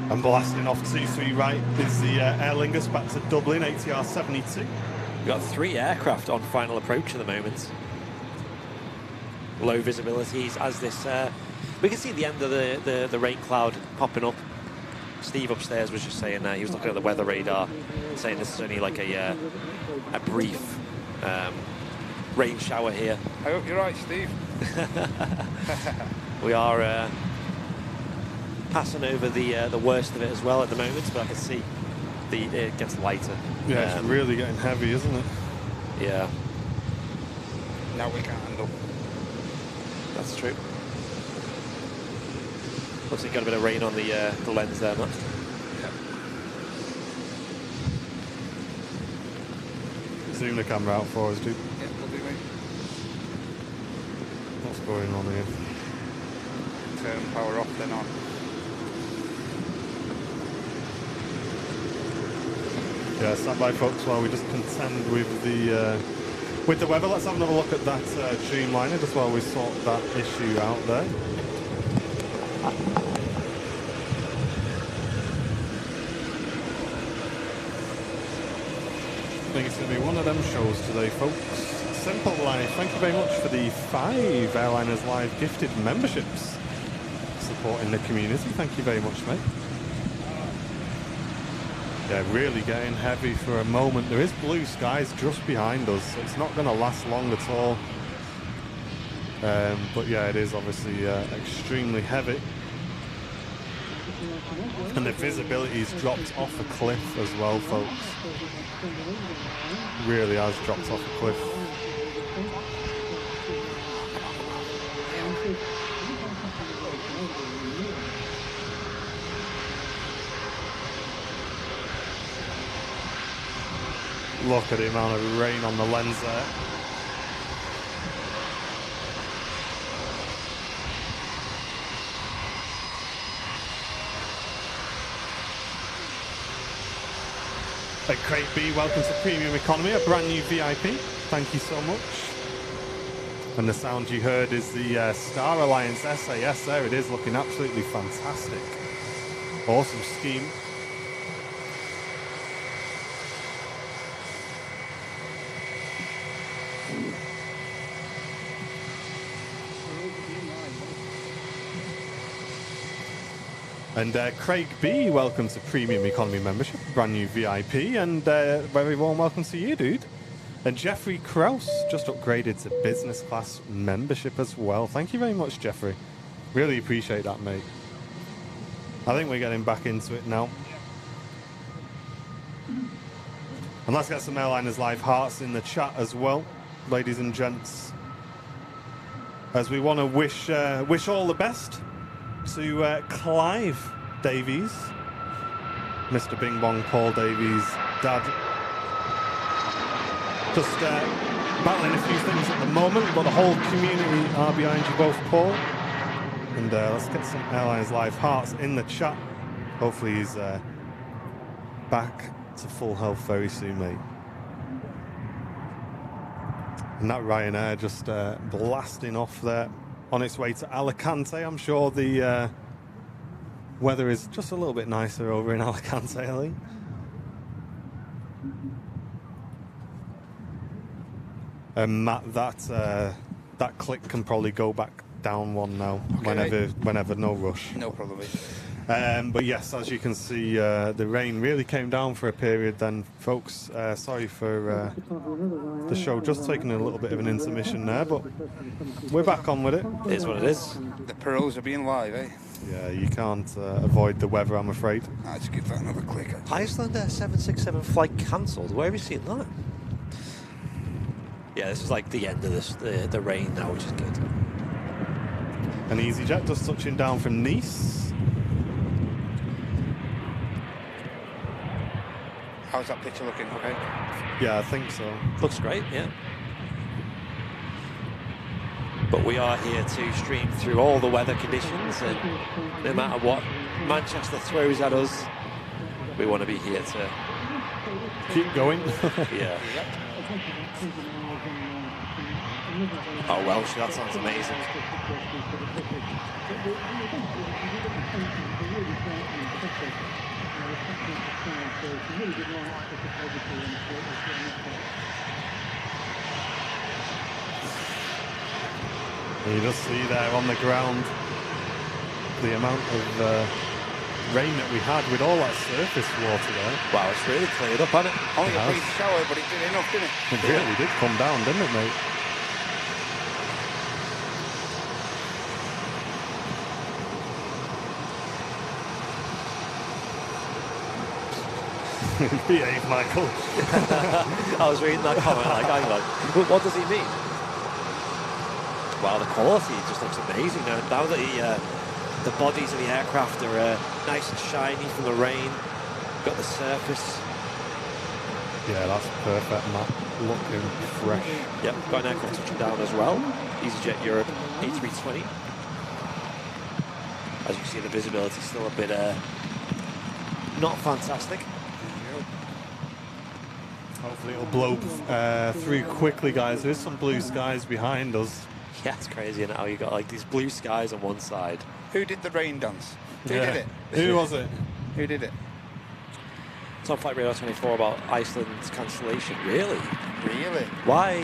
And blasting off 2-3 right is the Aer Lingus back to Dublin, ATR 72. We've got 3 aircraft on final approach at the moment. Low visibilities as this... we can see the end of the rain cloud popping up. Steve upstairs was just saying he was looking at the weather radar, saying this is only like a brief rain shower here. I hope you're right, Steve. We are passing over the worst of it as well at the moment, but I can see it gets lighter. Yeah, it's really getting heavy, isn't it? Yeah. Now we can't handle. That's true. Looks like got a bit of rain on the lens there, Matt. Yeah. Zoom the camera out for us, dude. Yeah, we'll do, mate. What's going on here? Turn power off, then on. Yeah, stand by, folks, while we just contend with the weather. Let's have another look at that Dreamliner just while we sort that issue out there. I think it's going to be one of them shows today, folks. Simple Life, thank you very much for the 5 Airliners Live gifted memberships. Supporting the community, thank you very much, mate. Yeah, really getting heavy for a moment. There is blue skies just behind us, so it's not going to last long at all. But yeah, it is obviously extremely heavy. And the visibility's dropped off a cliff as well, folks. Really has dropped off a cliff. Look at the amount of rain on the lens there. Craig B, welcome to Premium Economy, a brand new VIP. Thank you so much. And the sound you heard is the Star Alliance SAS. There it is, looking absolutely fantastic. Awesome scheme. And Craig B, welcome to Premium Economy membership, brand new VIP, and very warm welcome to you, dude. And Jeffrey Krause just upgraded to business class membership as well. Thank you very much, Jeffrey. Really appreciate that, mate. I think we're getting back into it now. And let's get some Airliners Live hearts in the chat as well, ladies and gents, as we want to wish all the best to Clive Davies, Mr. Bing Bong Paul Davies' dad. Just battling a few things at the moment, but the whole community are behind you both, Paul. And let's get some Airlines Live hearts in the chat. Hopefully he's back to full health very soon, mate. And that Ryanair just blasting off there on its way to Alicante. I'm sure the weather is just a little bit nicer over in Alicante, I think. And Matt, that click can probably go back down one now, whenever, no rush. No problem. But yes, as you can see, the rain really came down for a period then, folks. Sorry for the show just taking a little bit of an intermission there, but we're back on with it. It is what it is. The pearls are being live, eh? Yeah, you can't avoid the weather, I'm afraid. Let's give that another click. Iceland 767 flight cancelled. Where have you seen that? Yeah, this is like the end of the rain now, which is good. An EasyJet just touching down from Nice. How's that picture looking? Okay. Yeah, I think so. Looks great, yeah. But we are here to stream through all the weather conditions, and no matter what Manchester throws at us, we want to be here to keep going. Yeah. Oh, Welsh, that sounds amazing. You just see there on the ground the amount of rain that we had with all that surface water there. Wow, it's really cleared up, hasn't it? Only a brief shower, but it did enough, didn't it? It really did come down, didn't it, mate? Behave, Michael. I was reading that comment like, what does he mean? Wow, the quality just looks amazing now. Now that the bodies of the aircraft are nice and shiny from the rain, got the surface. Yeah, that's perfect, Matt. Looking fresh. Yep, got an aircraft touching down as well. EasyJet Europe A320. As you see, the visibility is still a bit not fantastic. Hopefully it'll blow through quickly, guys. There's some blue skies behind us. Yeah, it's crazy now. You got like these blue skies on one side. Who did the rain dance? Who did it? Who was it? Who did it? It's on Flight Radar 24 about Iceland's cancellation. Really? Really? Why?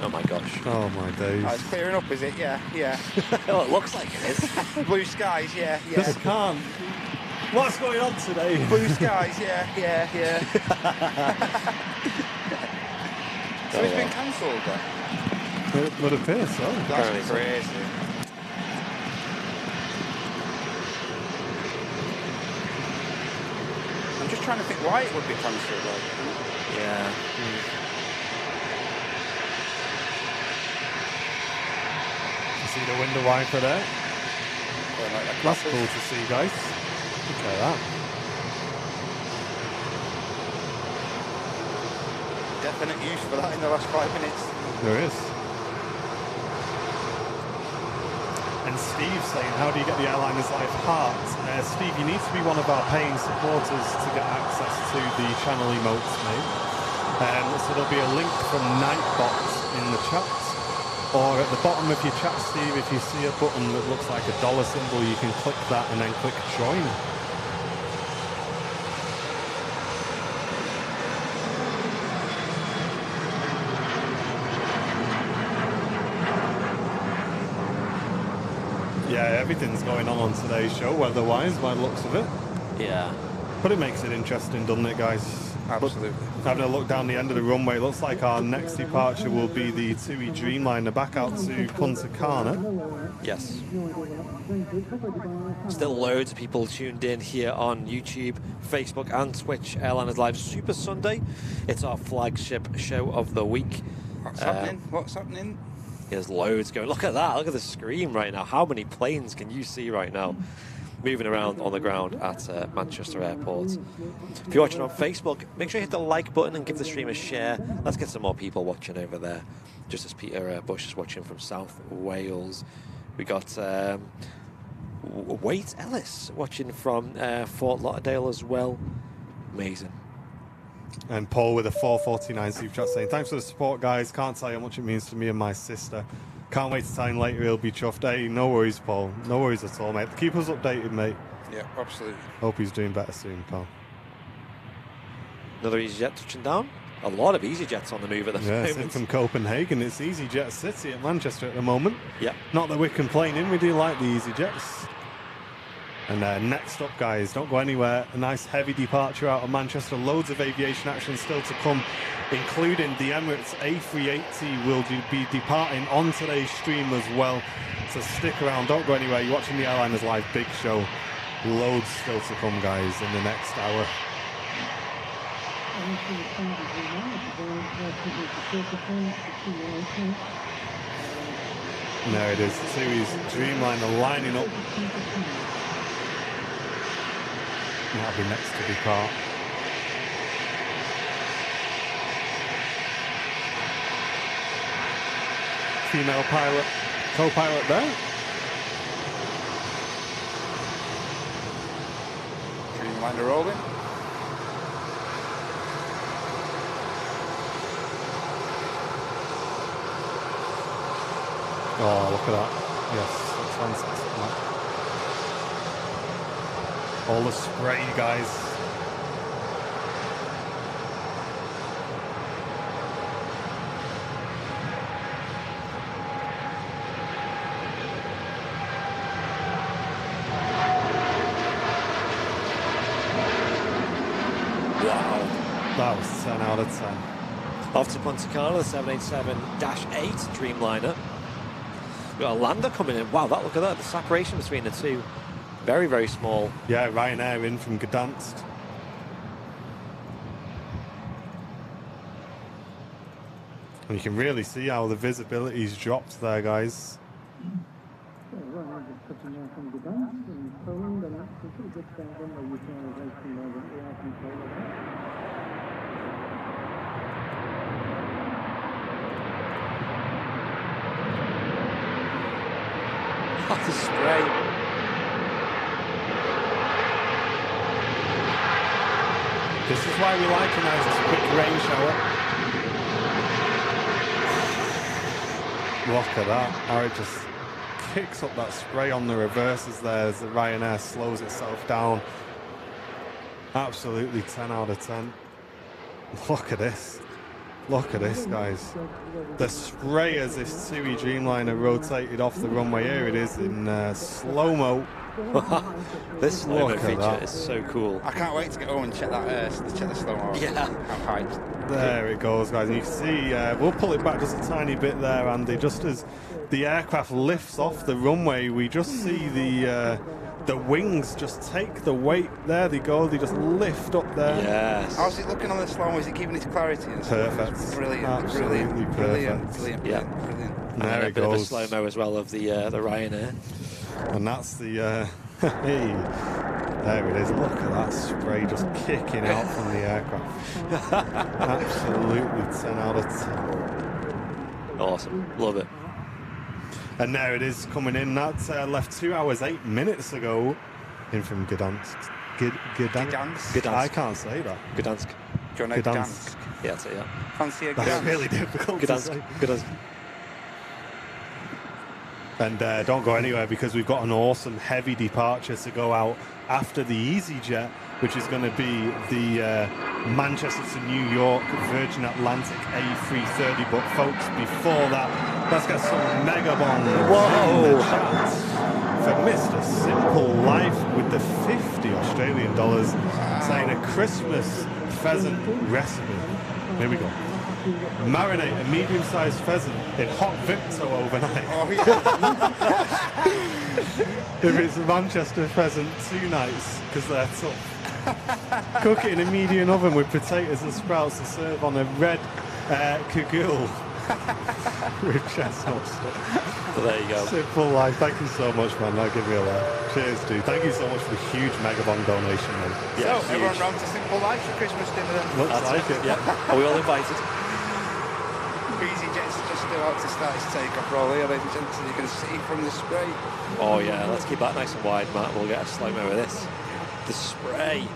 Oh my gosh. Oh my days. Oh, it's clearing up, is it? Yeah, yeah. Well, it looks like it is. Blue skies, yeah, yeah. Just can't. What's going on today? Blue skies, yeah, yeah, yeah. So it's been cancelled then? It would appear so. That's crazy. I'm just trying to think why it would be cancelled. Like. Yeah. You see the window wiper there? That's cool to see, guys. Look at that. Definite use for that in the last 5 minutes. There is. And Steve saying, how do you get the Airliners Live heart? Steve, you need to be one of our paying supporters to get access to the channel emotes, mate. So there'll be a link from Nightbot in the chat. Or at the bottom of your chat, Steve, if you see a button that looks like a dollar symbol, you can click that and then click join. Yeah, everything's going on today's show, weather-wise, by the looks of it. Yeah. But it makes it interesting, doesn't it, guys? Absolutely. Having a look down the end of the runway, looks like our next departure will be the TUI Dreamliner back out to Punta Cana. Yes. Still loads of people tuned in here on YouTube, Facebook and Twitch. Airliners Live Super Sunday. It's our flagship show of the week. What's happening? What's happening? There's loads going. Look at that. Look at the screen right now. How many planes can you see right now moving around on the ground at Manchester Airport? If you're watching on Facebook, make sure you hit the like button and give the stream a share. Let's get some more people watching over there. Just as Peter Bush is watching from South Wales. We got Wade Ellis watching from Fort Lauderdale as well. Amazing. And Paul with a 449 super chat saying, thanks for the support, guys. Can't tell you how much it means to me and my sister. Can't wait to time later. He'll be chuffed. Hey, no worries, Paul. No worries at all, mate. Keep us updated, mate. Yeah, absolutely. Hope he's doing better soon, pal. Another EasyJet touching down. A lot of EasyJets on the move at the Yes, moment. from Copenhagen. It's EasyJet City at Manchester at the moment. Yeah. Not that we're complaining. We do like the EasyJets. And next up, guys, don't go anywhere. A nice heavy departure out of Manchester. Loads of aviation action still to come, including the Emirates A380 will be departing on today's stream as well. So stick around. Don't go anywhere. You're watching the Airliners Live Big Show. Loads still to come, guys, in the next hour. And there it is. Series Dreamliner lining up. That'll be next to depart. Female pilot, co-pilot there. Dreamliner rolling. Oh, look at that. Yes, that's fantastic. That. All the spray, guys. Wow. That was 10 out of 10. Off to Punta Cana, the 787-8 Dreamliner. We've got a lander coming in. Wow, look at that. The separation between the two. Very, very small. Yeah, Ryanair in from Gdansk. And you can really see how the visibility's dropped there, guys. What a spray. This is why we like a nice quick rain shower. Look at that, how it just kicks up that spray on the reverses there as the Ryanair slows itself down. Absolutely 10 out of 10. Look at this. Look at this, guys. The spray as this TUI Dreamliner rotated off the runway. Here it is in slow-mo. This slow-mo feature that. is so cool. I can't wait to get home and check that. Check the slow-mo. Yeah. I'm hyped. There it goes, guys. And you can see, we'll pull it back just a tiny bit there, Andy. Just as the aircraft lifts off the runway, we just see the wings just take the weight. There they go. They just lift up there. Yes. How's it looking on the slow-mo? Is it keeping its clarity? And stuff? Perfect. Brilliant. Absolutely Brilliant. perfect. Brilliant. Yeah. Brilliant. And There a it bit of a goes. slow-mo as well of the Ryanair. And that's the hey, there it is. Look at that spray just kicking out from the aircraft. Absolutely 10 out of 10. Awesome. Love it. And there it is coming in. That left 2 hours 8 minutes ago in from Gdansk. Gdansk. I can't say that. Gdansk. Do you want to Gdansk. Gdansk? Yeah, that's it, yeah. Fancy a That's Gdansk? really difficult to say. Gdansk. Gdansk. And don't go anywhere because we've got an awesome heavy departure to go out after the EasyJet, which is going to be the Manchester to New York Virgin Atlantic A330. But folks, before that, let's get some mega bombs in the chat for Mr. Simple Life with the 50 Australian dollars, saying a Christmas pheasant recipe. Here we go. Marinate a medium-sized pheasant in hot Victo overnight. Oh, yeah. If it's a Manchester pheasant, 2 nights, because they're tough. Cook it in a medium oven with potatoes and sprouts to serve on a red cagoule with chestnuts. So there you go. Simple Life. Thank you so much, man. I'll give you a laugh. Cheers, dude. Thank you so much for the huge Megabomb donation, man. Yeah, So, everyone round to Simple Life for Christmas dinner then? Looks That's like it. Yeah. Are we all invited? EasyJet's just about to start its takeoff roll here, ladies and gentlemen. You can see from the spray. Oh, yeah. Let's keep that nice and wide, Matt. We'll get a slow-mo of this. The spray.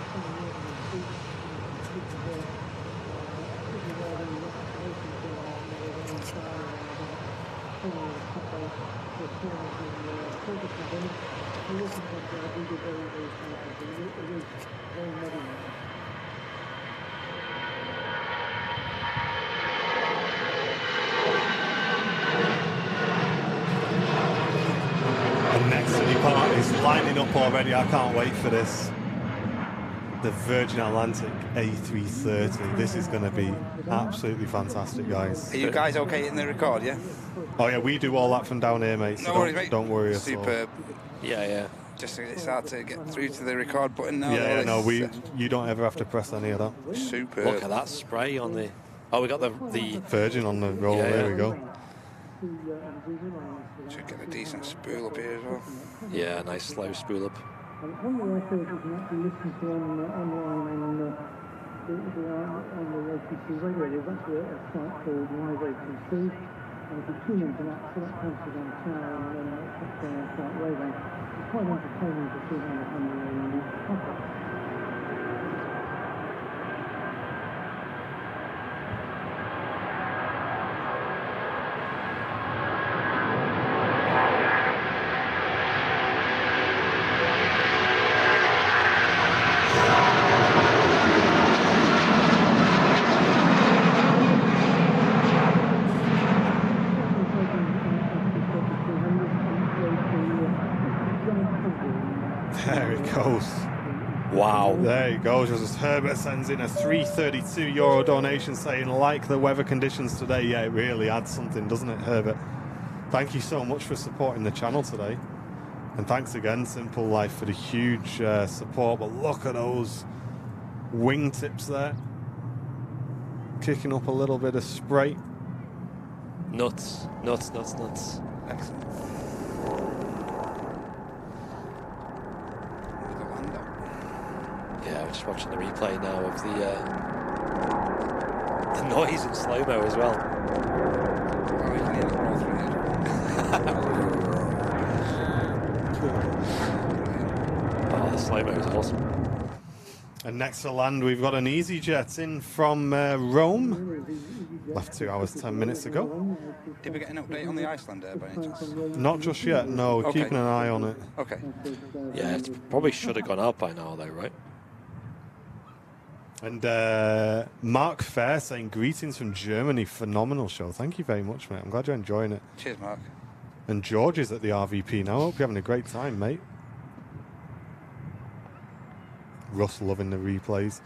The next city part is lining up already. I can't wait for this. The Virgin Atlantic A330. This is going to be absolutely fantastic, guys. Are you guys okay in the record, yeah? Oh yeah, we do all that from down here, mate. So No worries, mate. don't worry at all. Superb. Yeah. Just it's hard to get through to the record button now. Yeah, though. no, It's, you don't ever have to press any of that. Superb. Look at that spray on the. Oh, we got the Virgin on the roll. Yeah, There yeah. we go. Should get a decent spool up here as well. yeah, nice slow spool up. And some of the airfields you can actually listen to online on the ATC radio. There's actually a site called Live ATC, and if you tune into that, select countries on channel, and then it's on site radio. It's quite entertaining to see how the radio happens. There it goes. Wow. There you go. Just Herbert sends in a €332 donation saying, like the weather conditions today. Yeah, it really adds something, doesn't it, Herbert? Thank you so much for supporting the channel today. And thanks again, Simple Life, for the huge support. But look at those wingtips there. Kicking up a little bit of spray. Nuts. Excellent. Yeah, I'm just watching the replay now of the noise in slow-mo as well. Oh, you can hear the roll through Oh, the slow-mo is awesome. And next to land, we've got an EasyJet in from Rome. Left 2 hours, 10 minutes ago. Did we get an update on the Iceland Air by any chance? Not just yet, no. Okay. Keeping an eye on it. Okay. Yeah, it probably should have gone out by now, though, right? And Mark Fair saying, greetings from Germany. Phenomenal show. Thank you very much, mate. I'm glad you're enjoying it. Cheers, Mark. And George is at the RVP now. Hope you're having a great time, mate. Russ loving the replays.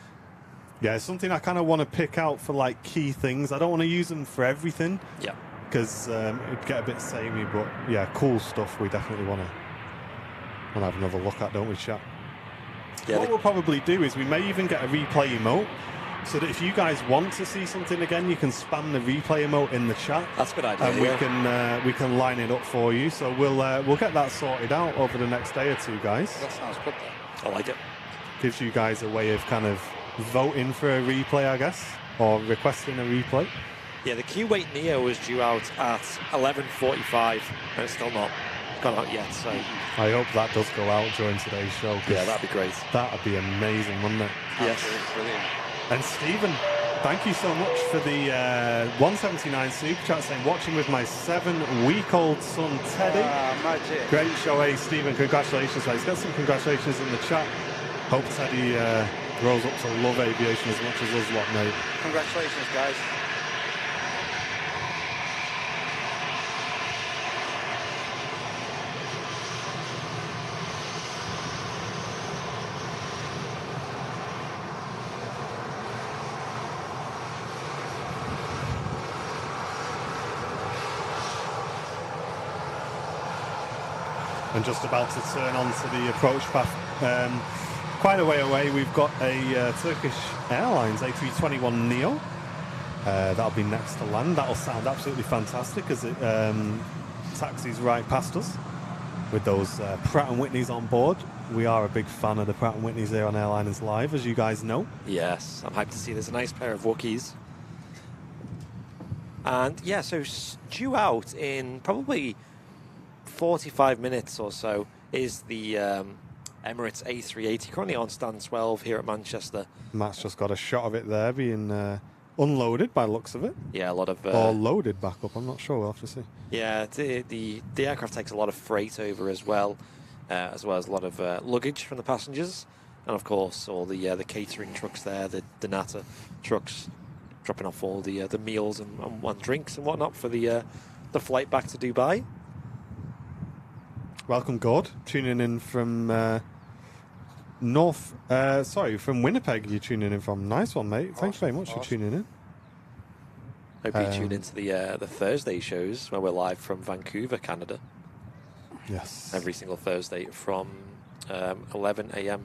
Yeah, it's something I kind of want to pick out for like key things. I don't want to use them for everything. Yeah. Because it'd get a bit samey, but yeah, cool stuff we definitely want to have another look at, don't we, chat? Yeah, What we'll probably do is we may even get a replay emote, so that if you guys want to see something again, you can spam the replay emote in the chat. That's a good idea. And we can line it up for you. So we'll get that sorted out over the next day or two, guys. That sounds good, though. I like it. Gives you guys a way of kind of voting for a replay, I guess, or requesting a replay. Yeah, the Q8 Neo was due out at 11:45, and it's still not gone out yet. So I hope that does go out during today's show. 'Cause yeah, that'd be great. that'd be amazing, wouldn't it? Yes. Brilliant. And Stephen, thank you so much for the 179 super chat saying, watching with my 7-week-old son Teddy. Magic. Great show, Stephen. Congratulations, mate. He's got some congratulations in the chat. Hope Teddy grows up to love aviation as much as us lot, mate. Congratulations, guys. And just about to turn on to the approach path. Quite a way away, we've got a Turkish Airlines A321 Neo. That'll be next to land. That'll sound absolutely fantastic as it taxis right past us with those Pratt & Whitneys on board. We are a big fan of the Pratt & Whitneys here on Airliners Live, as you guys know. Yes, I'm hyped to see. There's a nice pair of Wookiees. And yeah, so due out in probably 45 minutes or so is the Emirates A380, currently on stand 12 here at Manchester. Matt's just got a shot of it there being unloaded by the looks of it. Yeah, a lot of... or loaded back up, I'm not sure, we'll have to see. Yeah, the aircraft takes a lot of freight over as well as a lot of luggage from the passengers. And of course, all the catering trucks there, the Nata trucks, dropping off all the meals and drinks and whatnot for the flight back to Dubai. Welcome, Gord, tuning in from from Winnipeg. You're tuning in from. Nice one, mate. Thanks very much for tuning in. Hope you tune into the Thursday shows where we're live from Vancouver, Canada. Yes. Every single Thursday from 11 a.m.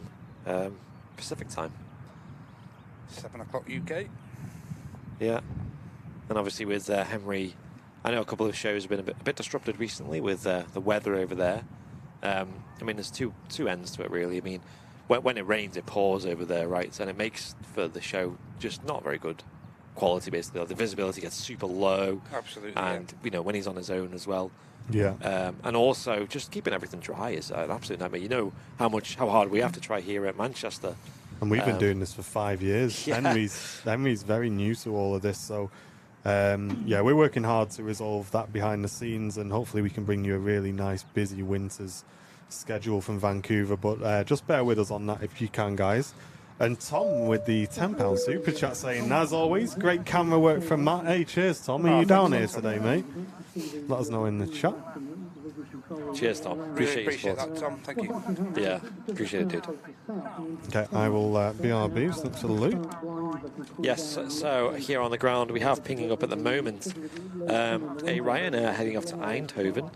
Pacific time. 7 o'clock UK. Yeah. And obviously with Henry, I know a couple of shows have been a bit disrupted recently with the weather over there. I mean, there's two ends to it, really. I mean, when it rains, it pours over there, right? And it makes for the show just not very good quality, basically. The visibility gets super low. Absolutely. And, you know, when he's on his own as well. Yeah. And also, just keeping everything dry is an absolute nightmare. You know how hard we have to try here at Manchester. And we've been doing this for 5 years. Yeah. Henry's very new to all of this, so yeah, we're working hard to resolve that behind the scenes, and hopefully we can bring you a really nice, busy winter's schedule from Vancouver. But just bear with us on that if you can, guys. And Tom with the £10 super chat saying, as always, great camera work from Matt. Hey, cheers, Tom. Are you down here today, mate? Let us know in the chat. Cheers, Tom. Appreciate that, Tom. Thank you. Yeah, appreciate it, dude. Okay, I will BRB, step to the loop. Yes, so here on the ground we have pinging up at the moment a Ryanair heading off to Eindhoven,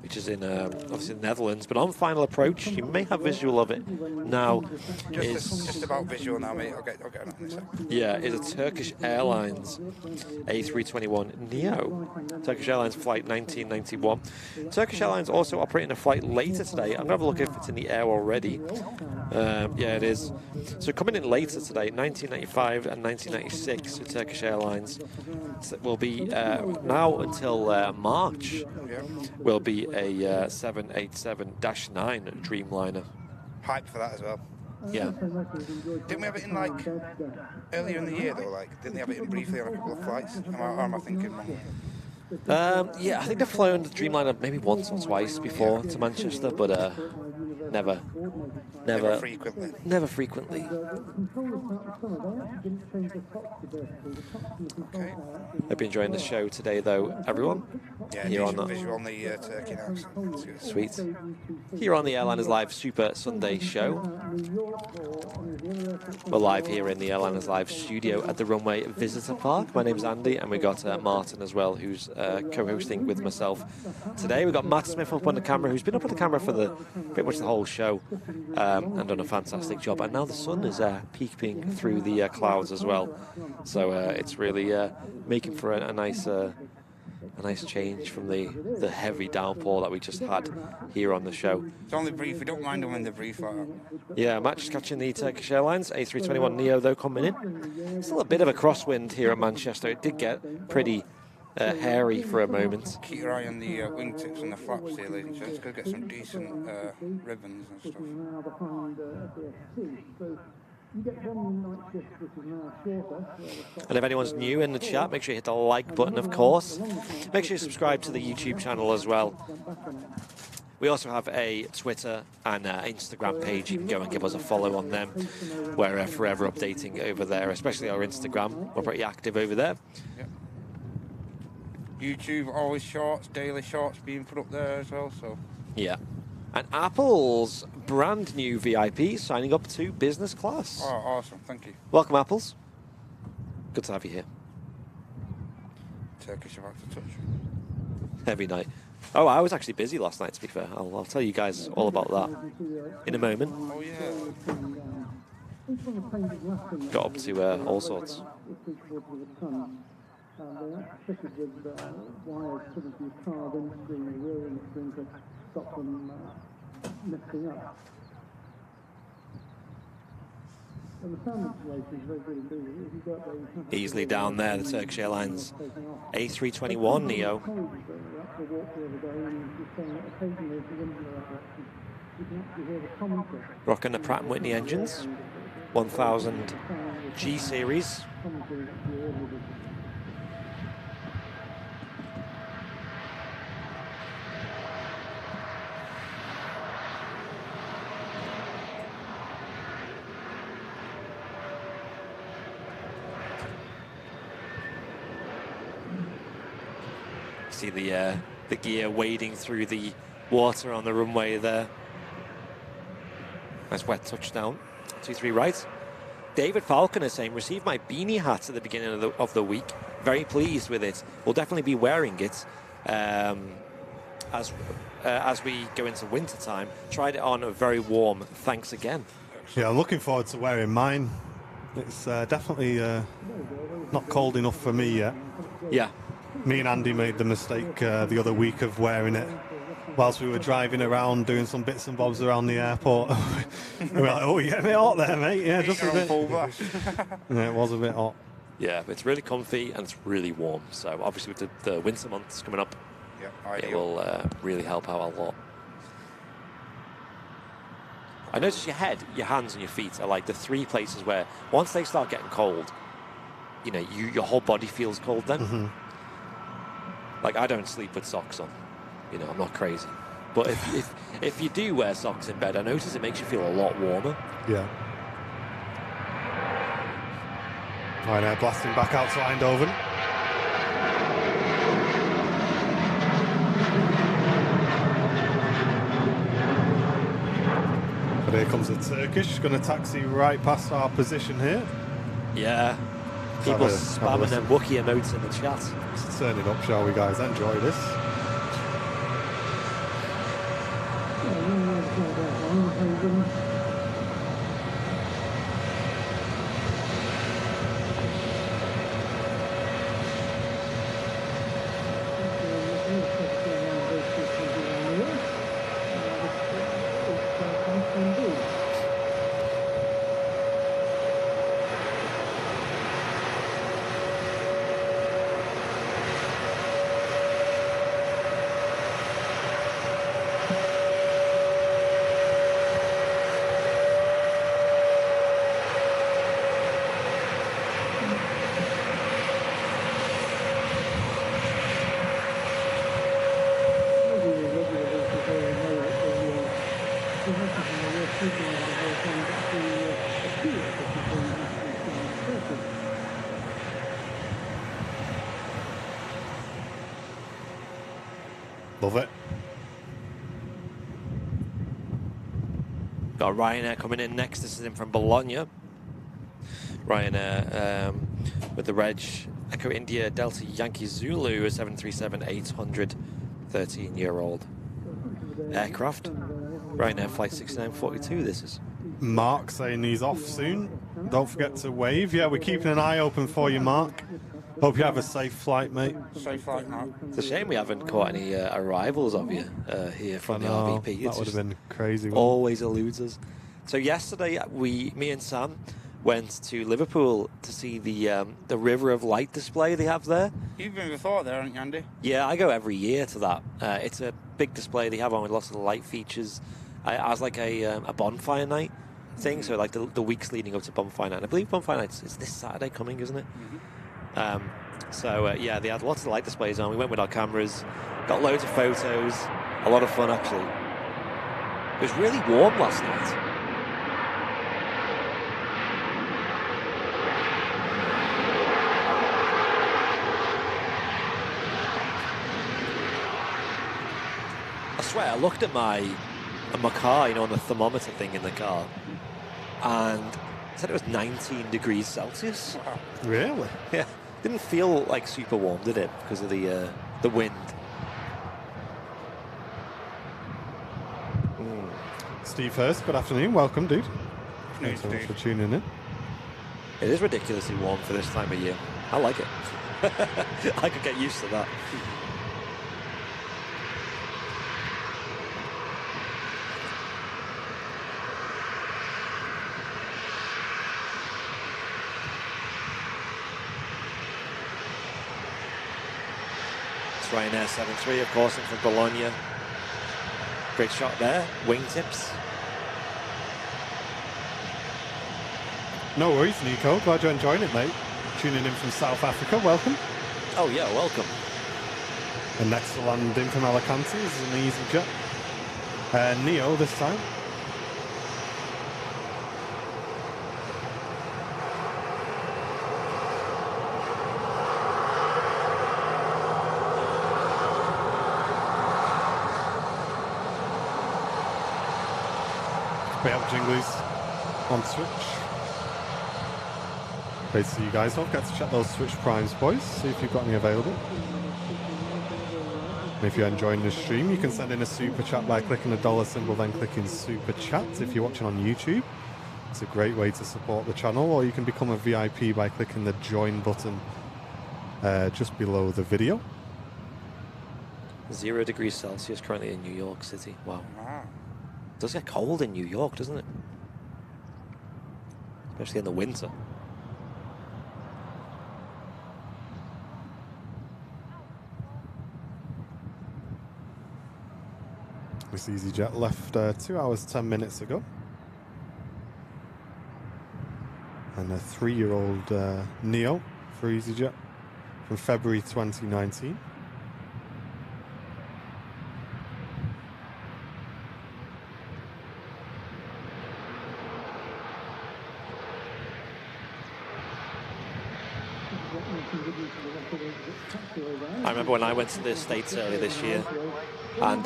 which is in obviously the Netherlands, but on final approach, you may have visual of it now. Just about visual now, mate. I'll get it in a second. Yeah, is a Turkish Airlines A321 Neo. Turkish Airlines flight 1991. Turkish Airlines also operating a flight later today. I'm going to have a look if it's in the air already. Yeah, it is. So coming in later today, 1995 and 1996 with Turkish Airlines. So will be now until March. Will be a 787-9 Dreamliner. Hype for that as well. Yeah. Didn't we have it in like earlier in the year though? Like, didn't they have it in briefly on a couple of flights? Am I thinking wrong? Yeah, I think they've flown the Dreamliner maybe once or twice before to Manchester, but never frequently. Never frequently. Okay. Hope you're enjoying the show today, though, everyone. Yeah, Here on visual on the Turkey now. So Sweet. Here on the Airliners Live Super Sunday show. We're live here in the Airliners Live studio at the Runway Visitor Park. My name's Andy, and we got Martin as well, who's co-hosting with myself today. We've got Matt Smith up on the camera, who's been up on the camera for pretty much the whole show, and done a fantastic job. And now the sun is peeping through the clouds as well, so it's really making for a nice change from the heavy downpour that we just had here on the show. it's only brief. We don't mind them when they're brief. Yeah, Matt just catching the Turkish Airlines A321 Neo though coming in. Still a bit of a crosswind here at Manchester. It did get pretty hairy for a moment. Keep your eye on the wingtips and the flaps here, ladies and gents. It's going to get some decent ribbons and stuff. And if anyone's new in the chat, make sure you hit the like button, of course. Make sure you subscribe to the YouTube channel as well. We also have a Twitter and Instagram page. You can go and give us a follow on them. We're forever updating over there, especially our Instagram. We're pretty active over there. Yep. YouTube, always shorts, daily shorts being put up there as well. So Yeah. And Apple's brand new VIP signing up to business class. Oh, awesome. Thank you. Welcome, Apples. Good to have you here. Turkish about to touch. Heavy night. Oh, I was actually busy last night, to be fair. I'll tell you guys all about that in a moment. Oh, yeah. Got up to all sorts. They actually fitted with wires to the car windscreen, the rear windscreen, to stop them lifting up. And the sound insulation is very good indeed. If you go up there, you can Easily down there, the Turkish Airlines A321 Neo. Rocking the Pratt & Whitney engines. 1000 G series. See the gear wading through the water on the runway there. Nice wet touchdown. 2-3 right. David Falcon is saying, received my beanie hat at the beginning of the week. Very pleased with it. We'll definitely be wearing it as we go into winter time. Tried it on, very warm. Thanks again. Yeah, I'm looking forward to wearing mine. It's definitely not cold enough for me yet. Yeah. Me and Andy made the mistake the other week of wearing it whilst we were driving around doing some bits and bobs around the airport. We were like, oh, you're getting a bit hot there, mate. Yeah, just a bit. Yeah, it was a bit hot. Yeah, but it's really comfy and it's really warm. So obviously with the winter months coming up, it will really help out a lot. I notice your head, your hands and your feet are like the three places where once they start getting cold, you know, your whole body feels cold then. Mm-hmm. Like, I don't sleep with socks on. You know, I'm not crazy. But if you do wear socks in bed, I notice it makes you feel a lot warmer. Yeah. Right now, blasting back out to Eindhoven. But here comes the Turkish, going to taxi right past our position here. Yeah. People spamming their Wookiee emotes in the chat. Let's turn it up, shall we, guys? Enjoy this. Love it. Got Ryanair coming in next. This is in from Bologna. Ryanair with the reg Echo India Delta Yankee Zulu, a 737-800, 13-year-old aircraft. Ryanair Flight 6942 this is. Mark saying he's off soon. Don't forget to wave. Yeah, we're keeping an eye open for you, Mark. Hope you have a safe flight, mate. Safe flight, Mark. It's a shame we haven't caught any arrivals of you here from the RVP. That would have been crazy. Always eludes us. So yesterday, me and Sam went to Liverpool to see the River of Light display they have there. You've been before there, haven't you, Andy? Yeah, I go every year to that. It's a big display they have on with lots of light features. As like a bonfire night thing, so like the weeks leading up to bonfire night. And I believe bonfire night is this Saturday coming, isn't it? Mm-hmm. Yeah, they had lots of light displays on. We went with our cameras, got loads of photos, a lot of fun actually. It was really warm last night. I swear, I looked at my car, you know, on the thermometer thing in the car, and it said it was 19 degrees Celsius. Wow. Really? Yeah. Didn't feel like super warm, did it? Because of the wind. Steve Hurst, good afternoon. Welcome, dude. Thanks so much for tuning in. It is ridiculously warm for this time of year. I like it. I could get used to that. Ryanair 73, of course, and from Bologna. Great shot there, wingtips. No worries, Nico. Glad you're enjoying it, mate. Tuning in from South Africa. Welcome. Oh yeah, welcome. And next to land in from Alicante is an EasyJet. Neo this time. Pay up jinglies on Switch. Great to see you guys. Don't forget to check those Switch Primes, boys. See if you've got any available. And if you're enjoying the stream, you can send in a super chat by clicking the dollar symbol, then clicking super chat. If you're watching on YouTube, it's a great way to support the channel, or you can become a VIP by clicking the join button just below the video. 0 degrees Celsius currently in New York City. Wow. Wow. It does get cold in New York, doesn't it? Especially in the winter. This EasyJet left 2 hours 10 minutes ago, and a 3-year-old Neo for EasyJet from February 2019. I remember when I went to the States earlier this year, and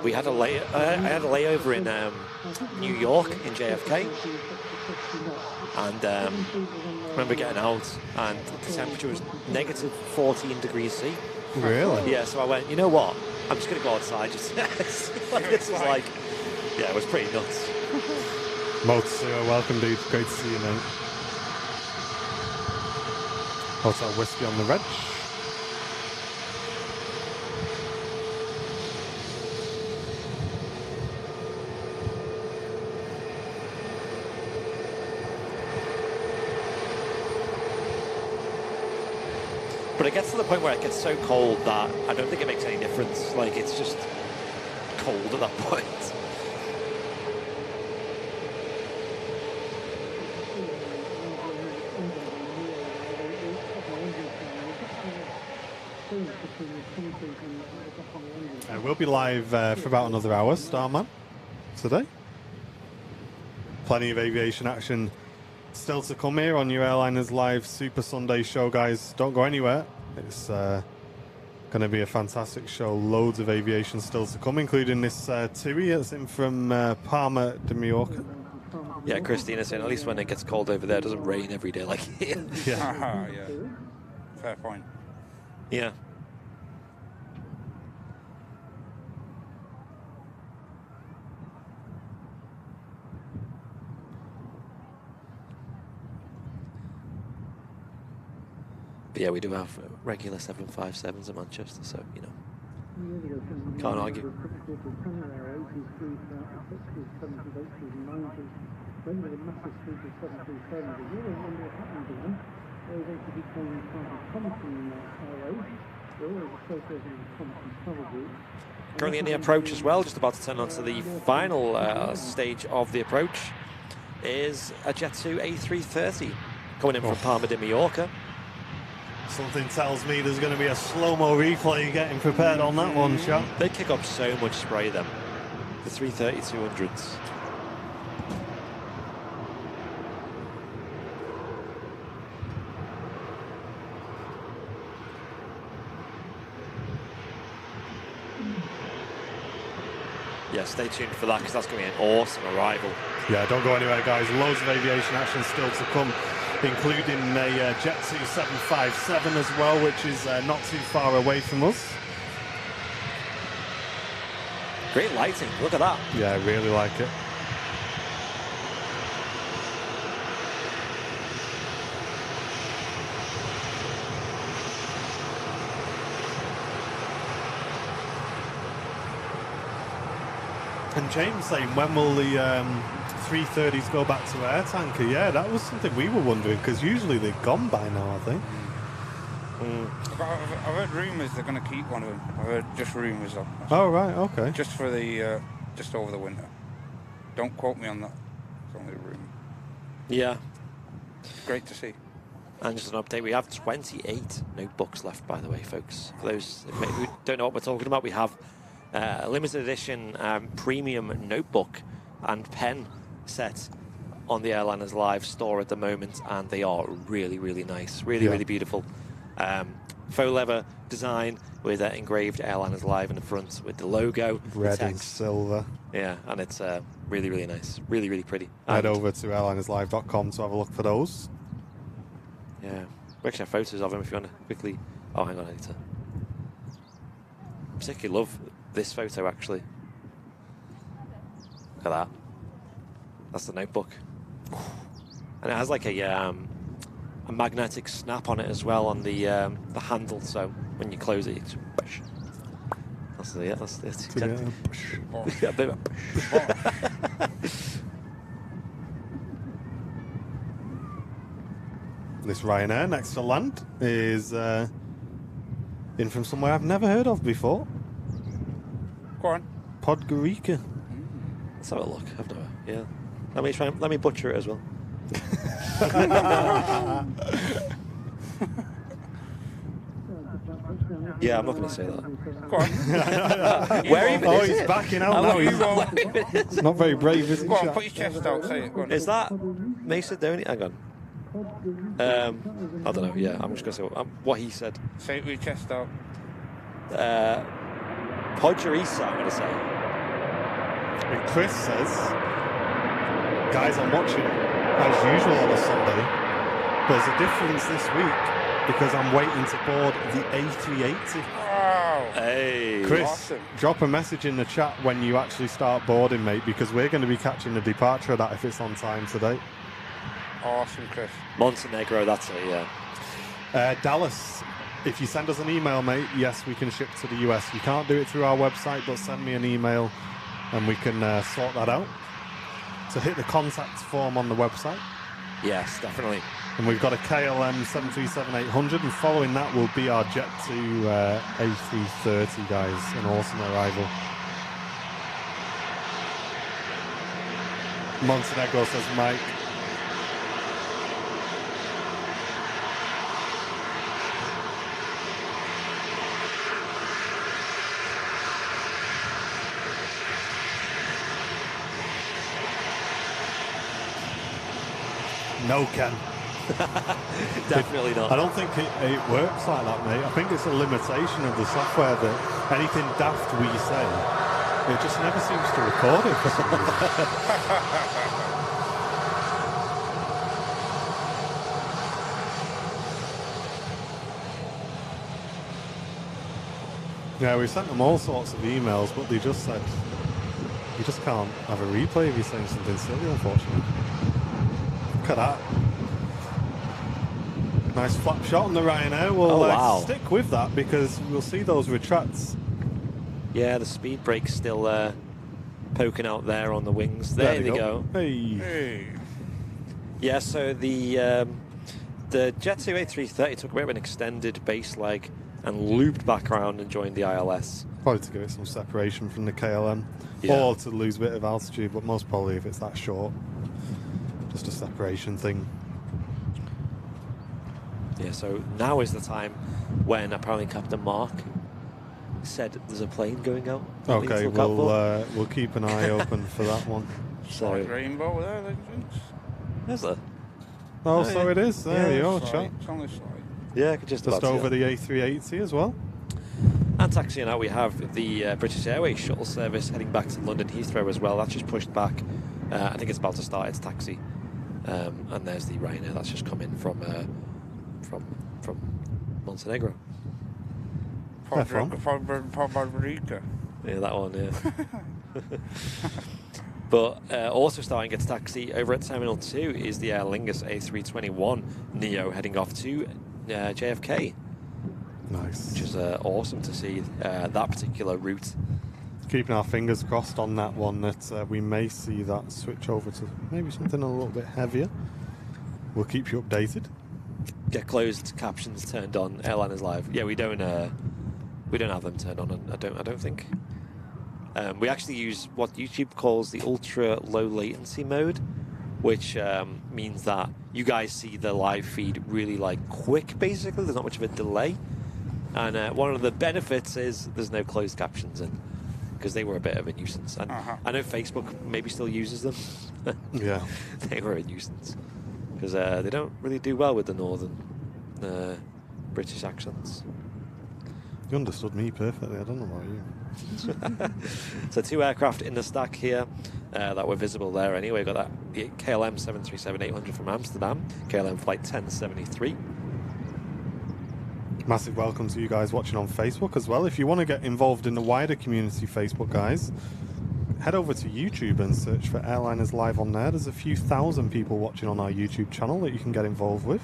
we had I had a layover in New York in JFK, and I remember getting out, and the temperature was negative 14 degrees C. Really? Yeah, so I went, you know what? I'm just going to go outside. Just this was like, yeah, it was pretty nuts. Motsu, welcome, dude. Great to see you, mate. Hotel whiskey on the reg. But it gets to the point where it gets so cold that I don't think it makes any difference. Like, it's just cold at that point. We'll be live for about another hour, Starman, today. Plenty of aviation action still to come here on your Airliners Live Super Sunday show, guys. Don't go anywhere. It's going to be a fantastic show. Loads of aviation still to come, including this TUI that's in from Palma de Mallorca. Yeah, Christina saying, at least when it gets cold over there, it doesn't rain every day like here. Yeah. Yeah. Fair point. Yeah. But yeah, we do have regular 757s in Manchester, so, you know, can't argue. Currently in the approach as well, just about to turn on to the final stage of the approach, is a Jet2 A330 coming in from Palma de Mallorca. Something tells me there's going to be a slow-mo replay getting prepared on that one, Shot. They kick up so much spray, them. The 330-200s. Yeah, stay tuned for that, because that's going to be an awesome arrival. Yeah, don't go anywhere, guys. Loads of aviation action still to come, including a Jet2 757 as well, which is not too far away from us. Great lighting, look at that. Yeah, I really like it. And James saying, when will the 330s go back to air tanker? Yeah, that was something we were wondering, because usually they've gone by now, I think. I've heard rumours they're going to keep one of them. I've heard just rumours though. Oh, right, okay. Just for the, just over the winter. Don't quote me on that. It's only a rumour. Yeah. Great to see. And just an update, we have 28 notebooks left, by the way, folks. For those who don't know what we're talking about, we have a limited edition premium notebook and pen set on the Airliners Live store at the moment, and they are really, really nice, really beautiful. Faux leather design with engraved Airliners Live in the front with the logo, Red the and text. silver. Yeah, and it's really, really nice, really pretty. Head And, over to airlinerslive.com to have a look for those. Yeah, we actually have photos of them if you want to quickly. Oh, hang on, I need to. Particularly love this photo actually. Look at that. That's the notebook, and it has like a magnetic snap on it as well on the handle. So when you close it, it's that's the that's it. Yeah, a bit of This Ryanair next to land is in from somewhere I've never heard of before. Go on. Podgorica. Let's have a look. I've never. Yeah. Let me butcher it as well. Yeah, I'm not going to say that. Go on. Where even Oh, is he's it? backing out How now. long He's you go? It's not very brave, is he? Go on, Chat? put your chest out, say it. Go on. Is that Macedonia? Hang on. I don't know. Yeah, I'm just going to say what he said. Say it with your chest out. Podgorica, I'm going to say. And Chris says, guys, I'm watching as usual on a Sunday. There's a difference this week because I'm waiting to board the A380. Wow. Hey. Chris, Awesome. drop a message in the chat when you actually start boarding, mate, because we're going to be catching the departure of that if it's on time today. Awesome, Chris. Montenegro, that's it, yeah. Dallas, if you send us an email, mate, yes, we can ship to the US. You can't do it through our website, but send me an email and we can sort that out. So hit the contact form on the website. Yes, definitely. And we've got a KLM 737-800, and following that will be our Jet2 A330, guys. An awesome arrival. Montenegro, says Mike. No, Ken. Definitely not. I don't think it works like that, mate. I think it's a limitation of the software that anything daft we say, it just never seems to record it for some reason. Yeah, we sent them all sorts of emails, but they just said, you just can't have a replay if you're saying something silly, unfortunately. Look at that. Nice flap shot on the Ryanair. We'll stick with that because we'll see those retracts. Yeah, the speed brake's still poking out there on the wings. There they go. Hey. Yeah, so the Jet2 A330 took a bit of an extended base leg and looped back around and joined the ILS. Probably to give it some separation from the KLM, Yeah. or to lose a bit of altitude, but most probably if it's that short, just a separation thing. Yeah, so now is the time when apparently Captain Mark said there's a plane going out. Okay, we'll keep an eye open for that one. So, Rainbow there, legends. is there? Oh, so yeah. it is. There you go, chat. It's on the slide. Yeah, I could just about Over see the A380 as well. that. And taxiing out, we have the British Airways shuttle service heading back to London Heathrow as well. That's just pushed back. I think it's about to start its taxi. And there's the Ryanair that's just come in from Montenegro. Podgorica. Yeah, that one, yeah. But also starting its taxi over at Terminal 2 is the Aer Lingus A321 Neo heading off to JFK. Nice. Which is awesome to see that particular route. Keeping our fingers crossed on that one that we may see that switch over to maybe something a little bit heavier. We'll keep you updated. Get closed captions turned on. Airliners Live. Yeah, we don't have them turned on. I don't think. We actually use what YouTube calls the ultra low latency mode, which means that you guys see the live feed really like quick. Basically, there's not much of a delay, and one of the benefits is there's no closed captions in, because they were a bit of a nuisance. And I know Facebook maybe still uses them. Yeah, they were a nuisance because they don't really do well with the northern British accents. You understood me perfectly. I don't know about you. So 2 aircraft in the stack here that were visible there anyway. Got that the KLM 737-800 from Amsterdam, KLM flight 1073. Massive welcome to you guys watching on Facebook as well. If you want to get involved in the wider community Facebook, guys, head over to YouTube and search for Airliners Live on there. There's a few thousand people watching on our YouTube channel that you can get involved with.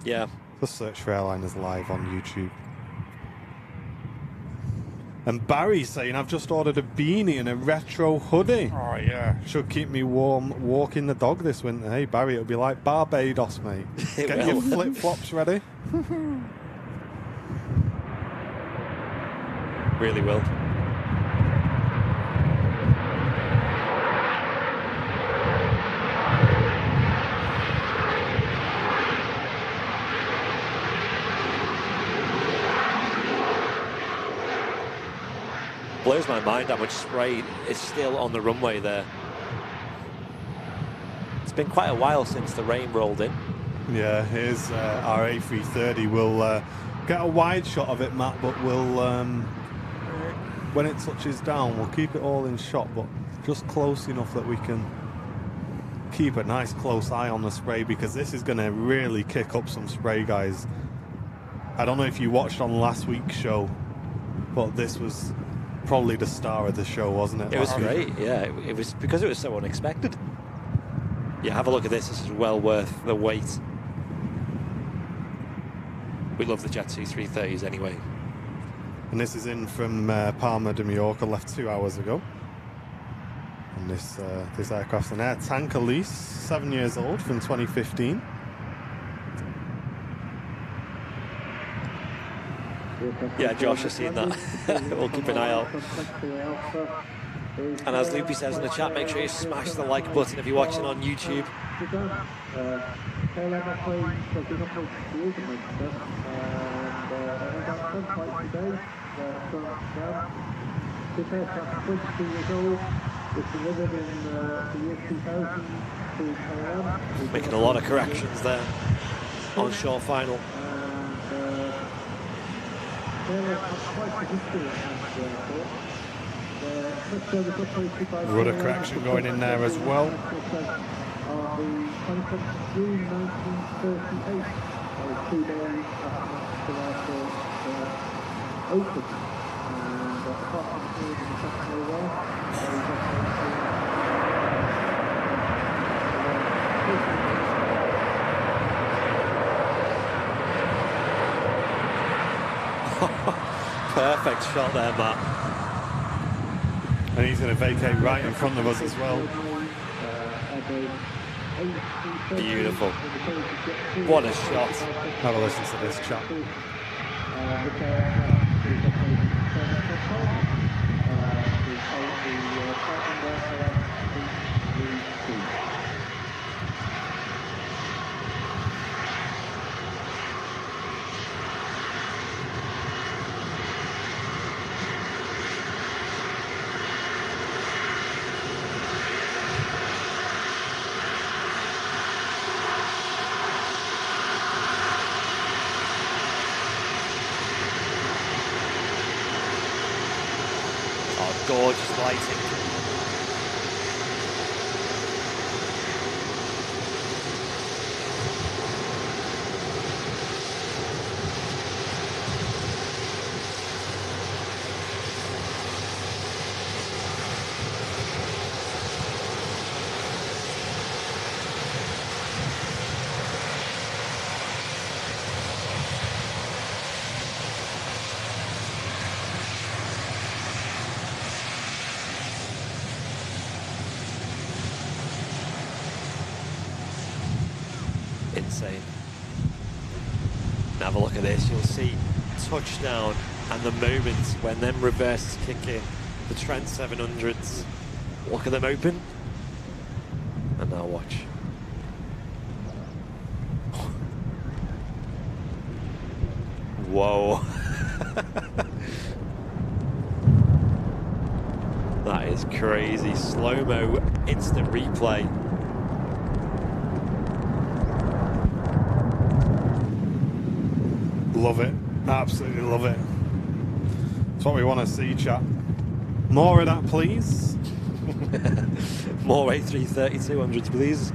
Yeah. Just search for Airliners Live on YouTube. And Barry's saying, I've just ordered a beanie and a retro hoodie. Oh, yeah. Should keep me warm walking the dog this winter. Hey, Barry, it'll be like Barbados, mate. Get your flip-flops ready. Really will. Blows my mind how much spray is still on the runway there. It's been quite a while since the rain rolled in. Yeah, here's our A330. We'll get a wide shot of it, Matt, but we'll, when it touches down, we'll keep it all in shot, but just close enough that we can keep a nice close eye on the spray, because this is going to really kick up some spray, guys. I don't know if you watched on last week's show, but this was probably the star of the show, wasn't it? It was great, yeah. It was because it was so unexpected. Yeah, have a look at this. This is well worth the wait. We love the Jet2 A330s anyway. And this is in from Palma de Mallorca, left 2 hours ago. And this aircraft's an air tanker lease, 7 years old, from 2015. Yeah, Josh has seen that. We'll keep an eye out. And as Loopy says in the chat, make sure you smash the like button if you're watching on YouTube. Making a lot of corrections there on short final. Rudder correction going in there as well. Perfect shot there, Matt. And he's going to vacate right in front of us as well. Beautiful. What a shot. Have a listen to this chat. Gorgeous lighting. Insane. Now have a look at this. You'll see touchdown and the moment when them reverses kick in. The Trent 700s. Look at them open. And now watch. Whoa. That is crazy. Slow-mo, instant replay. Love it. Absolutely love it. That's what we want to see, chat. More of that, please. More A330 200s, please.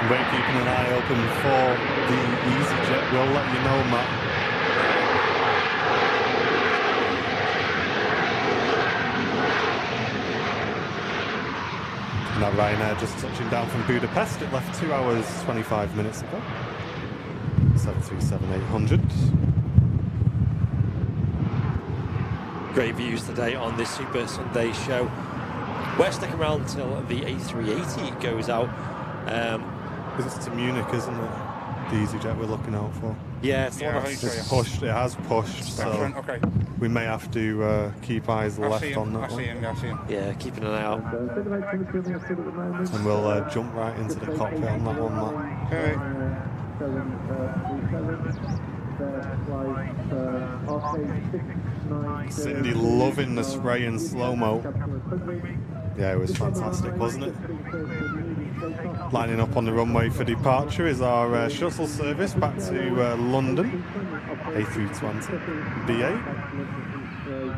We're keeping an eye open for the EasyJet. We'll let you know, Matt. Now Ryanair just touching down from Budapest. It left 2 hours 25 minutes ago. 737-800. Great views today on this Super Sunday show. We're sticking around till the A380 goes out. Because it's to Munich, isn't it? The EasyJet we're looking out for. Yeah, it's Yeah, It's pushed. It has pushed. So Okay. we may have to keep eyes I left see on him. that I see one. him. I see him. Yeah, keeping an eye out. And we'll jump right into the cockpit on that one, Matt. Okay. Cindy loving the spray in slow-mo. Yeah, it was fantastic, wasn't it? Lining up on the runway for departure is our shuttle service back to London, A320 BA.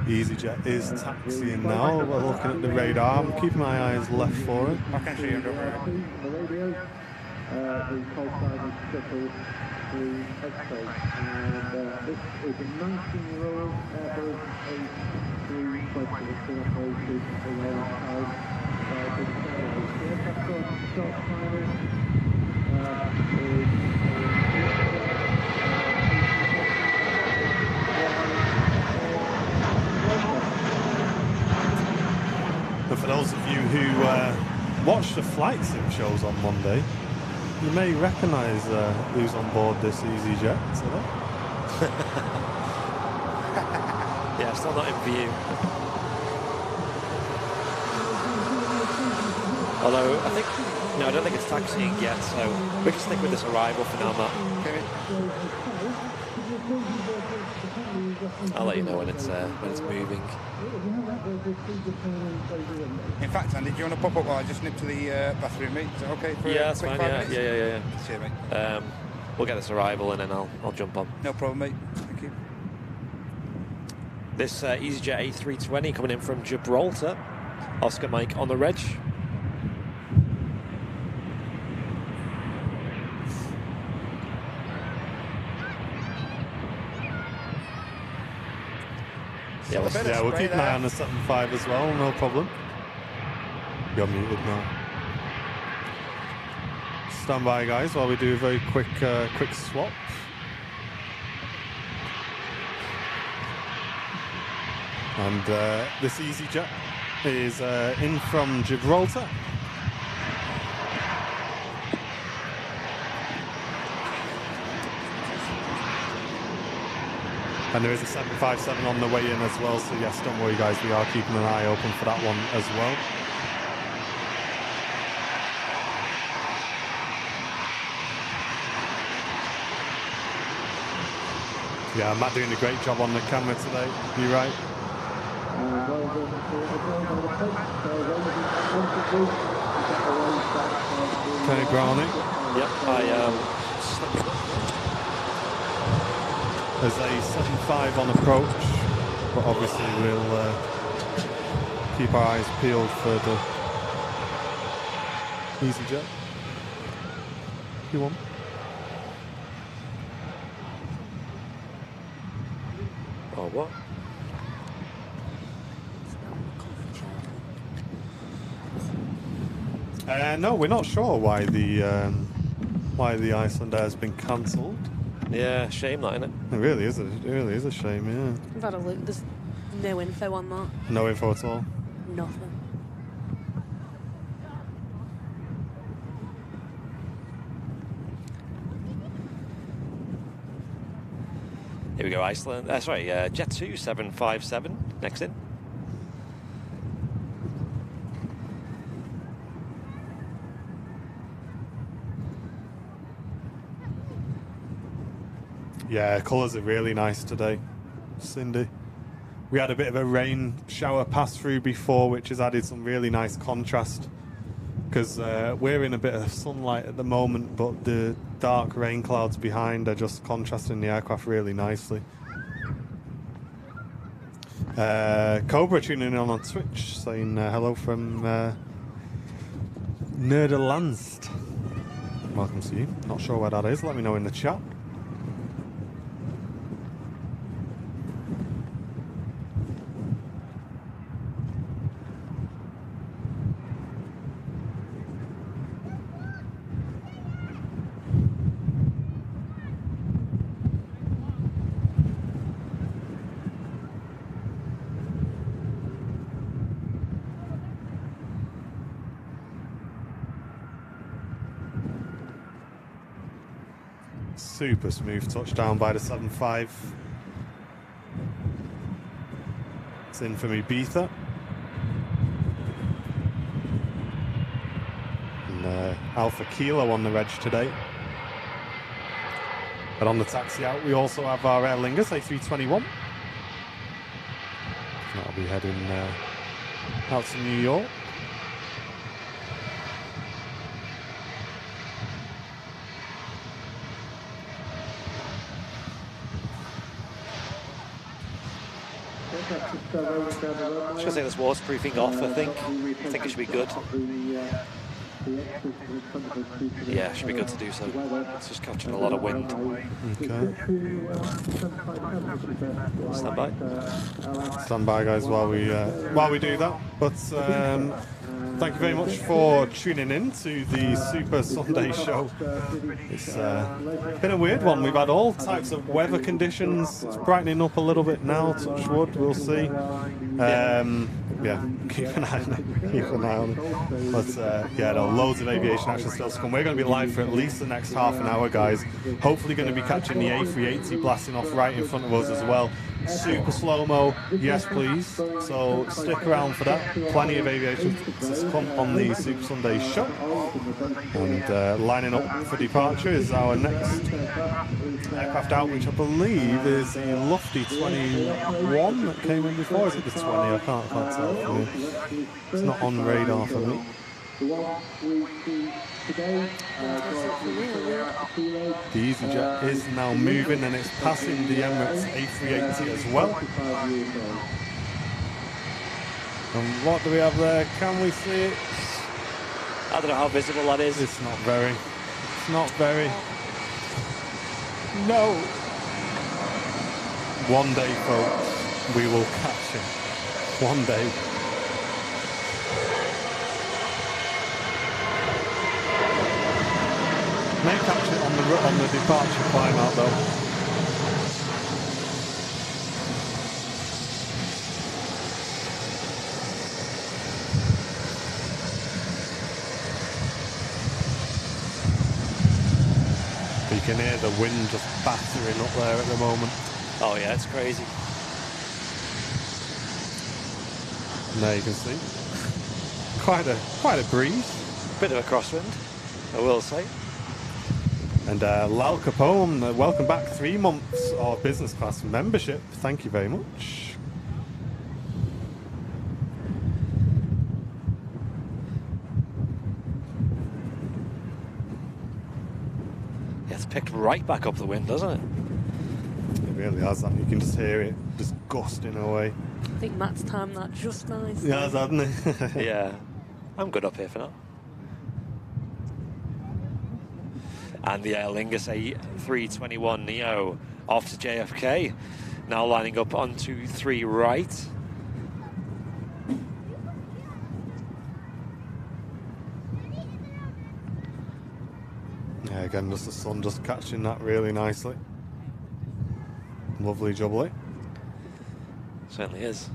EasyJet is taxiing now. We're looking at the radar. I'm keeping my eyes left for it. I can see him. Don't worry. This is a 19-year-old Airbus A320 that's been operated alongside the aircraft going to short final. But for those of you who watched the flight sim shows on Monday, you may recognise who's on board this EasyJet today. Yeah, still not in view. Although, I think... No, I don't think it's taxiing yet, so we can stick with this arrival for now, Matt. Okay. I'll let you know when it's moving. In fact, Andy, do you want to pop up while I just nip to the bathroom, mate? Is that okay for Yeah, a that's quick fine. 5 Yeah, minutes? yeah. See you, mate. We'll get this arrival and then I'll jump on. No problem, mate. Thank you. This EasyJet A320 coming in from Gibraltar. Oscar Mike on the reg. Yeah, We'll keep an eye on the 7.5 as well, no problem. You're muted now. Stand by, guys, while we do a very quick swap. And this EasyJet is in from Gibraltar. And there is a 757 on the way in as well, so yes, don't worry guys, we are keeping an eye open for that one as well. Yeah, Matt doing a great job on the camera today, you're right. Okay, Granny. Yep, There's a 7.5 on approach, but obviously we'll keep our eyes peeled for the EasyJet. You want? Oh, what? No, we're not sure why the Iceland Air has been cancelled. Yeah, shame that, innit? It really is a shame, yeah. I've had a look. There's no info on that. No info at all. Nothing. Here we go, Iceland. Jet2 757 next in. Yeah, colours are really nice today, Cindy. We had a bit of a rain shower pass through before, which has added some really nice contrast. Because we're in a bit of sunlight at the moment, but the dark rain clouds behind are just contrasting the aircraft really nicely. Cobra tuning in on Twitch, saying hello from Nederlands. Welcome to you. Not sure where that is. Let me know in the chat. Super smooth touchdown by the 7.5. It's in from Ibiza. And Alpha Kilo on the reg today. But on the taxi out, we also have our Aer Lingus A321. That'll be heading out to New York. Should I say this waterproofing off, I think. I think it should be good. Yeah, it should be good to do so. It's just catching a lot of wind. Okay. Stand by. Stand by, guys, while we do that. But thank you very much for tuning in to the Super Sunday show. It's been a weird one. We've had all types of weather conditions. It's brightening up a little bit now, touch wood, we'll see. Yeah, keep an eye on it. But yeah, there are loads of aviation action still to come. We're going to be live for at least the next half an hour, guys. Hopefully going to be catching the A380 blasting off right in front of us as well. Super slow-mo, yes please. So stick around for that. Plenty of aviation to come on the Super Sunday show. And lining up for departure is our next aircraft out, which I believe is the Lofty 21 that came in before. Is it the 20? I can't tell from here. It's not on radar for me. The EasyJet is now moving and it's passing the Emirates A380 as well. And what do we have there? Can we see it? I don't know how visible that is. It's not very. It's not very. No. One day, folks, we will catch him. One day. May catch it on the departure climb out though. But you can hear the wind just battering up there at the moment. Oh yeah, it's crazy. And there you can see. Quite a breeze. Bit of a crosswind, I will say. And Lal Capone, welcome back. 3 months of business class membership. Thank you very much. Yeah, it's picked right back up the wind, doesn't it? It really has that. You can just hear it just gusting away. I think Matt's timed that just nice. Yeah, hasn't it? Yeah. I'm good up here for now. And the Aer Lingus A321 Neo off to JFK. Now lining up onto 3 right. Yeah, again, just the sun just catching that really nicely. Lovely jubbly. Certainly is.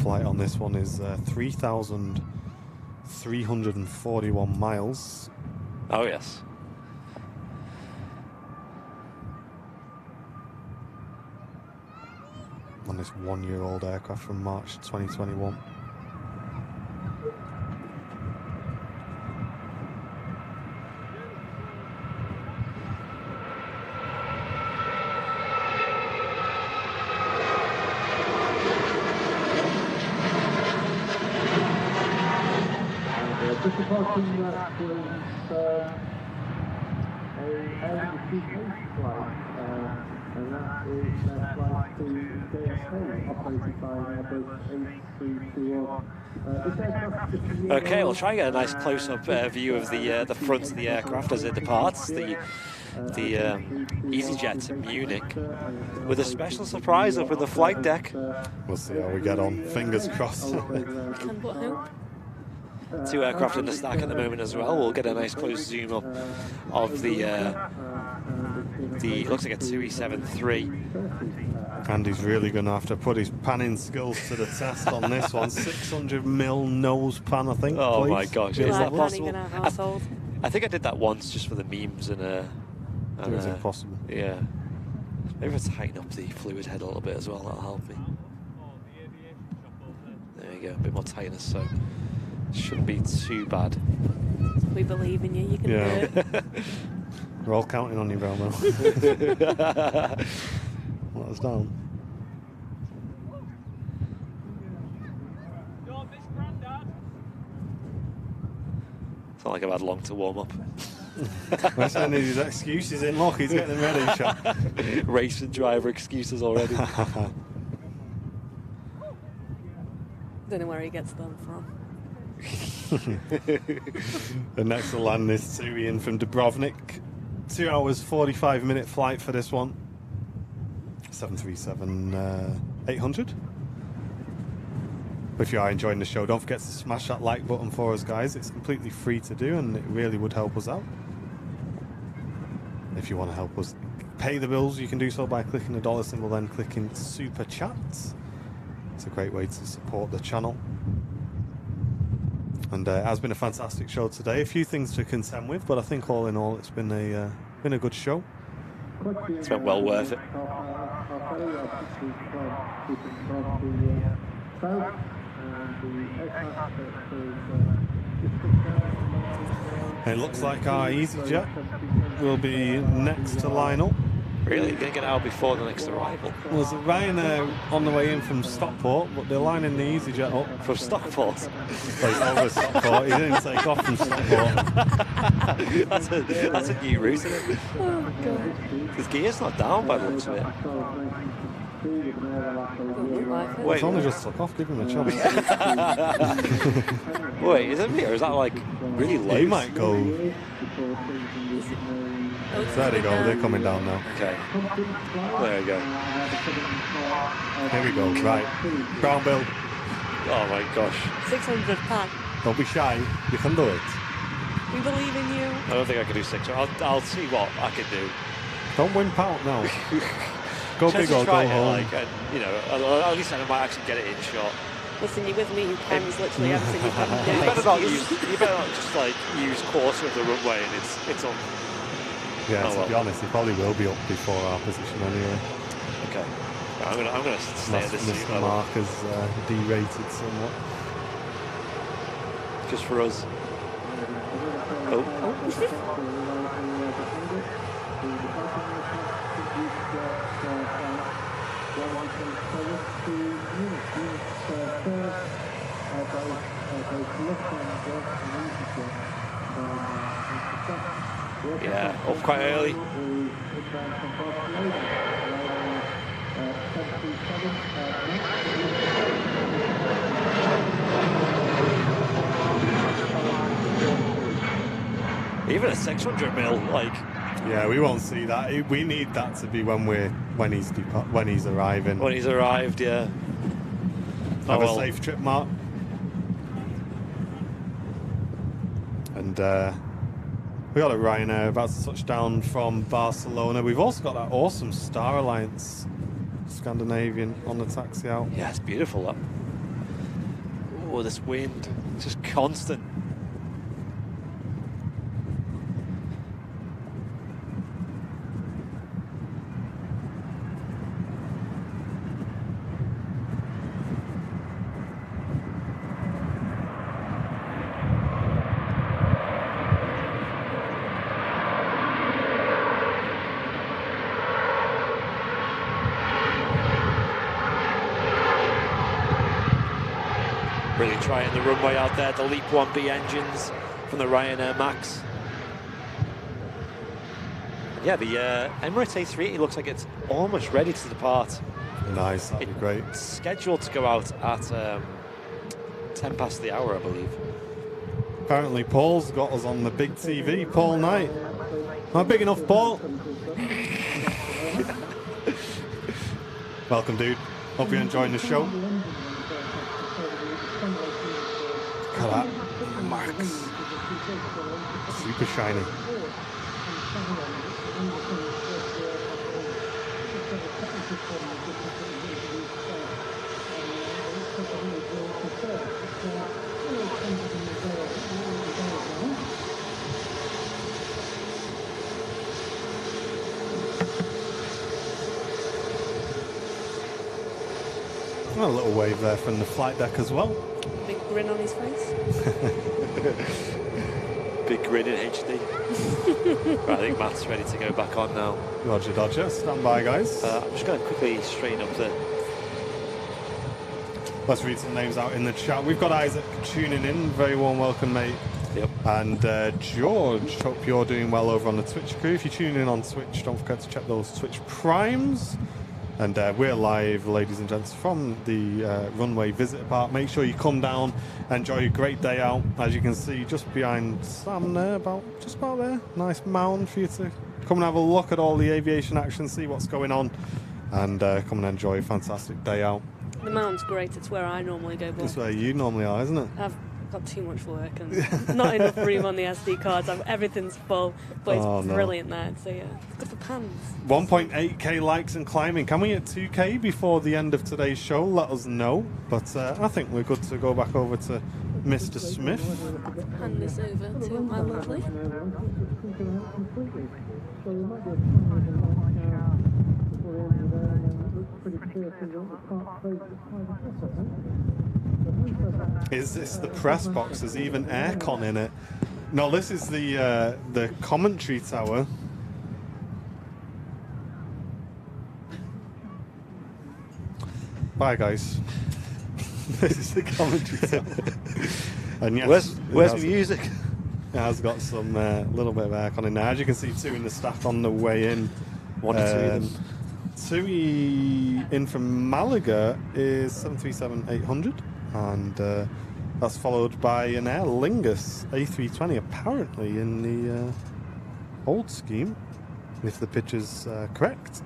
Flight on this one is 3,341 miles. Oh yes. this 1-year-old aircraft from March 2021. Just departing that was a Aviation flight, and that is a flight to JSA, operated by Airbus A330. Okay, we'll try and get a nice close-up view of the front of the aircraft as it departs. The EasyJets in Munich, with a special surprise up in the flight deck. We'll see how we get on. Fingers crossed. Can but hope. 2 aircraft in the stack at the moment as well. We'll get a nice close zoom up of the looks like a 2E73. Andy's really going to have to put his panning skills to the test on this one. 600mm nose pan, I think. Oh please. my gosh, Like is that panning possible? in our household. I think I did that once just for the memes and It was impossible. yeah. Maybe if I tighten up the fluid head a little bit as well, that'll help me. There you go, a bit more tightness, so shouldn't be too bad. We believe in you. You can do Yeah. it. We're all counting on you, Velmo. Let us down. It's not like I've had long to warm up. We're sending his excuses in. Look, he's getting them ready. Shot. Race and driver excuses already. Don't know where he gets them from. The next to land is to Ian from Dubrovnik. 2 hours 45-minute flight for this one. 737-800. If you are enjoying the show, don't forget to smash that like button for us, guys. It's completely free to do, and it really would help us out. If you want to help us pay the bills, you can do so by clicking the dollar symbol, then clicking Super Chats. It's a great way to support the channel. And it has been a fantastic show today. A few things to contend with, but I think all in all, it's been a good show. It's been well worth it. It looks like our EasyJet will be next to line up. Really? Going to get out before the next arrival? Well, there's a Ryanair on the way in from Stockport, but they're lining the EasyJet up. From Stockport? Well, he's over Stockport. He didn't take off from Stockport. that's a new route, isn't it? Oh my god. His gear's not down by the looks of it. Wait, It's only just took off. Give him a chance. wait, is it me or is that like really low? He might go. There they go. They're coming down now. Okay. There we go. Here we go. Right. Brown Bill. Oh my gosh. 600 pan. Don't be shy. You can do it. We believe in you. I don't think I can do 6. I'll see what I can do. Don't wimp out now. Go Just big or try go it, home. like, and, you know, at least I might actually get it in shot. Listen, you're with me. You can literally everything you can do. You better not just like use quarter of the runway and it's on. Yeah, Oh, to be honest, he probably will be up before our position anyway. Okay. I'm gonna stay at this seat Mr. level. Mark has derated somewhat. Just for us. Oh. Yeah, up quite early. Even a 600mm, like. Yeah, we won't see that. We need that to be when he's arriving. When he's arrived, yeah. Have a safe trip, Mark. And we got a Ryanair about to touch down from Barcelona. We've also got that awesome Star Alliance Scandinavian on the taxi out. Yeah, it's beautiful, that. Oh, this wind. Just constant. trying the runway out there, the Leap 1B engines from the Ryanair Max. Yeah, the Emirates A380 looks like it's almost ready to depart. Nice, that'd be great. It's scheduled to go out at 10 past the hour, I believe. Apparently Paul's got us on the big TV, Paul Knight. Not big enough, Paul. Welcome, dude. Hope you're enjoying the show. Look at that. Max. Super shiny. A little wave there from the flight deck as well. Big grin on his face. Big grin in HD. Right, I think Matt's ready to go back on now. Roger, Dodger. Stand by, guys. I'm just going to quickly straighten up the... Let's read some names out in the chat. We've got Isaac tuning in. Very warm welcome, mate. Yep. And George, hope you're doing well over on the Twitch crew. If you're tuning in on Twitch, don't forget to check those Twitch primes. And we're live, ladies and gents, from the Runway Visitor Park. Make sure you come down, enjoy a great day out. As you can see, just behind Sam there, just about there. Nice mound for you to come and have a look at all the aviation action, see what's going on, and come and enjoy a fantastic day out. The mound's great. It's where I normally go. That's where you normally are, isn't it? I've got too much work and not enough room on the SD cards. Everything's full, but it's brilliant there. So yeah, it's good for pans. 1.8k likes and climbing. Can we hit 2k before the end of today's show? Let us know. But I think we're good to go back over to Mr. Smith. Hand this over to my lovely. Is this the press box? There's even aircon in it. No, this is the commentary tower. Bye, guys. This is the commentary tower. And yes, where's the music? It has got some little bit of aircon in there. As you can see, two in the stack on the way in. One or two of them. Tui in from Malaga is 737-800, and that's followed by an Aer Lingus A320, apparently in the old scheme, if the picture's correct.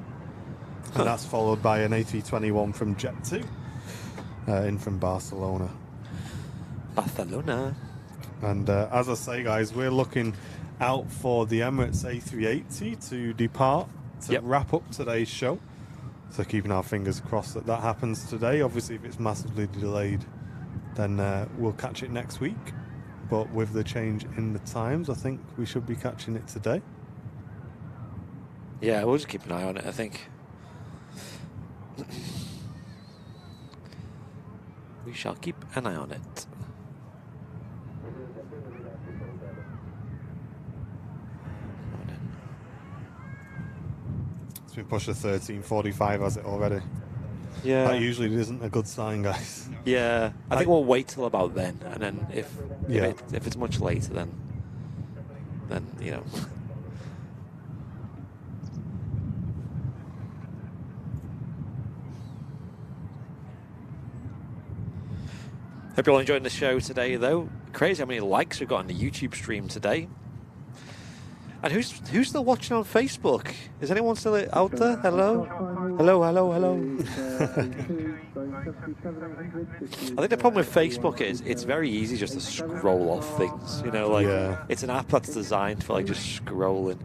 And that's followed by an A321 from Jet2 in from Barcelona. Barcelona. And as I say, guys, we're looking out for the Emirates A380 to depart to wrap up today's show. So keeping our fingers crossed that that happens today. Obviously, if it's massively delayed, then we'll catch it next week. But with the change in the times, I think we should be catching it today. Yeah, we'll just keep an eye on it, I think. We shall keep an eye on it. It's been pushed to 13:45, has it already? Yeah. That usually isn't a good sign, guys. Yeah, I think we'll wait till about then, and then if it's much later, then you know. Hope you're all enjoying the show today, though. Crazy how many likes we've got on the YouTube stream today. And who's still watching on Facebook? Is anyone still out there? Hello? Hello, hello, hello. I think the problem with Facebook is it's very easy just to scroll off things. You know, like it's an app that's designed for like just scrolling.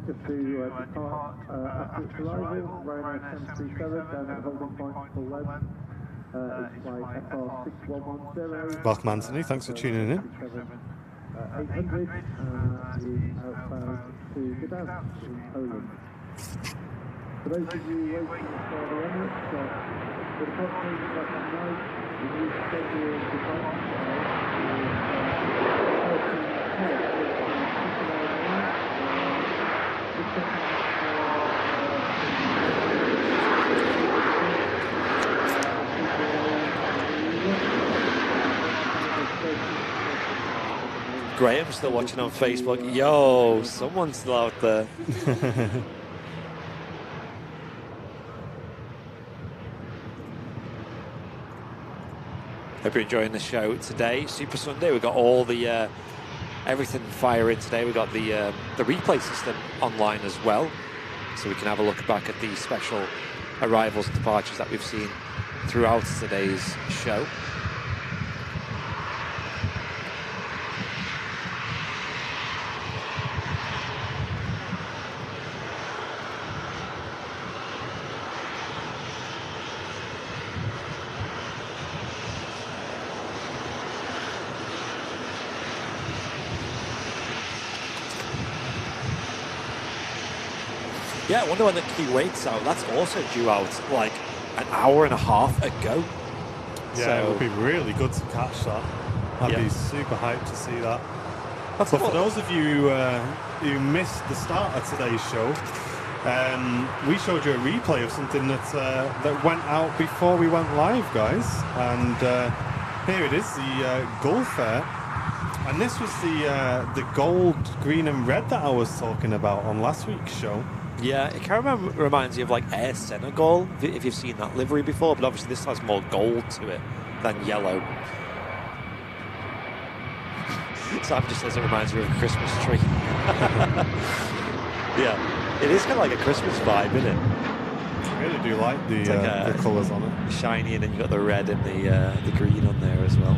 Just to depart after its arrival, Ryanairs 737 down at holding point for web. It's flight FR 6110. Welcome, Anthony. Thanks for tuning in. 800 is outbound to Gdańsk in Poland. For those of you waiting for the Emirates, the departure is back at night. The new schedule departure Graham's still watching on Facebook. Yo, someone's still out there. Hope you're enjoying the show today. Super Sunday. We've got all the everything firing today. We've got the replay system online as well, so we can have a look back at the special arrivals and departures that we've seen throughout today's show. Yeah, I wonder when the Kuwait's out. That's also due out like an hour and a half ago. Yeah, So, it would be really good to catch that. I'd Yeah. be super hyped to see that. That's But for what- those of you who missed the start of today's show, we showed you a replay of something that went out before we went live, guys. And here it is, the Gulf Air. And this was the gold, green and red that I was talking about on last week's show. Yeah, it kind of reminds you of like Air Senegal, if you've seen that livery before, but obviously this has more gold to it than yellow. Sam just says it reminds you of a Christmas tree. Yeah, it is kind of like a Christmas vibe, isn't it? I really do like It's like the colours on it. Shiny, and then you've got the red and the green on there as well.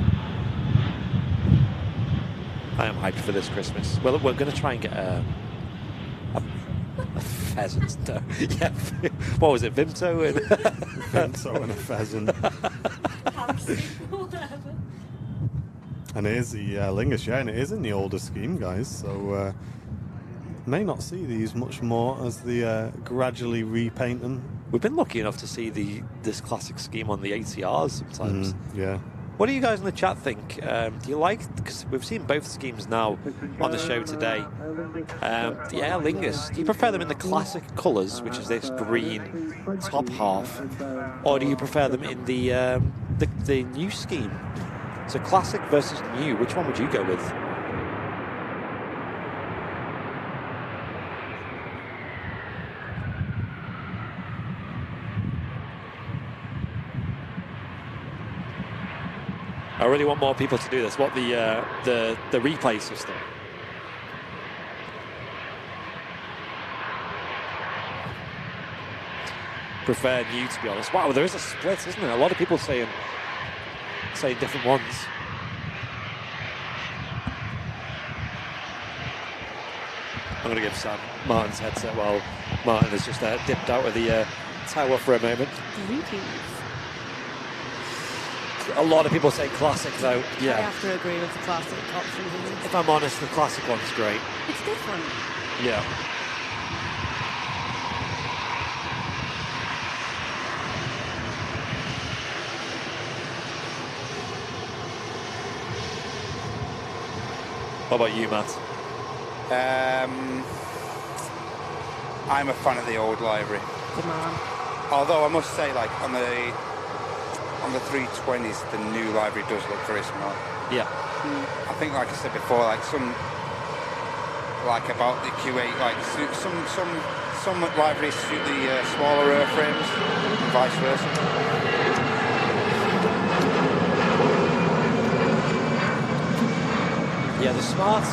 I am hyped for this Christmas. Well, we're going to try and get a pheasant. No. Yeah, what was it, Vimto and Vimto and a pheasant. And here's the Lingus, yeah, and it is in the older scheme, guys. So may not see these much more as they gradually repaint them. We've been lucky enough to see this classic scheme on the ATRs sometimes. Yeah. What do you guys in the chat think? Do you like, because we've seen both schemes now on the show today. The Aer Lingus, do you prefer them in the classic colours, which is this green top half, or do you prefer them in the new scheme? So classic versus new, which one would you go with? I really want more people to do this. What the replay system? Prefer new, to be honest. Wow, there is a split, isn't there? A lot of people saying different ones. I'm going to give Sam Martin's headset while Martin has just dipped out of the tower for a moment. A lot of people say classic, though. Yeah. I have to agree with the classic option here. If I'm honest, the classic one's great. It's different. Yeah. What about you, Matt? I'm a fan of the old livery. Good man. Although I must say, like on the 320s, the new livery does look very smart. Yeah. I think, like I said before, like about the Q8, like some liveries suit the smaller airframes, and vice versa. Yeah, the smart.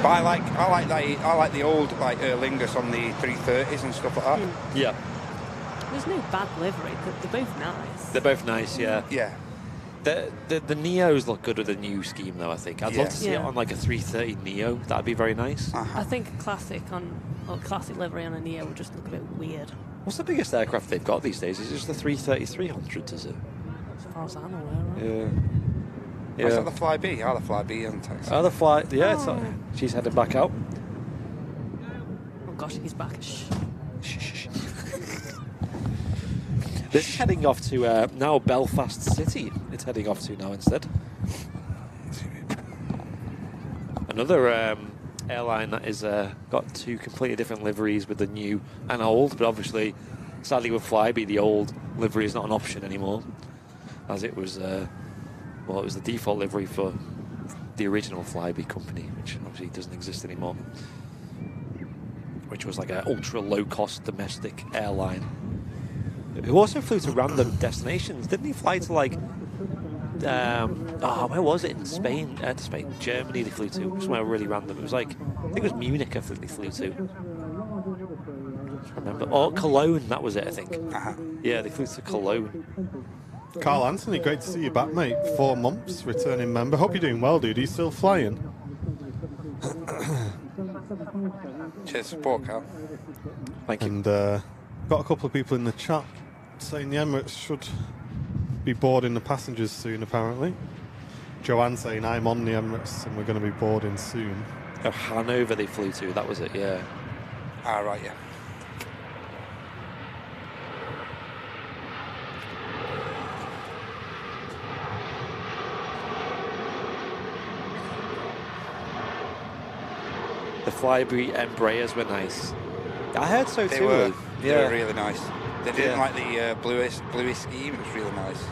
But I like the old like Aer Lingus on the 330s and stuff like that. Yeah. There's no bad livery. They're both nice. They're both nice, yeah. Yeah. The Neos look good with the new scheme, though, I think. I'd love to see it on like a 330 Neo. That'd be very nice. I think classic livery on a Neo would just look a bit weird. What's the biggest aircraft they've got these days? Is it just the 330-300s, is it? As far as I'm aware, right? Yeah. Is that the Fly B? Oh, the Fly B on Texas. Oh, the fly. Yeah, it's like, she's heading back out. Oh gosh, he's back. Shh. This is heading off to now Belfast City. It's heading off to now instead. Another airline that is got two completely different liveries with the new and old, but obviously, sadly with Flybe, the old livery is not an option anymore, as it was. Well, it was the default livery for the original Flybe company, which obviously doesn't exist anymore, which was like an ultra low cost domestic airline. Who also flew to random destinations. Didn't he fly to like, where was it in Spain? Spain, Germany they flew to, somewhere really random. It was like, I think it was Munich I think they flew to. I remember. Or Cologne, that was it I think. Yeah, they flew to Cologne. Carl Anthony, great to see you back, mate. 4 months, returning member. Hope you're doing well, dude. Are you still flying? Cheers for support, Carl. Thank you. And got a couple of people in the chat saying the Emirates should be boarding the passengers soon, apparently. Joanne saying I'm on the Emirates and we're going to be boarding soon. Oh, Hanover they flew to, that was it, yeah. Ah, right, yeah. The Flybe Embraers were nice. I heard so They too. were Yeah. really nice. They didn't Yeah. like the bluey scheme. It was really nice.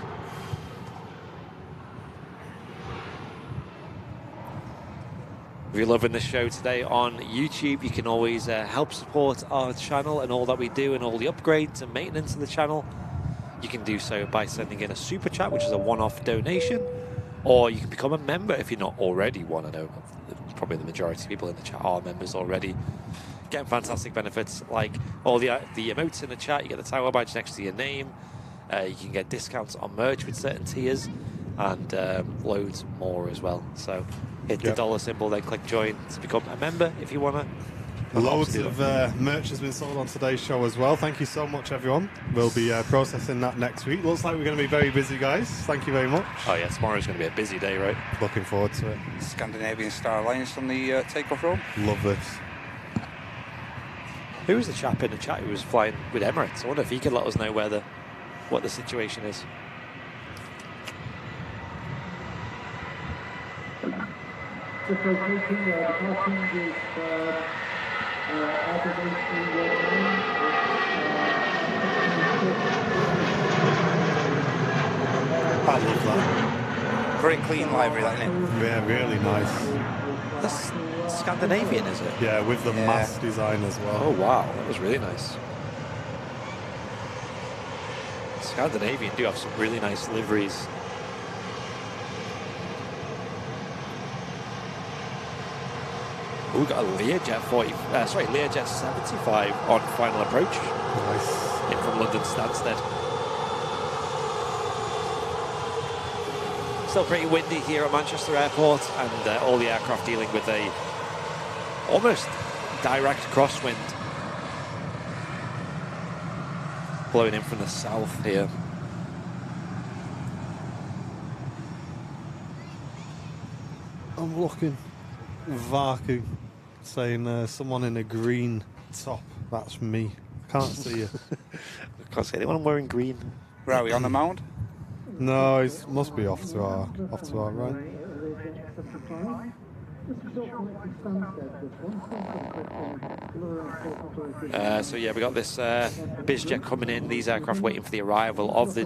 If you're loving the show today on YouTube, you can always help support our channel and all that we do and all the upgrades and maintenance of the channel. You can do so by sending in a super chat, which is a one-off donation, or you can become a member if you're not already one. I know probably the majority of people in the chat are members already. Getting fantastic benefits like all the emotes in the chat. You get the tower badge next to your name. You can get discounts on merch with certain tiers and loads more as well. So hit the dollar symbol, then click join to become a member if you want to. Loads of merch has been sold on today's show as well. Thank you so much, everyone. We'll be processing that next week. Looks like we're going to be very busy, guys. Thank you very much. Oh yeah, tomorrow's going to be a busy day, right? Looking forward to it. Scandinavian Star Alliance on the takeoff roll. Love this. Who was the chap in the chat who was flying with Emirates? I wonder if he could let us know what the situation is. Just rotating, departing with I love that. Very clean library, that, isn't it? Yeah, really nice. That's Scandinavian, is it? Yeah, with the mask design as well. Oh wow, that was really nice. Scandinavian do have some really nice liveries. Oh, we've got a Learjet Learjet 75 on final approach. Nice. In from London Stansted. Still pretty windy here at Manchester Airport, and all the aircraft dealing with a almost direct crosswind blowing in from the south here. I'm looking. Vaku saying someone in a green top. That's me. Can't see you. I can't see anyone wearing green. Where are we, on the mound? No, it must be off to our right. So yeah, we got this BizJet coming in. These aircraft waiting for the arrival of the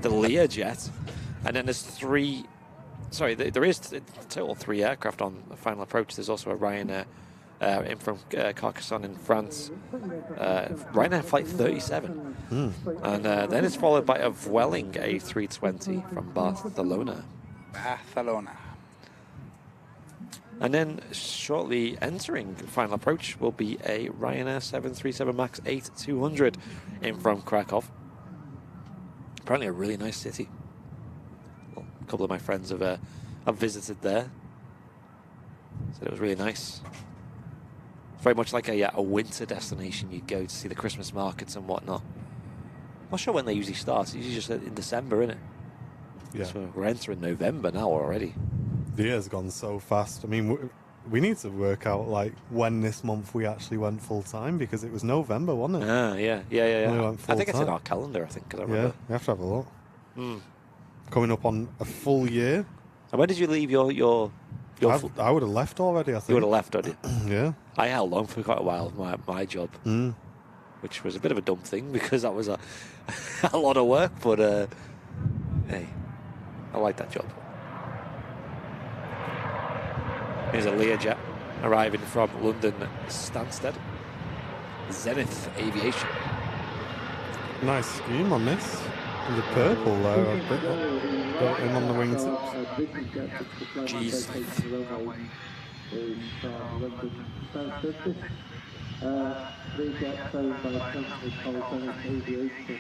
Learjet, and then there's three. Sorry, there is in total 3 aircraft on the final approach. There's also a Ryanair in from Carcassonne in France. Ryanair flight 37. And then it's followed by a Vueling A320 from Barcelona. Barcelona. And then shortly entering final approach will be a Ryanair 737 MAX 8-200 in from Krakow. Apparently a really nice city. Well, a couple of my friends have visited there. Said it was really nice. Very much like a winter destination. You'd go to see the Christmas markets and whatnot. Not sure when they usually start. It's usually just in December, isn't it? Yeah. So we're entering November now already. The year's gone so fast. I mean, we need to work out like when this month we actually went full time, because it was November, wasn't it? Yeah. We went I think it's in full-time. our calendar. I think, 'cause I Yeah, remember. you have to have a look. Coming up on a full year. And when did you leave your I would have left already, I think. You would have left, did you? Yeah. I held on for quite a while with my job, which was a bit of a dumb thing because that was a lot of work. But hey, I like that job. Here's a Learjet arriving from London Stansted. Zenith Aviation. Nice scheme on this. The purple there, a bit built in on the wingtips. Jeez. They get sold by a company called Zenith Aviation.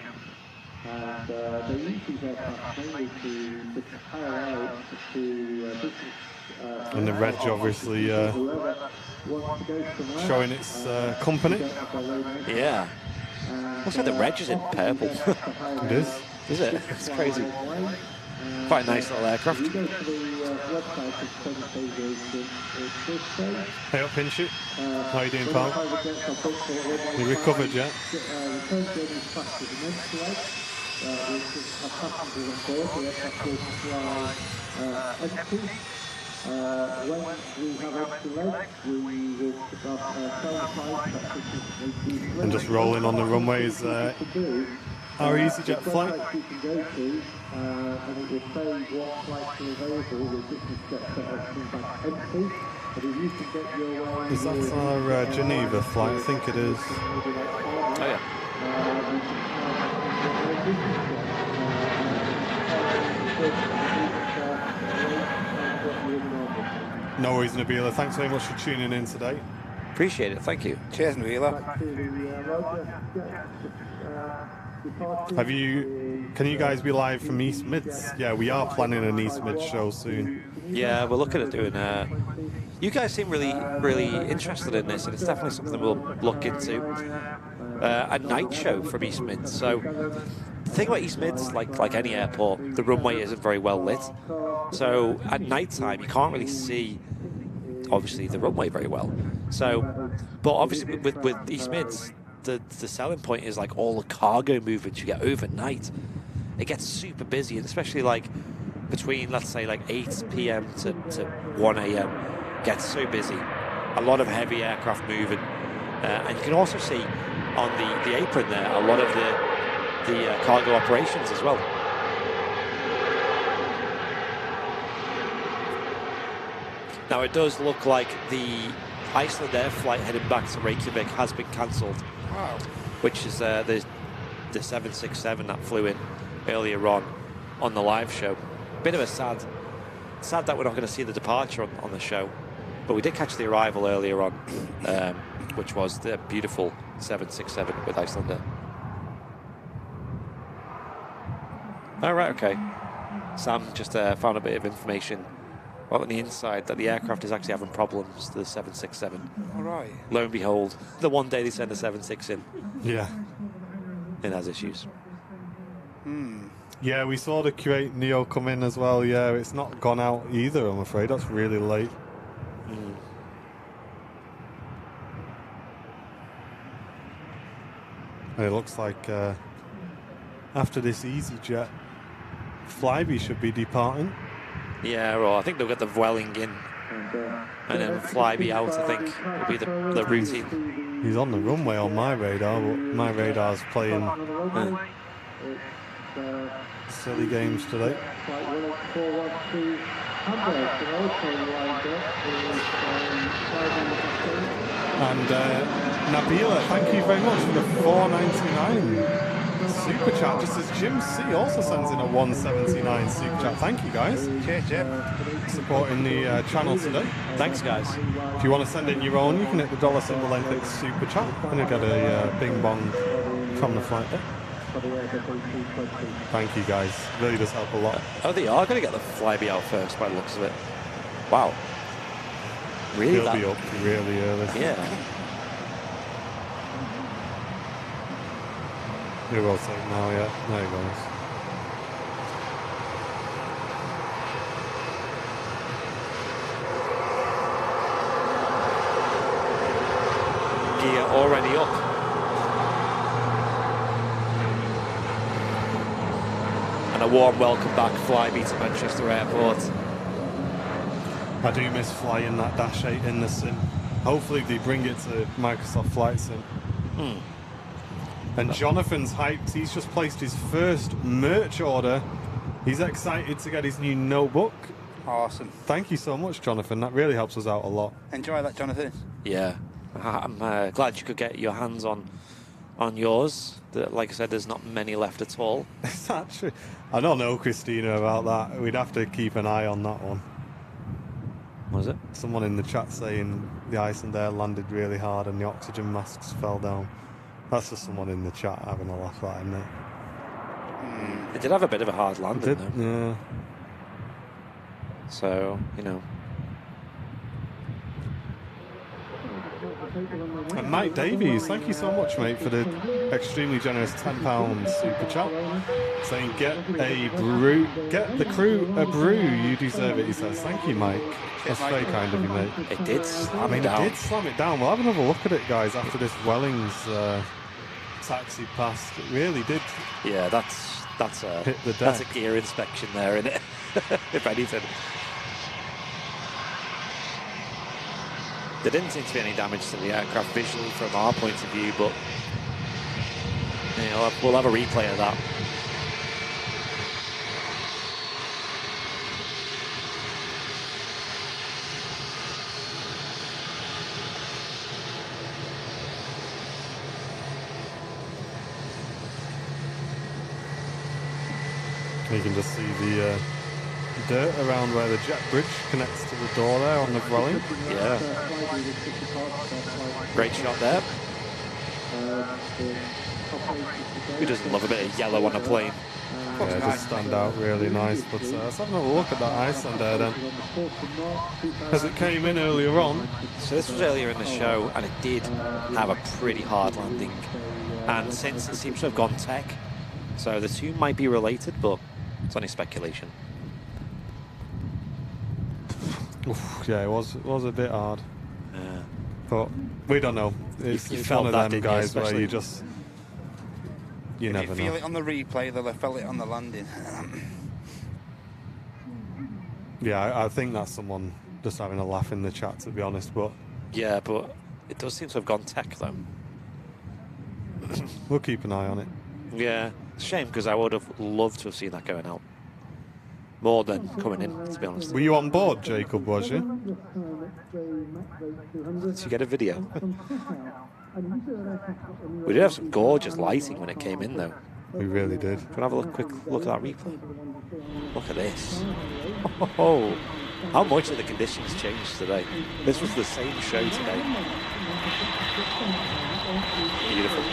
And they use these aircraft mainly to hire out to business. And the reg obviously showing its company. Yeah. Looks like the reg is in purple. It is. Is it? It's crazy. Quite a nice little aircraft. Hey up, Pinshoot. How you doing, pal? You recovered yet? And just rolling on the runways. Our EasyJet flight. Is that our Geneva flight? I think it is. Oh yeah. No worries, Nabila. Thanks very much for tuning in today. Appreciate it. Thank you. Cheers, Nabila. Can you guys be live from East Mids? Yeah, we are planning an East Mids show soon. Yeah, we're looking at doing. You guys seem really interested in this, and it's definitely something we'll look into. A night show from East Mids. So the thing about East Mids, like any airport, the runway isn't very well lit. So at night time, you can't really see, obviously, the runway very well. So, but obviously with East Mids, the selling point is like all the cargo movements you get overnight. It gets super busy, and especially like between, let's say, like 8 p.m. to 1 a.m. gets so busy. A lot of heavy aircraft moving, and you can also see on the apron there a lot of the cargo operations as well. Now it does look like the Iceland Air flight heading back to Reykjavik has been cancelled. Wow. Which is the 767 that flew in earlier on the live show. Bit of a sad that we're not going to see the departure on the show, but we did catch the arrival earlier on, which was the beautiful 767 with Icelander. All right, okay. Sam just found a bit of information on the inside that the aircraft is actually having problems, the 767. All right. Lo and behold, the one day they send a 76 in, Yeah. it has issues. Yeah, we saw the Q8 Neo come in as well. Yeah, it's not gone out either, I'm afraid. That's really late. And it looks like after this EasyJet, Flybe should be departing. Yeah, well, I think they'll get the Vueling in and then Flybe out, I think, will be the routine. He's on the runway on my radar, but my radar's playing silly games today. And Nabila, thank you very much for the $4.99 super chat. Just as Jim C also sends in a $1.79 super chat. Thank you guys. Cheers, Jim. Supporting the channel today. Thanks, guys. If you want to send in your own, you can hit the dollar symbol and click super chat, and you'll get a bing bong from the flight deck. Thank you guys. Really does help a lot. Oh, they are going to get the Flybe out first by the looks of it. Wow. Really? He'll be up really early. Yeah. He will take now, yeah. There he goes. Gear already up. And a warm welcome back, Flybe, to Manchester Airport. I do miss flying that Dash 8 in the sim. Hopefully they bring it to Microsoft Flight Sim. And Jonathan's hyped. He's just placed his first merch order. He's excited to get his new notebook. Awesome. Thank you so much, Jonathan. That really helps us out a lot. Enjoy that, Jonathan. Yeah, I'm glad you could get your hands on yours. Like I said, there's not many left at all. It's actually, I don't know, Christina, about that. We'd have to keep an eye on that one. Was it? Someone in the chat saying the Icelandair landed really hard and the oxygen masks fell down. That's just someone in the chat having a laugh at, isn't it? It did have a bit of a hard landing, though. Yeah. So, you know. And Mike Davies, thank you so much, mate, for the extremely generous £10 super chat. Saying get the crew a brew, you deserve it, he says. Thank you, Mike. That's very kind of you, mate. It did slam it down. It did slam it down. We'll have another look at it, guys, after this Wellings taxi passed. It really did. Yeah, that's hit the deck. That's a gear inspection there, isn't it? If anything. There didn't seem to be any damage to the aircraft visually from our point of view, but you know, we'll have a replay of that. You can just see the dirt around where the jet bridge connects to the door there on the Vueling. Yeah. Great shot there. Who doesn't love a bit of yellow on a plane? Yeah, it does stand out really nice. But let's have another look at that Icelandair then. As it came in earlier on. So this was earlier in the show, and it did have a pretty hard landing. And since it seems to have gone tech, so the two might be related, but it's only speculation. Oof, yeah, it was a bit hard. Yeah. But we don't know. It's felt one of that, them didn't you, guys where especially? you just... You If never you feel know. it on the replay, they'll have felt it on the landing. Yeah, I think that's someone just having a laugh in the chat, to be honest. But Yeah, but it does seem to have gone tech, though. we'll keep an eye on it. Yeah, it's a shame, because I would have loved to have seen that going out. More than coming in, to be honest. Were you on board, Jacob, was you? Did you get a video? We did have some gorgeous lighting when it came in, though. We really did. Can I have a quick look at that replay? Look at this. Oh, how much have the conditions changed today? This was the same show today. Beautiful.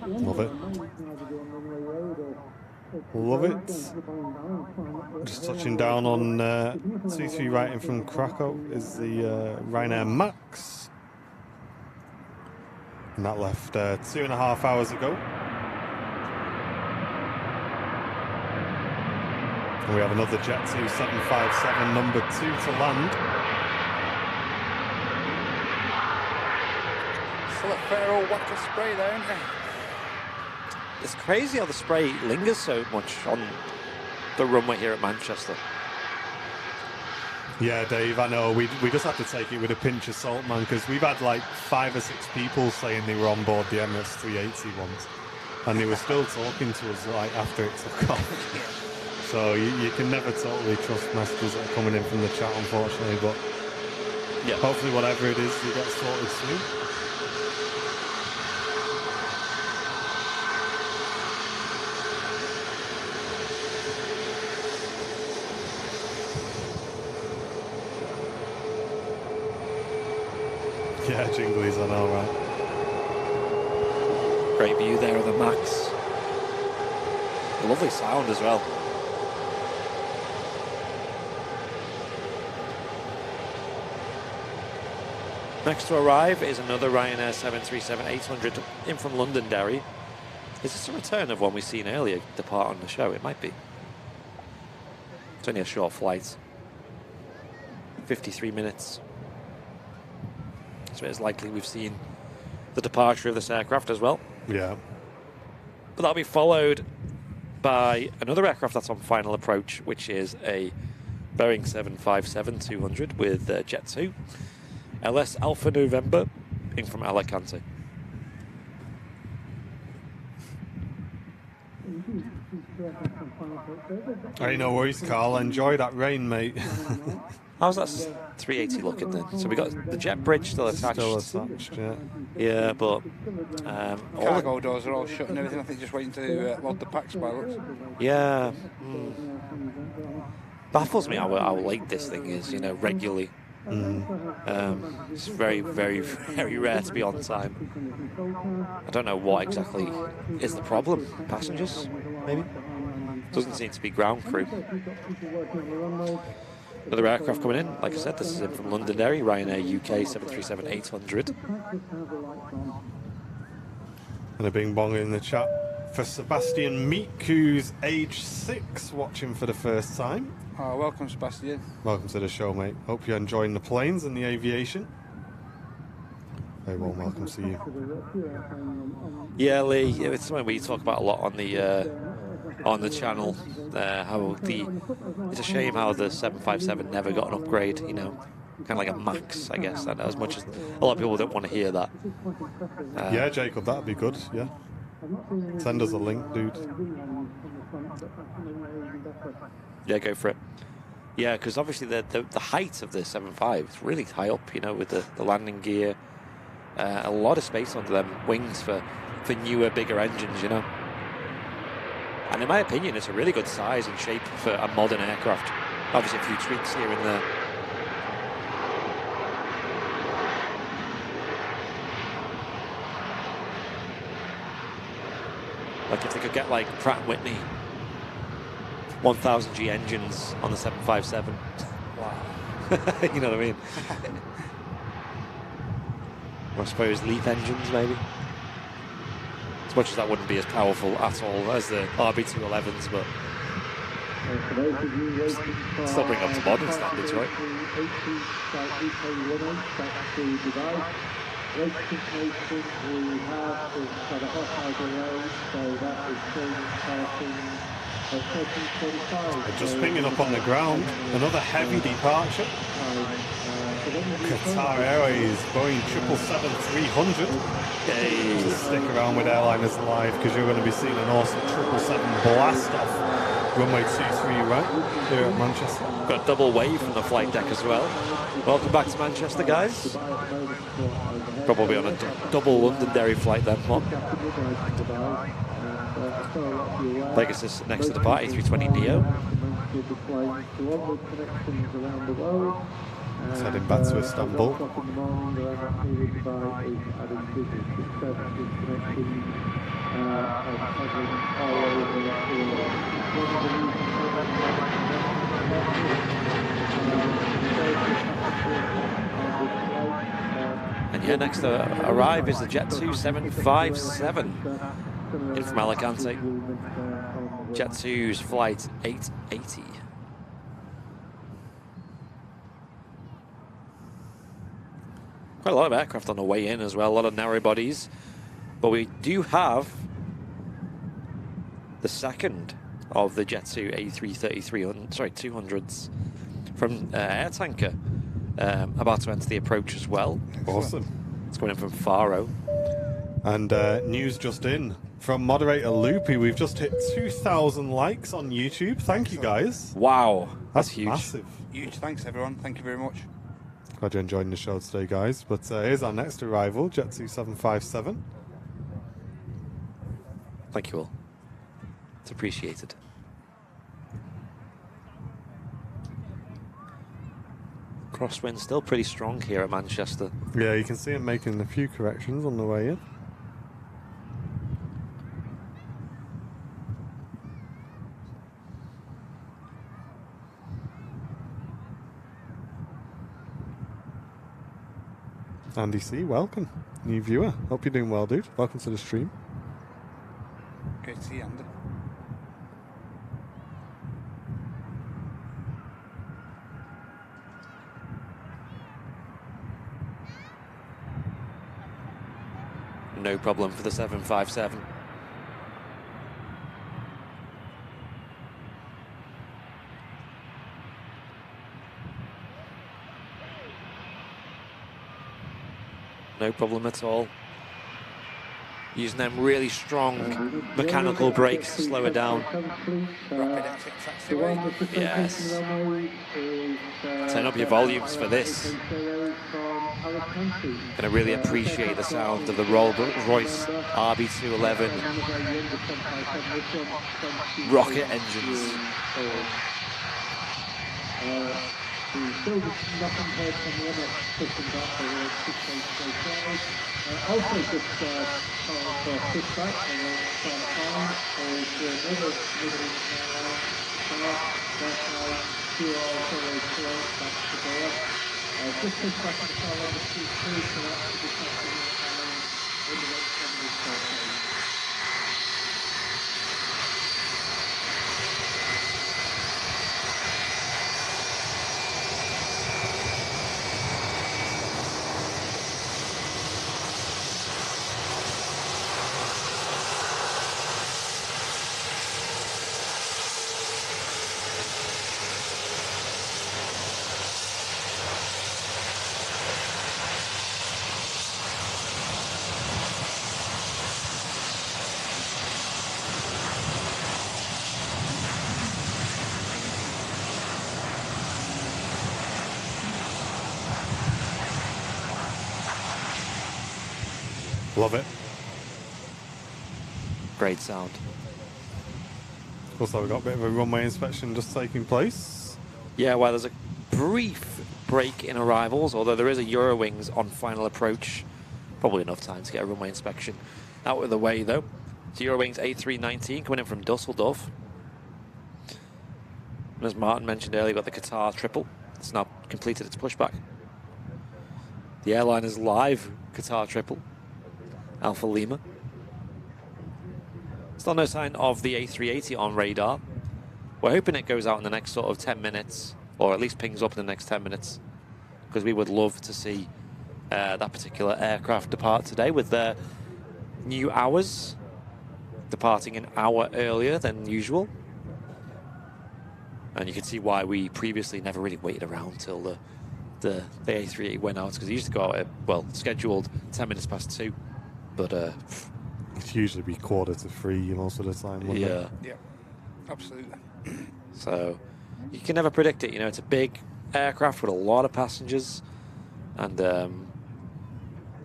Love it. Love it. Just touching down on C3 right in from Krakow is the Ryanair Max. And that left 2.5 hours ago. And we have another Jet2 757 number 2 to land. Still a fair old whack of spray there, isn't there? It's crazy how the spray lingers so much on the runway here at Manchester. Yeah, Dave, I know. We just have to take it with a pinch of salt, man, because we've had like 5 or 6 people saying they were on board the Emirates A380 once, and they were still talking to us like after it took off. So you can never totally trust messages that are coming in from the chat, unfortunately, but Yeah. hopefully whatever it is, you get sorted soon. Yeah, jinglies, I know, right? Great view there of the Max. A lovely sound as well. Next to arrive is another Ryanair 737-800 in from Londonderry. Is this a return of one we've seen earlier depart on the show? It might be. It's only a short flight. 53 minutes. So it's likely we've seen the departure of this aircraft as well. Yeah. But that'll be followed by another aircraft that's on final approach, which is a Boeing 757-200 with Jet2. LS Alpha November in from Alicante. Hey, no worries, Carl. Enjoy that rain, mate. How's that 380 looking then? So we got the jet bridge still attached. Still attached, yeah. Yeah, but Cargo doors are all shut and everything. I think just waiting to load the packs by looks. yeah. Baffles me how late this thing is, you know, regularly. It's very, very, very rare to be on time. I don't know what exactly is the problem. Passengers, maybe? Doesn't seem to be ground crew. Another aircraft coming in. Like I said, this is in from Londonderry, Ryanair UK 737-800. And a bing bong in the chat for Sebastian Meek, who's age 6, watching for the first time. Oh, welcome, Sebastian. Welcome to the show, mate. Hope you're enjoying the planes and the aviation. Very warm welcome to you. Yeah, Lee, it's something we talk about a lot on the channel. How it's a shame how the 757 never got an upgrade. You know, kind of like a Max, I guess. And as much as a lot of people don't want to hear that. Yeah, Jacob, that'd be good. Yeah, send us a link, dude. Yeah, go for it. Yeah, because obviously the height of the 75 is really high up. You know, with the landing gear, a lot of space under them wings for newer, bigger engines. You know. And in my opinion, it's a really good size and shape for a modern aircraft. Obviously, a few tweaks here and there. Like if they could get like Pratt & Whitney 1000G engines on the 757. Wow. You know what I mean? Or I suppose LEAP engines, maybe. As much as that wouldn't be as powerful at all as the RB211s, but still bring up to modern standards, right? Just pinging up on the ground, another heavy departure. Qatar Airways, Boeing 777-300. Just stick around with Airliners Live because you're going to be seeing an awesome 777 blast off runway 23 right here at Manchester. Got a double wave from the flight deck as well. Welcome back to Manchester, guys. Probably on a double Londonderry flight then, Mom. Pegasus next to the party, A320neo. It's heading back to Istanbul. And here next to arrive is the Jet2 757 in from Alicante. Jet2's flight 880. Quite a lot of aircraft on the way in as well, a lot of narrow bodies. But we do have the second of the Jet2 A330 200s from Air Tanker about to enter the approach as well. Awesome. It's coming in from Faro. And news just in from moderator Loopy. We've just hit 2,000 likes on YouTube. Thank you, guys. Wow, that's huge. Massive. Huge thanks, everyone. Thank you very much. Glad you're enjoying the show today, guys. But here's our next arrival, Jet2 757. Thank you all. It's appreciated. Crosswind still pretty strong here at Manchester. Yeah, you can see him making a few corrections on the way in. Andy C, welcome. New viewer. Hope you're doing well, dude. Welcome to the stream. Great to see you, Andy. No problem for the 757. No problem at all. using them really strong mechanical brakes to slow it down. Rapid exit taxiway. Yes. Turn up your volumes for this. Gonna really appreciate the sound of the Rolls-Royce RB211 rocket engines. Also just for pushback time is another middle back to there. Just pushback in the car on the Q2, so that should be something in the next 10 minutes. Love it. Great sound. Also, we've got a bit of a runway inspection just taking place. Yeah, well, there's a brief break in arrivals, although there is a Eurowings on final approach. Probably enough time to get a runway inspection out of the way, though. It's Eurowings A319 coming in from Dusseldorf. And as Martin mentioned earlier, we've got the Qatar triple. It's now completed its pushback. The airline is live Qatar triple. Alpha Lima. Still no sign of the A380 on radar. We're hoping it goes out in the next sort of 10 minutes, or at least pings up in the next 10 minutes, because we would love to see that particular aircraft depart today with their new hours, departing an hour earlier than usual. And you can see why we previously never really waited around till the A380 went out, because it used to go out at, well, scheduled 10 minutes past 2. But it'd usually be 2:45 most of the time, wouldn't it? Yeah, absolutely. So you can never predict it. You know, it's a big aircraft with a lot of passengers, and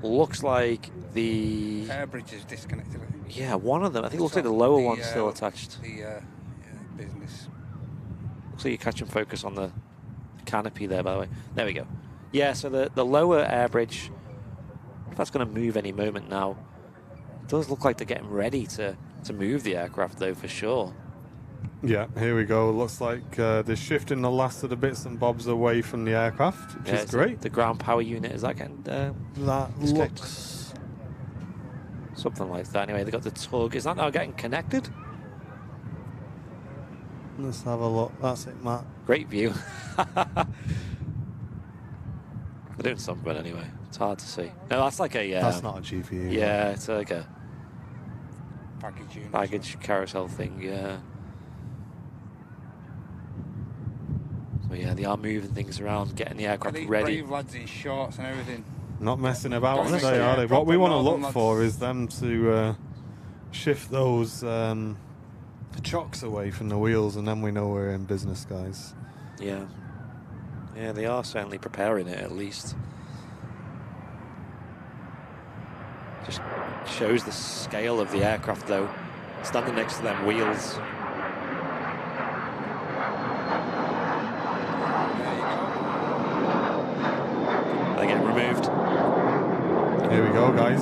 looks like the Air bridge is disconnected. Yeah, one of them. I think it looks like the lower one's still attached. The business. Looks like you catch and focus on the canopy there, by the way. There we go. Yeah, so the lower air bridge, if that's going to move any moment now. It does look like they're getting ready to move the aircraft, though, for sure. Yeah, here we go. Looks like they're shifting the last of the bits and bobs away from the aircraft, which is great. The ground power unit, is that getting that looks something like that. Anyway, they got the tug. Is that now getting connected? Let's have a look. That's it, Matt. Great view. They're doing something anyway. It's hard to see. No, that's like a... that's not a GPU. Yeah, it's like a... Baggage unit. Baggage carousel thing, yeah. So yeah, they are moving things around, getting the aircraft ready. Brave lads in shorts and everything. Not messing about Honestly, today, are they? What we want to look lads. for is them to shift those chocks away from the wheels, and then we know we're in business, guys. Yeah. Yeah, they are certainly preparing it, at least. Just shows the scale of the aircraft, though. Standing next to them wheels. They get removed. Here we go, guys.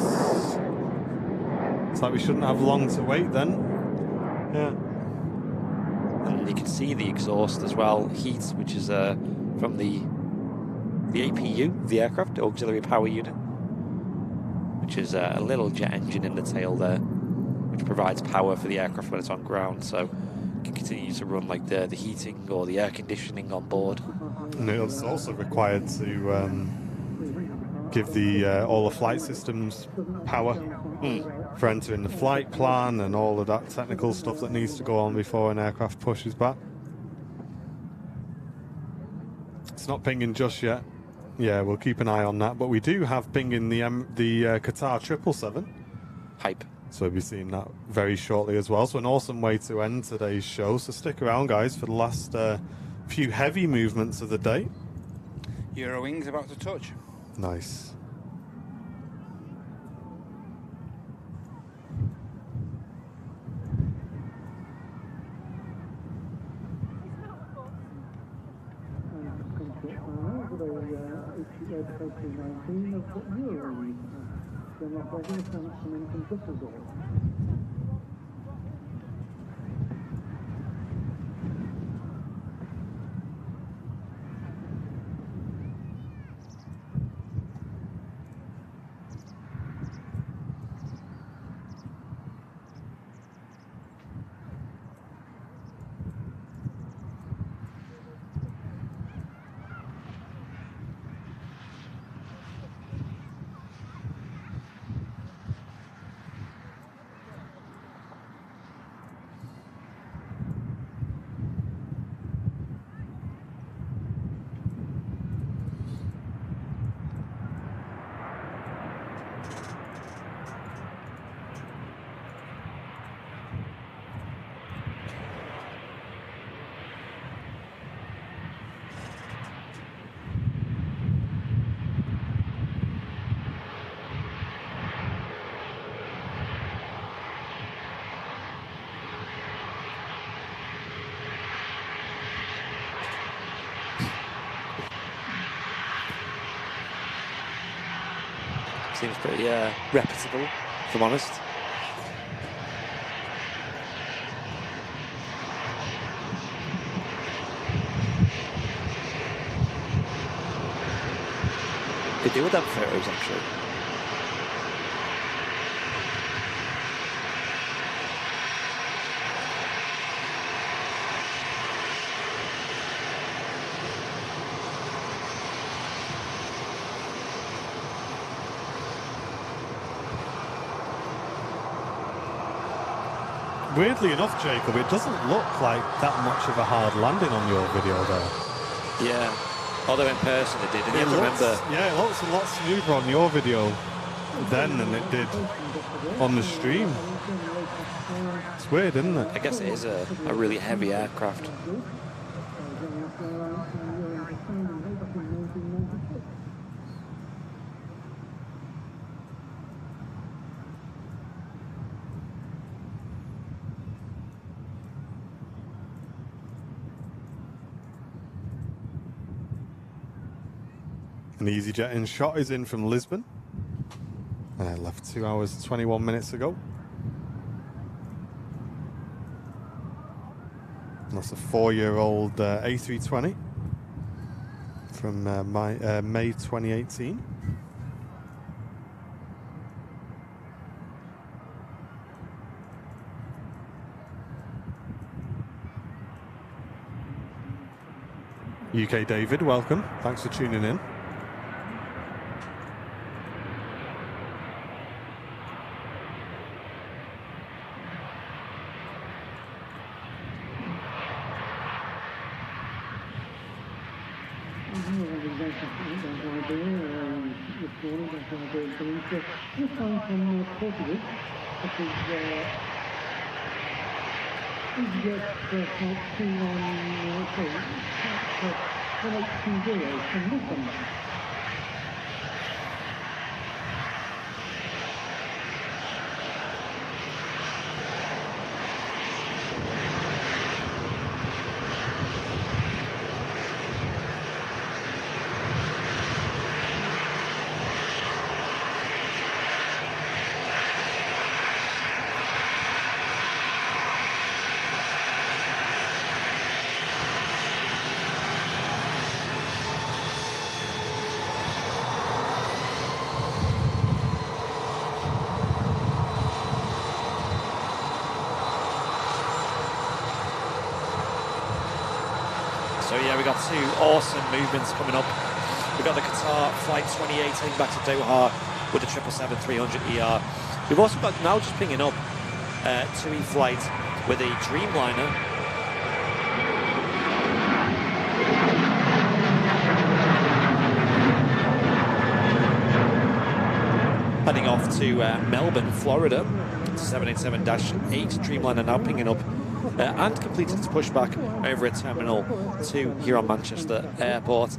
It's like we shouldn't have long to wait then. Yeah. And you can see the exhaust as well, heat, which is from the APU, the aircraft, auxiliary power unit, which is a little jet engine in the tail there, which provides power for the aircraft when it's on ground, so it can continue to run like the heating or the air conditioning on board. And it's also required to give the all the flight systems power for entering the flight plan and all of that technical stuff that needs to go on before an aircraft pushes back. It's not pinging just yet. Yeah, we'll keep an eye on that, but we do have pinging the Qatar 777. Hype. So we'll be seeing that very shortly as well. So an awesome way to end today's show. So stick around, guys, for the last few heavy movements of the day. Eurowings about to touch. Nice. Seems pretty reputable, if I'm honest. Could do with them photos, actually. Weirdly enough, Jacob, it doesn't look like that much of a hard landing on your video there. Yeah, although in person it did. And you have to remember, yeah, it looks a lot smoother on your video then than it did on the stream. It's weird, isn't it? I guess it is a really heavy aircraft. An EasyJet in shot is in from Lisbon. Left 2 hours 21 minutes ago. And that's a 4-year-old A320 from May 2018. UK David, welcome. Thanks for tuning in. This one from Portugal, which is EasyJet flight 1820 from Lisbon. So yeah, we got two awesome movements coming up. We've got the Qatar flight 2018 back to Doha with the 777-300ER. We've also got, now just pinging up, 2E flight with a Dreamliner. Heading off to Melbourne, Florida. Aviation 787-8 Dreamliner now pinging up and completed its pushback over at Terminal 2 here on Manchester Airport.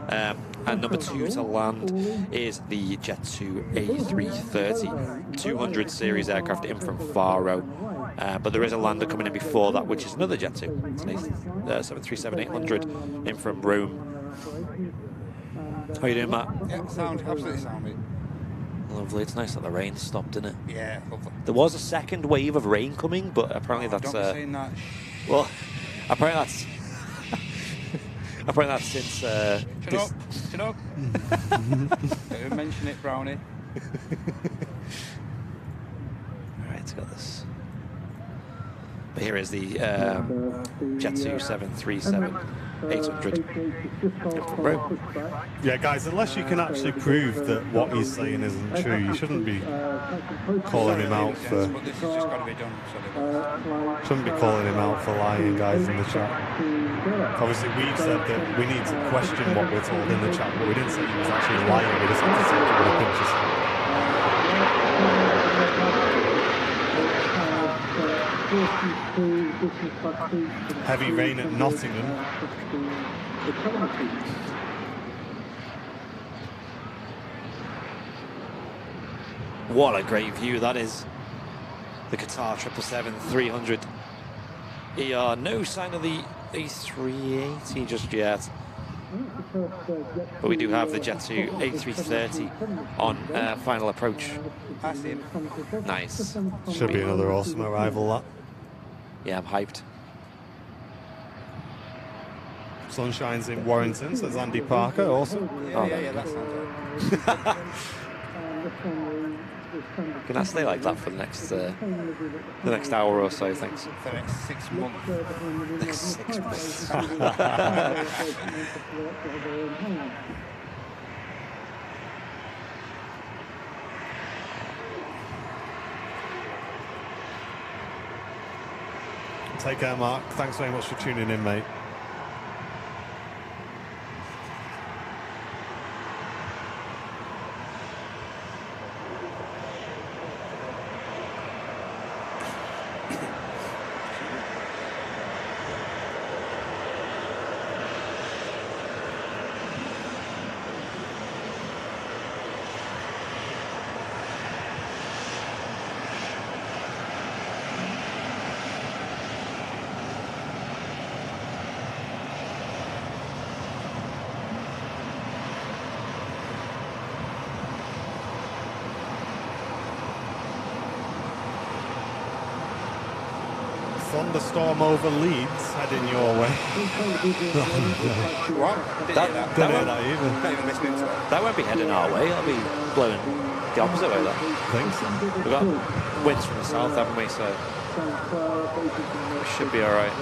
And number 2 to land is the Jet2 A330, 200 series aircraft in from Faro. But there is a lander coming in before that, which is another Jet2. It's an 737-800 in from Rome. How you doing, Matt? Yeah, sound, absolutely sound, mate. Lovely. It's nice that the rain stopped, isn't it? Yeah, lovely. There was a second wave of rain coming, but apparently that's... Don't be saying that. Well, apparently that's... apparently that's since... Shut up. Don't mention it, Brownie. Alright, let's got this. But here is the Jet2 737-800 from Rome. Yeah, guys, unless you can actually prove that what he's saying isn't true, you shouldn't be calling him out for... But this has just got to be done. Shouldn't be calling him out for lying, guys, in the chat. Obviously, we've said that we need to question what we're told in the chat, but we didn't say he was actually lying. We just had to take it with a pinch of salt. Heavy rain at Nottingham. What a great view that is. The Qatar 777-300 ER. No sign of the A380 just yet. But we do have the Jet2 A330 on final approach. Nice. Should be another awesome arrival, that. Yeah, I'm hyped. Sunshine's in Warrington, says Andy Parker, also. Yeah, that sounds right. Can I stay like that for the next hour or so, thanks. For the next 6 months. Next 6 months. Take care, Mark. Thanks very much for tuning in, mate. Thunderstorm over Leeds, heading your way. What? That won't be heading our way, that'll be blowing the opposite way, that. I think so. We've got winds from the south, haven't we, so we should be alright.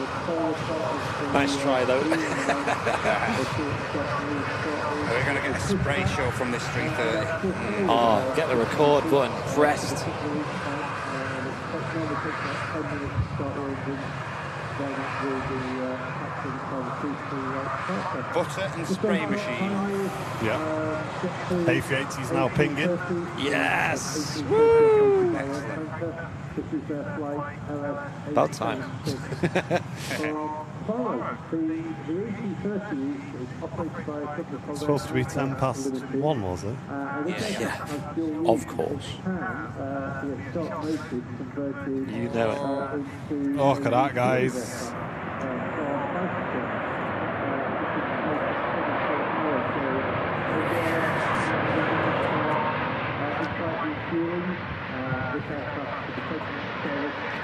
Nice try, though. We're going to get a spray show from this 330. Oh, get the record button pressed. Butter and spray machine. Yeah. A380's now pinging. Yes! Woo! About time. It's supposed to be 1:10, was it? Yeah, of course. You know it. Oh, look at that, guys.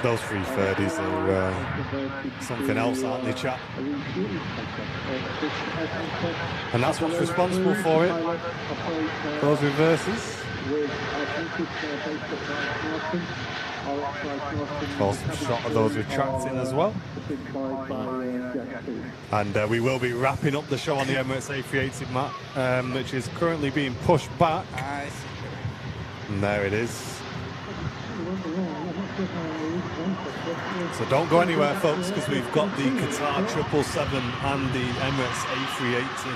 Those 330s are something else, aren't they, chap? And that's what's responsible for it. Those reverses. Awesome shot of those retracting as well. And we will be wrapping up the show on the Emirates A380, Matt, which is currently being pushed back. And there it is. So don't go anywhere, folks, because we've got the Qatar 777 and the Emirates A380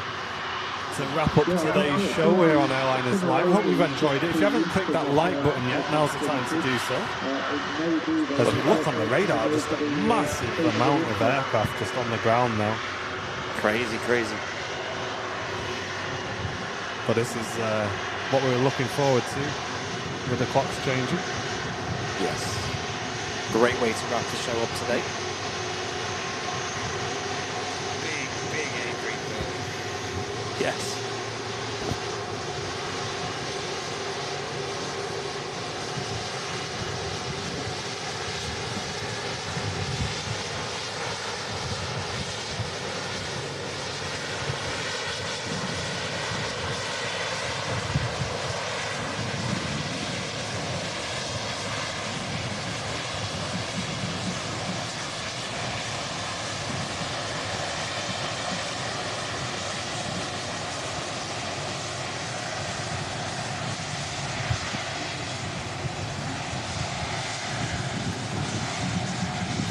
to wrap up today's show here on Airliners Live. Hope you've enjoyed it. If you haven't clicked that like button yet, now's the time to do so. As we look on the radar, just a massive amount of aircraft just on the ground now. Crazy, crazy. But this is what we were looking forward to with the clocks changing. Yes. Great way to wrap the show up today. Big A330. Yes.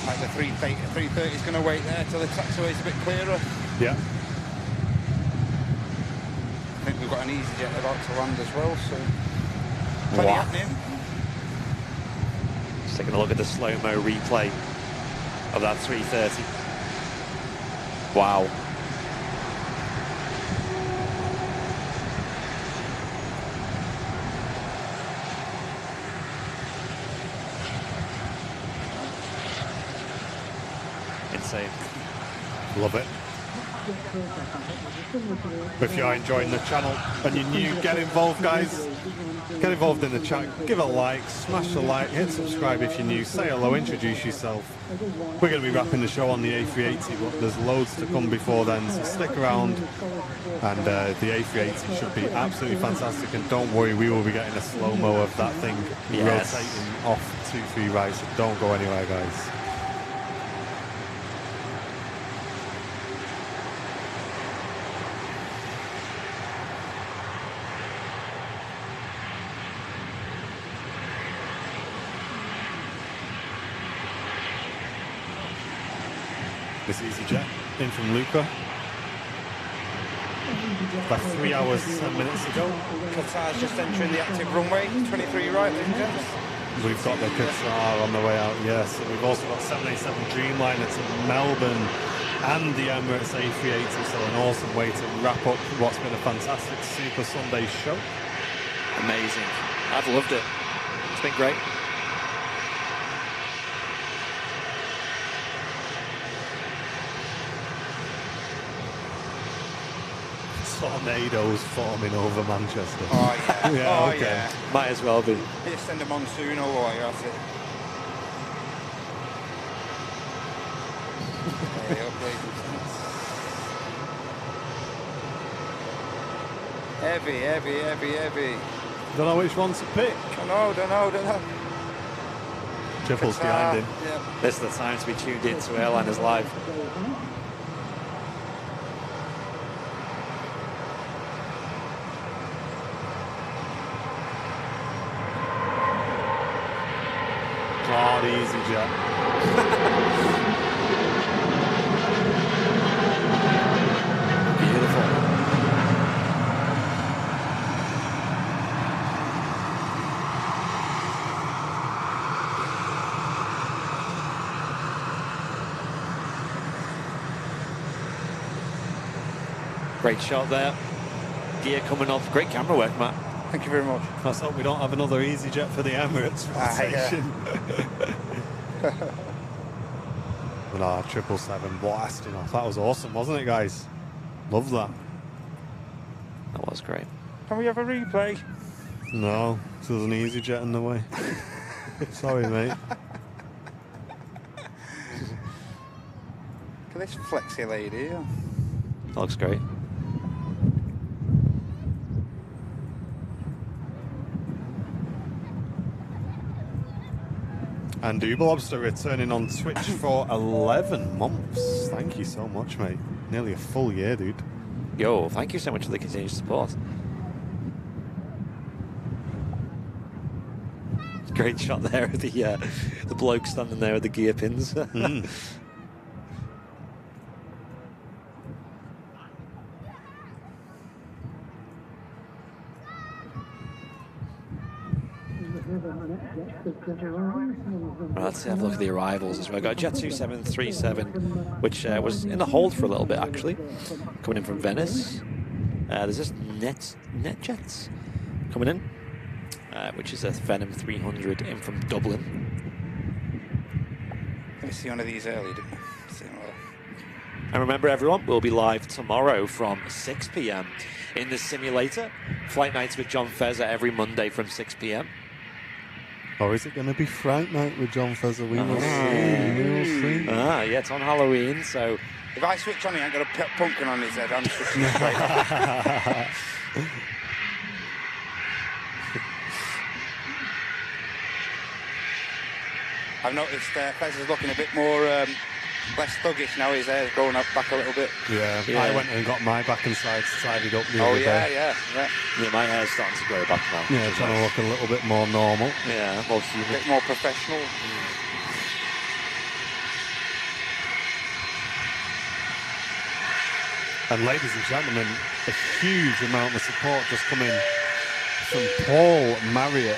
Like the 330 is going to wait there till the taxiway's a bit clearer. Yeah. I think we've got an EasyJet about to land as well, so plenty Wow. happening. Just taking a look at the slow-mo replay of that 330. Wow. Insane. Love it. If you're enjoying the channel and you're new, get involved, guys. Get involved in the chat. Give a like, smash the like, hit subscribe if you're new. Say hello, introduce yourself. We're going to be wrapping the show on the A380, but there's loads to come before then, so stick around. And the A380 should be absolutely fantastic. And don't worry, we will be getting a slow-mo of that thing rotating off 2-3 right, so don't go anywhere, guys. This EasyJet in from Luca. About 3 hours, 10 minutes ago. Qatar's just entering the active runway, 23 right, ladies and gents. We've got the Qatar on the way out, yes. And we've also got 787 Dreamliner to Melbourne and the Emirates A380. So an awesome way to wrap up what's been a fantastic Super Sunday show. Amazing. I've loved it. It's been great. Tornadoes forming over Manchester. Oh yeah, Yeah, oh okay. yeah. Might as well be. Just send a monsoon all the way, that's it. Hurry up, ladies and gents. Heavy, heavy, heavy, heavy. Don't know which one to pick. Don't know. Triple's Qatar, behind him. yeah. This is the time to be tuned in to Airliners Live. Oh, the EasyJet. Beautiful. Great shot there. Gear coming off. Great camera work, Matt. Thank you very much. Let's hope we don't have another EasyJet for the Emirates rotation. But no, 777 blasting off. That was awesome, wasn't it, guys? Love that. That was great. Can we have a replay? No, there's an EasyJet in the way. Sorry, mate. Look at this flexi lady here. That looks great. And Double Lobster returning on Twitch for 11 months. Thank you so much, mate. Nearly a full year, dude. Yo, thank you so much for the continued support. Great shot there of the bloke standing there with the gear pins. Let's have a look at the arrivals as well. We've got a Jet2 737, which was in the hold for a little bit actually, coming in from Venice. There's just NetJets coming in, which is a Venom 300 in from Dublin. Let me see one of these early. And remember, everyone, we'll be live tomorrow from 6 p.m. in the simulator. Flight nights with John Fezzer every Monday from 6 p.m. Or is it going to be Fright Night with John Fezzer? We will see. We will see. Yeah, it's on Halloween, so... If I switch on, he ain't got a pumpkin on his head. I'm switching straight on. I've noticed Fezzer's looking a bit more less thuggish now. His hair's growing up back a little bit. Yeah, I went and got my back and sides tidied up the other day. Yeah, my hair's starting to grow back now. Yeah, trying to look a little bit more normal. Yeah, more human. A bit more professional. And ladies and gentlemen, a huge amount of support just coming from Paul Marriott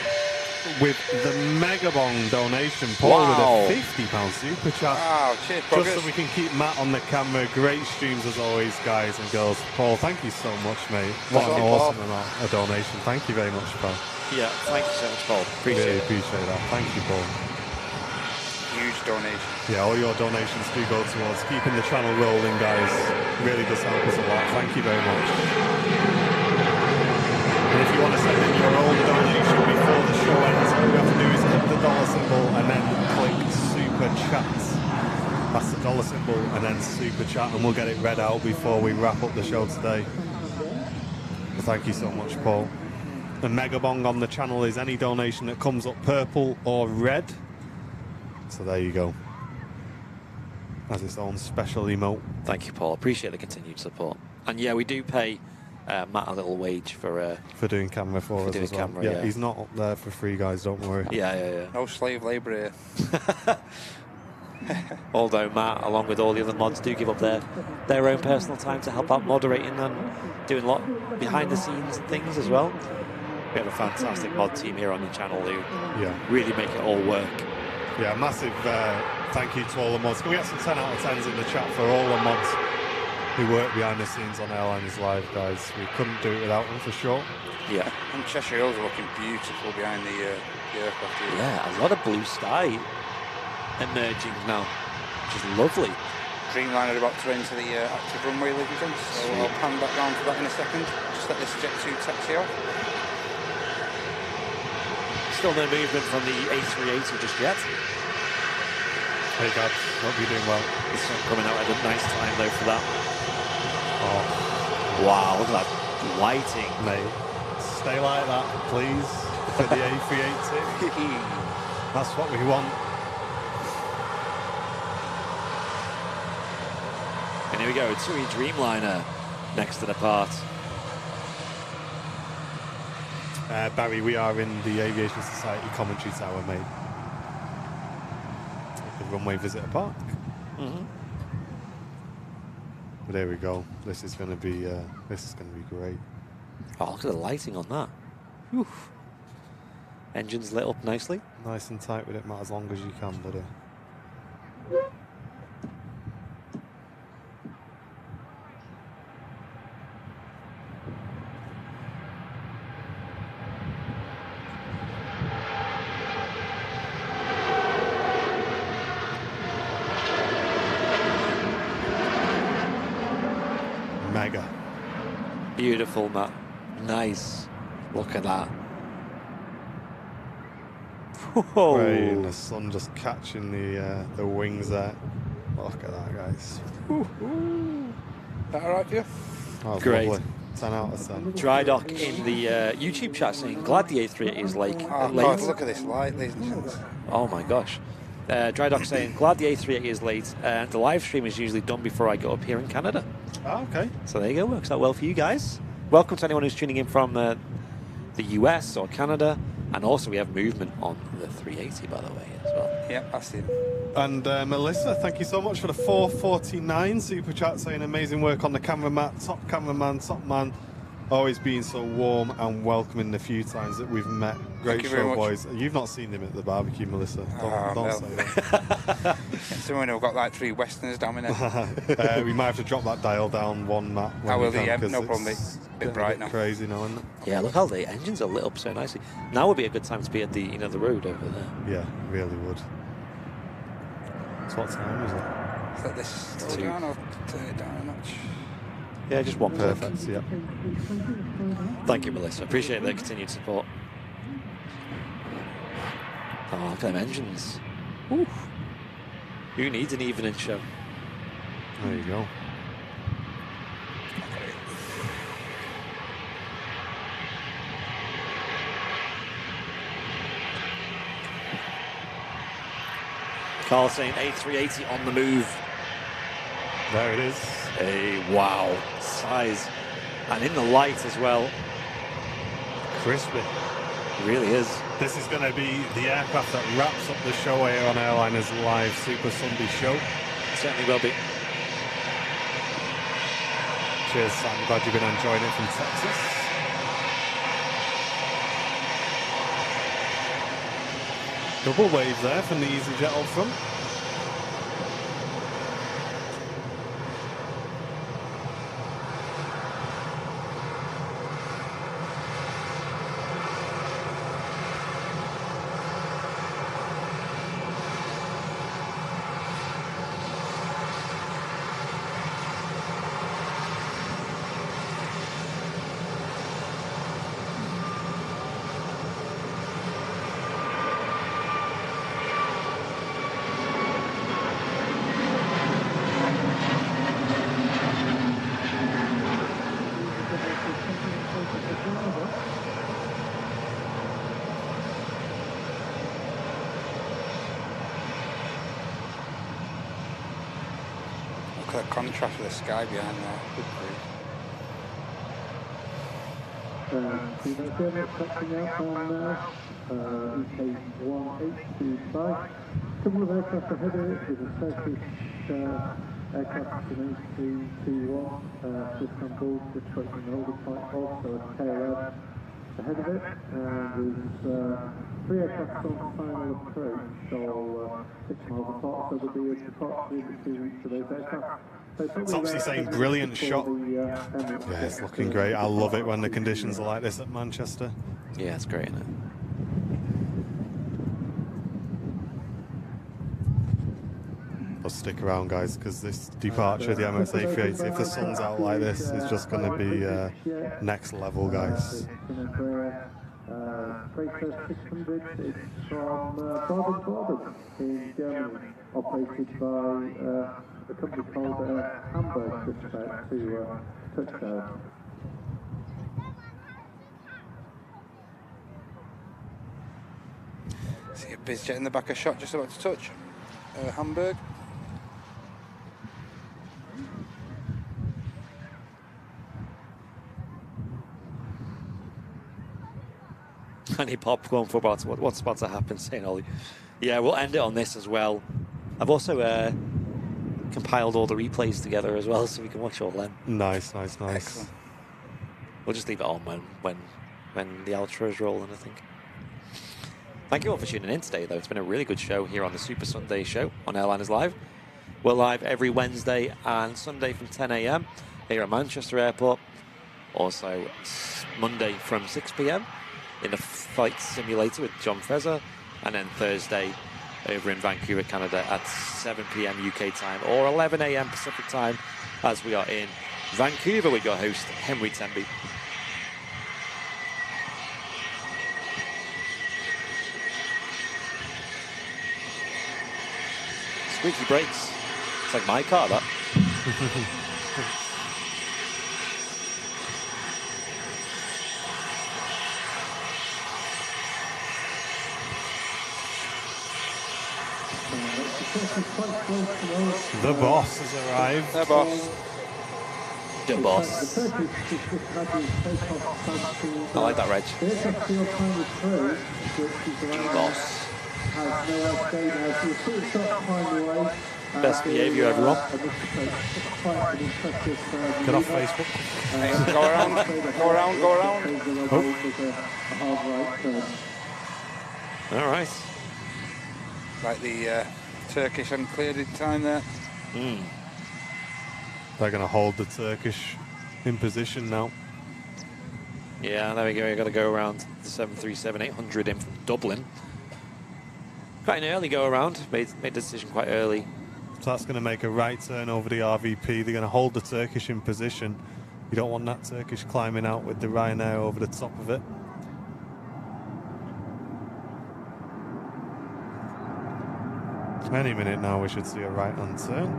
with the Megabong donation. Paul with a £50 super chat. Wow, cheers, just so we can keep Matt on the camera. Great streams as always, guys and girls. Paul, thank you so much, mate. What an awesome amount of donation. Thank you very much, Paul. Yeah, thank you so much, Paul. Really appreciate that. Thank you, Paul. Huge donation. Yeah, all your donations do go towards keeping the channel rolling, guys. Really does help us a lot. Thank you very much. And if you want to send in your own donation before the show ends, all you have to do is click the dollar symbol and then click super chat. That's the dollar symbol and then super chat, and we'll get it read out before we wrap up the show today. Well, thank you so much, Paul. The Megabong on the channel is any donation that comes up purple or red. So there you go. Has its own special emote. Thank you, Paul. Appreciate the continued support. And yeah, we do pay Matt a little wage for doing camera for us as well. Camera, yeah, he's not up there for free, guys. Don't worry. Yeah. No slave labour here. Although Matt, along with all the other mods, do give up their own personal time to help out moderating and doing a lot behind the scenes and things as well. We have a fantastic mod team here on the channel who really make it all work. Yeah, massive thank you to all the mods. Can we get some 10 out of 10s in the chat for all the mods who work behind the scenes on Airliners Live, guys? We couldn't do it without them, for sure. Yeah. And Cheshire Hills are looking beautiful behind the aircraft here. Yeah, a lot of blue sky emerging now, which is lovely. Dreamliner are about to enter the active runway, ladies and gents. So I'll pan back round for that in a second. Just let this Jet2 taxi off. Still no movement from the A380 just yet. Hey, guys, hope you're doing well. It's coming out at a nice time though for that. Oh, wow, look at that lighting. Mate, stay like that, please, for the A380. That's what we want. And here we go, TUI Dreamliner next to depart. Barry, we are in the Aviation Society commentary tower, mate. The Runway Visitor Park. But there we go. This is going to be great. Oh, look at the lighting on that. Whew. Engines lit up nicely. Nice and tight with it, Matt, as long as you can, buddy. Mega. Beautiful, Matt. Nice. Look at that. Whoa. Great, and the sun just catching the wings there. Look at that, guys. That alright for you? That was Great. lovely. 10 out of 10. Dry Dock in the YouTube chat saying, glad the A380 is late. Oh, God, look at this light, ladies and gents. Oh my gosh. Dry Dock saying, glad the A380 is late. And the live stream is usually done before I go up here in Canada. Oh, okay. So there you go. Works out well for you guys. Welcome to anyone who's tuning in from the US or Canada. And also we have movement on the 380, by the way, as well. Yep, I see. And Melissa, thank you so much for the 449 super chat saying amazing work on the cameraman, top man. Always being so warm and welcoming the few times that we've met. great you very show, much. boys. You've not seen him at the barbecue, Melissa. Don't no. say that. Someone who got like 3 Westerners down in there. We might have to drop that dial down one, Matt. I will do, can, yeah, 'cause no problem, it's mate. Bit getting bright a now. Crazy now, isn't it? Yeah, look how the engines are lit up so nicely. Now would be a good time to be at the the road over there. Yeah, really would. So what time is it? Let this slow 2. down or turn it down a notch. Yeah, just one. Perfect, yeah. Thank you, Melissa. Appreciate the continued support. Oh, look at them engines. Oof. Who needs an evening show? There you go. Carl saying A380 on the move. There it is. Hey, wow. Size. And in the light as well. Crispy. It really is. This is going to be the aircraft that wraps up the show here on Airliners Live Super Sunday show. Certainly will be. Cheers, Sam. Glad you've been enjoying it from Texas. Double wave there from the EasyJet up front. Look at the contrast with the sky behind there. Good grief. Touching out on EK1825. Couple of aircraft ahead of it. There's a Turkish aircraft in A321 just on board, just waiting the older flight off, so a KLM ahead of it. And there's 3 aircraft on final approach, so 6 miles apart, so there'll be approximately between each of those aircraft. It's obviously saying brilliant shot. Yeah, it's looking great. I love it when the conditions are like this at Manchester. Yeah, it's great, isn't it? But stick around, guys, because this departure of the Emirates A380, if the sun's out like this, is just going to be next level, guys. Freighter 600, it's from Baden-Baden in Germany, operated by a company called Hamburg, just about to touchdown. See a BizJet in the back of shot, just about to touch. Hamburg. Any popcorn for about what's about to happen, saying Ollie. Yeah, we'll end it on this as well. I've also compiled all the replays together as well, so we can watch all them. Nice. Excellent. We'll just leave it on when the outro is rolling, I think. Thank you all for tuning in today, though. It's been a really good show here on the Super Sunday show on Airliners Live. We're live every Wednesday and Sunday from 10 a.m. here at Manchester Airport. Also Monday from 6 p.m. in the flight simulator with John Fraser, and then Thursday over in Vancouver, Canada at 7 p.m. UK time or 11 a.m. Pacific time as we are in Vancouver with your host Henry Temby. Squeaky brakes. It's like my car, that. The boss has arrived. The boss. The boss. I like that, Reg. The boss. Best behaviour, everyone. Get off Facebook. Go around. Oh. All right. Like the Turkish hadn't cleared in time there. They're going to hold the Turkish in position now. Yeah, there we go. We've got to go around the 737-800 in from Dublin. Quite an early go around. Made the decision quite early. So that's going to make a right turn over the RVP. They're going to hold the Turkish in position. You don't want that Turkish climbing out with the Ryanair over the top of it. Any minute now we should see a right-hand turn.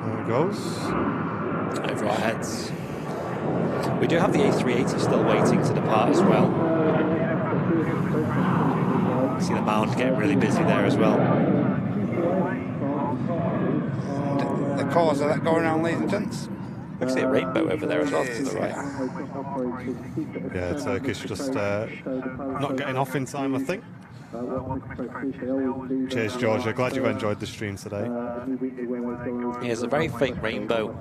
There it goes. Over our heads. We do have the A380 still waiting to depart as well. See the mound getting really busy there as well. The colours of that going around, ladies and gents. I can see a rainbow over there as well to the right. Yeah, Turkish just not getting off in time, I think. Cheers, Georgia. Glad you've enjoyed the stream today. Yeah, there's a very faint rainbow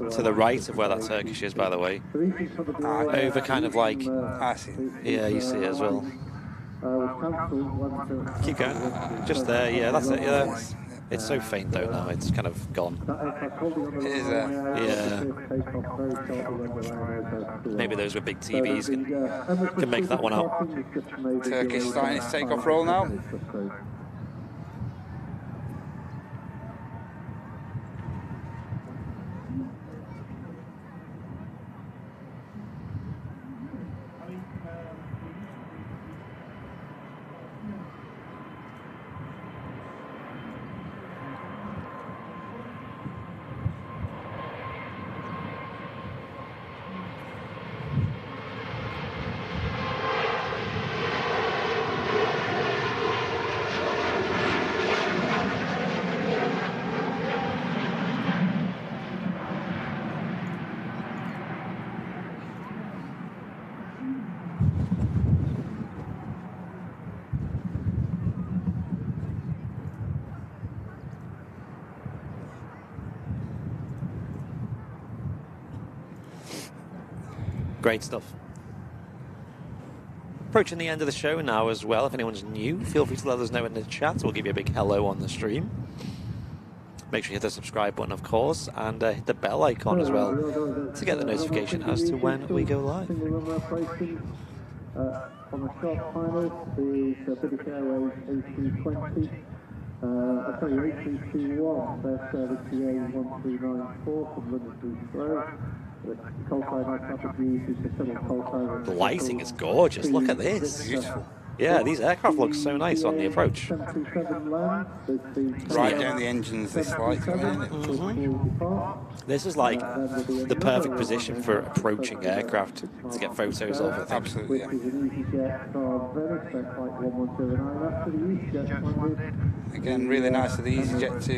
to the right of where that Turkish is, by the way. Over kind of like... I see. Yeah, you see it as well. Keep going. Just there, yeah, that's it. Yeah, it's so faint though now, it's kind of gone. It is Yeah. Maybe those with big TVs can make that one out. Turkish starting its takeoff roll now. Great stuff. Approaching the end of the show now as well. If anyone's new, feel free to let us know in the chat. We'll give you a big hello on the stream. Make sure you hit the subscribe button, of course, and hit the bell icon as well to get the notification as to when we go live. On the start finals is British Airways A320. Sorry, A321. Their service PA1394 from London Heathrow. The lighting is gorgeous. Look at this. Beautiful. Yeah, these aircraft look so nice on the approach. Right down the engines, this light coming in. This is like the perfect position for approaching aircraft to get photos of, I think. Absolutely, yeah. Again, really nice of the EasyJet to...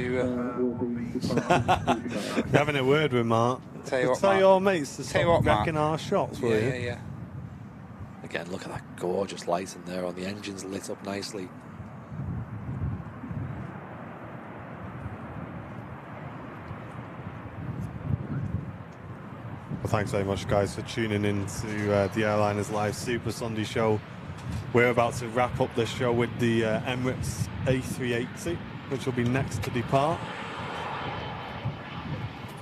You're having a word with Mark. Tell you what, Tell Mark. your mates to Tell you stop what, Mark. wrecking our shots, will you? Yeah. Again, look at that gorgeous light in there on the engines lit up nicely. Well, thanks very much, guys, for tuning in to the Airliners Live Super Sunday show. We're about to wrap up the show with the Emirates A380, which will be next to depart.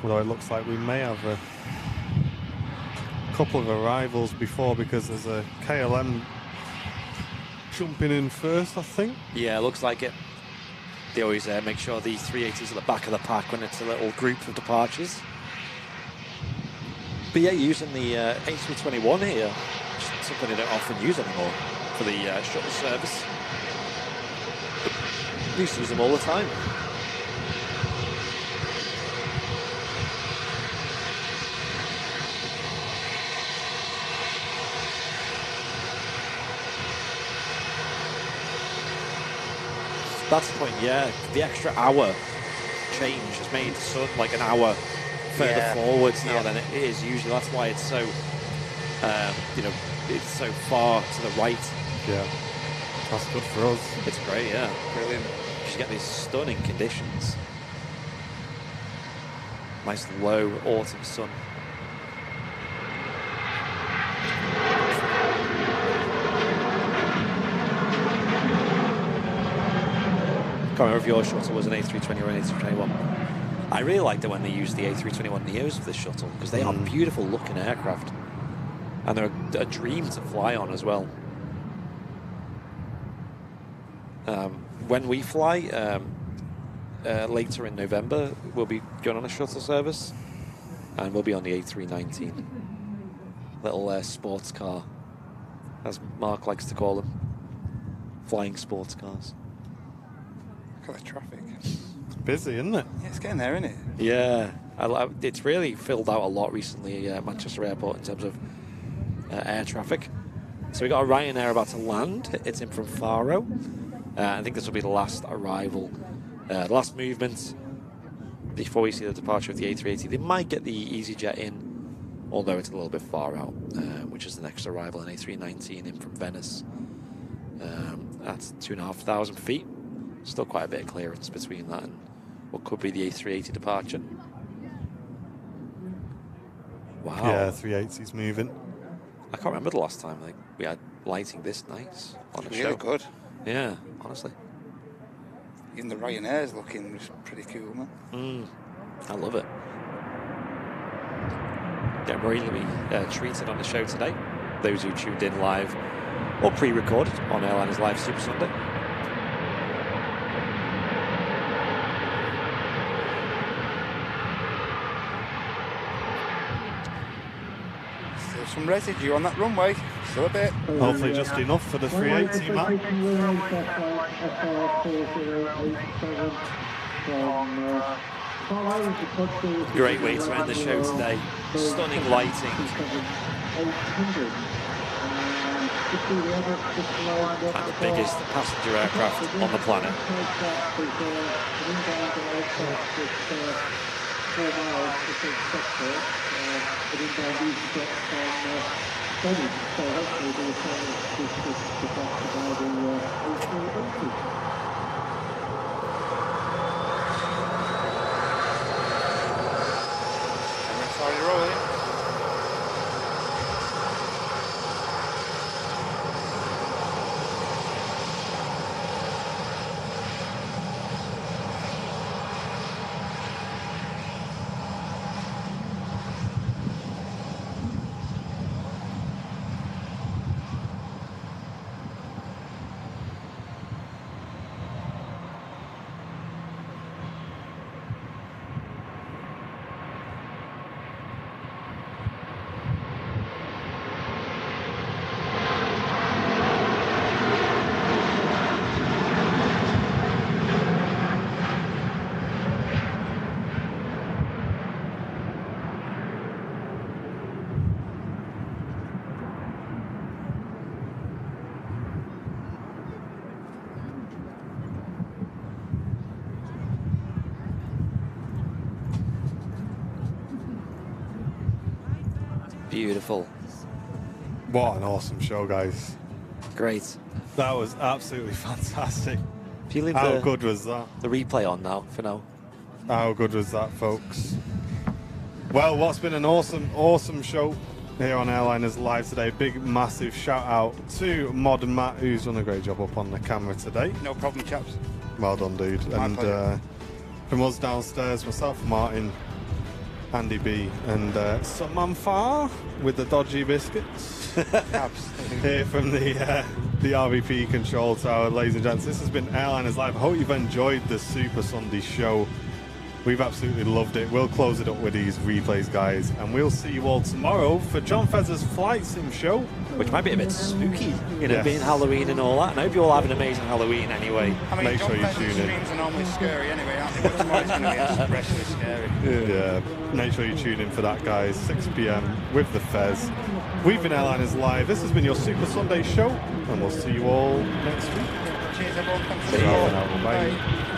Although it looks like we may have a couple of arrivals before, because there's a KLM jumping in first, I think. Yeah, looks like it. They always make sure the 380s at the back of the pack when it's a little group of departures. But yeah, using the A321 here, something they don't often use anymore for the shuttle service. We used to use them all the time. That's the point, yeah. The extra hour change has made the sun like an hour further forwards now than it is usually. That's why it's so, it's so far to the right. Yeah, that's good for us. It's great, yeah. Brilliant. You get these stunning conditions. Nice low autumn sun. I can't remember if your shuttle was an A320 or an A321. I really liked it when they used the A321 Neos for this shuttle because they are beautiful looking aircraft. And they're a dream to fly on as well. When we fly later in November, we'll be going on a shuttle service. And we'll be on the A319. Little sports car, as Mark likes to call them. Flying sports cars. Look at the traffic. Busy, isn't it? Yeah, it's getting there, isn't it? Yeah, it's really filled out a lot recently at Manchester Airport in terms of air traffic. So we got a Ryanair about to land. It's in from Faro. I think this will be the last arrival, the last movement before we see the departure of the A380. They might get the EasyJet in, although it's a little bit far out, which is the next arrival, an A319 in from Venice. At 2,500 feet. Still quite a bit of clearance between that and what could be the A380 departure. Wow. Yeah, 380's moving. I can't remember the last time we had lighting this nice on a Really show. good. Yeah, honestly. Even the Ryanairs looking pretty cool, man. I love it. Getting really treated on the show today. Those who tuned in live or pre-recorded on Airliners Live Super Sunday. Still some residue on that runway. Still a bit. Hopefully just enough for the 380, Matt. Great way to end the show today. Stunning lighting. And the biggest passenger aircraft on the planet. Emirates already rolling. Beautiful. What an awesome show, guys. Great. That was absolutely fantastic. If you leave How good was that? the replay on now, for now. How good was that, folks? Well, what's been an awesome show here on Airliners Live today. Big, massive shout out to Mod and Matt, who's done a great job up on the camera today. No problem, chaps. Well done, dude. My And pleasure. from us downstairs, myself, Martin, Andy B, and some man far with the dodgy biscuits. Cabs. Here from the RVP control tower, ladies and gents. This has been Airliners Live. I hope you've enjoyed the Super Sunday show. We've absolutely loved it. We'll close it up with these replays, guys, and we'll see you all tomorrow for John Fezzer's Flight Sim show. Which might be a bit spooky, you know, Yes. being Halloween and all that. And I hope you all have an amazing Halloween anyway. I mean, Make sure you John tune Fezzer's in. streams are normally scary anyway, aren't they? But tomorrow's going to be especially scary. Yeah, make sure you tune in for that, guys. 6 p.m. with the Fez. We've been Airliners Live. This has been your Super Sunday show, and we'll see you all next week. Cheers, everyone. Thanks for See you all. Bye. Bye.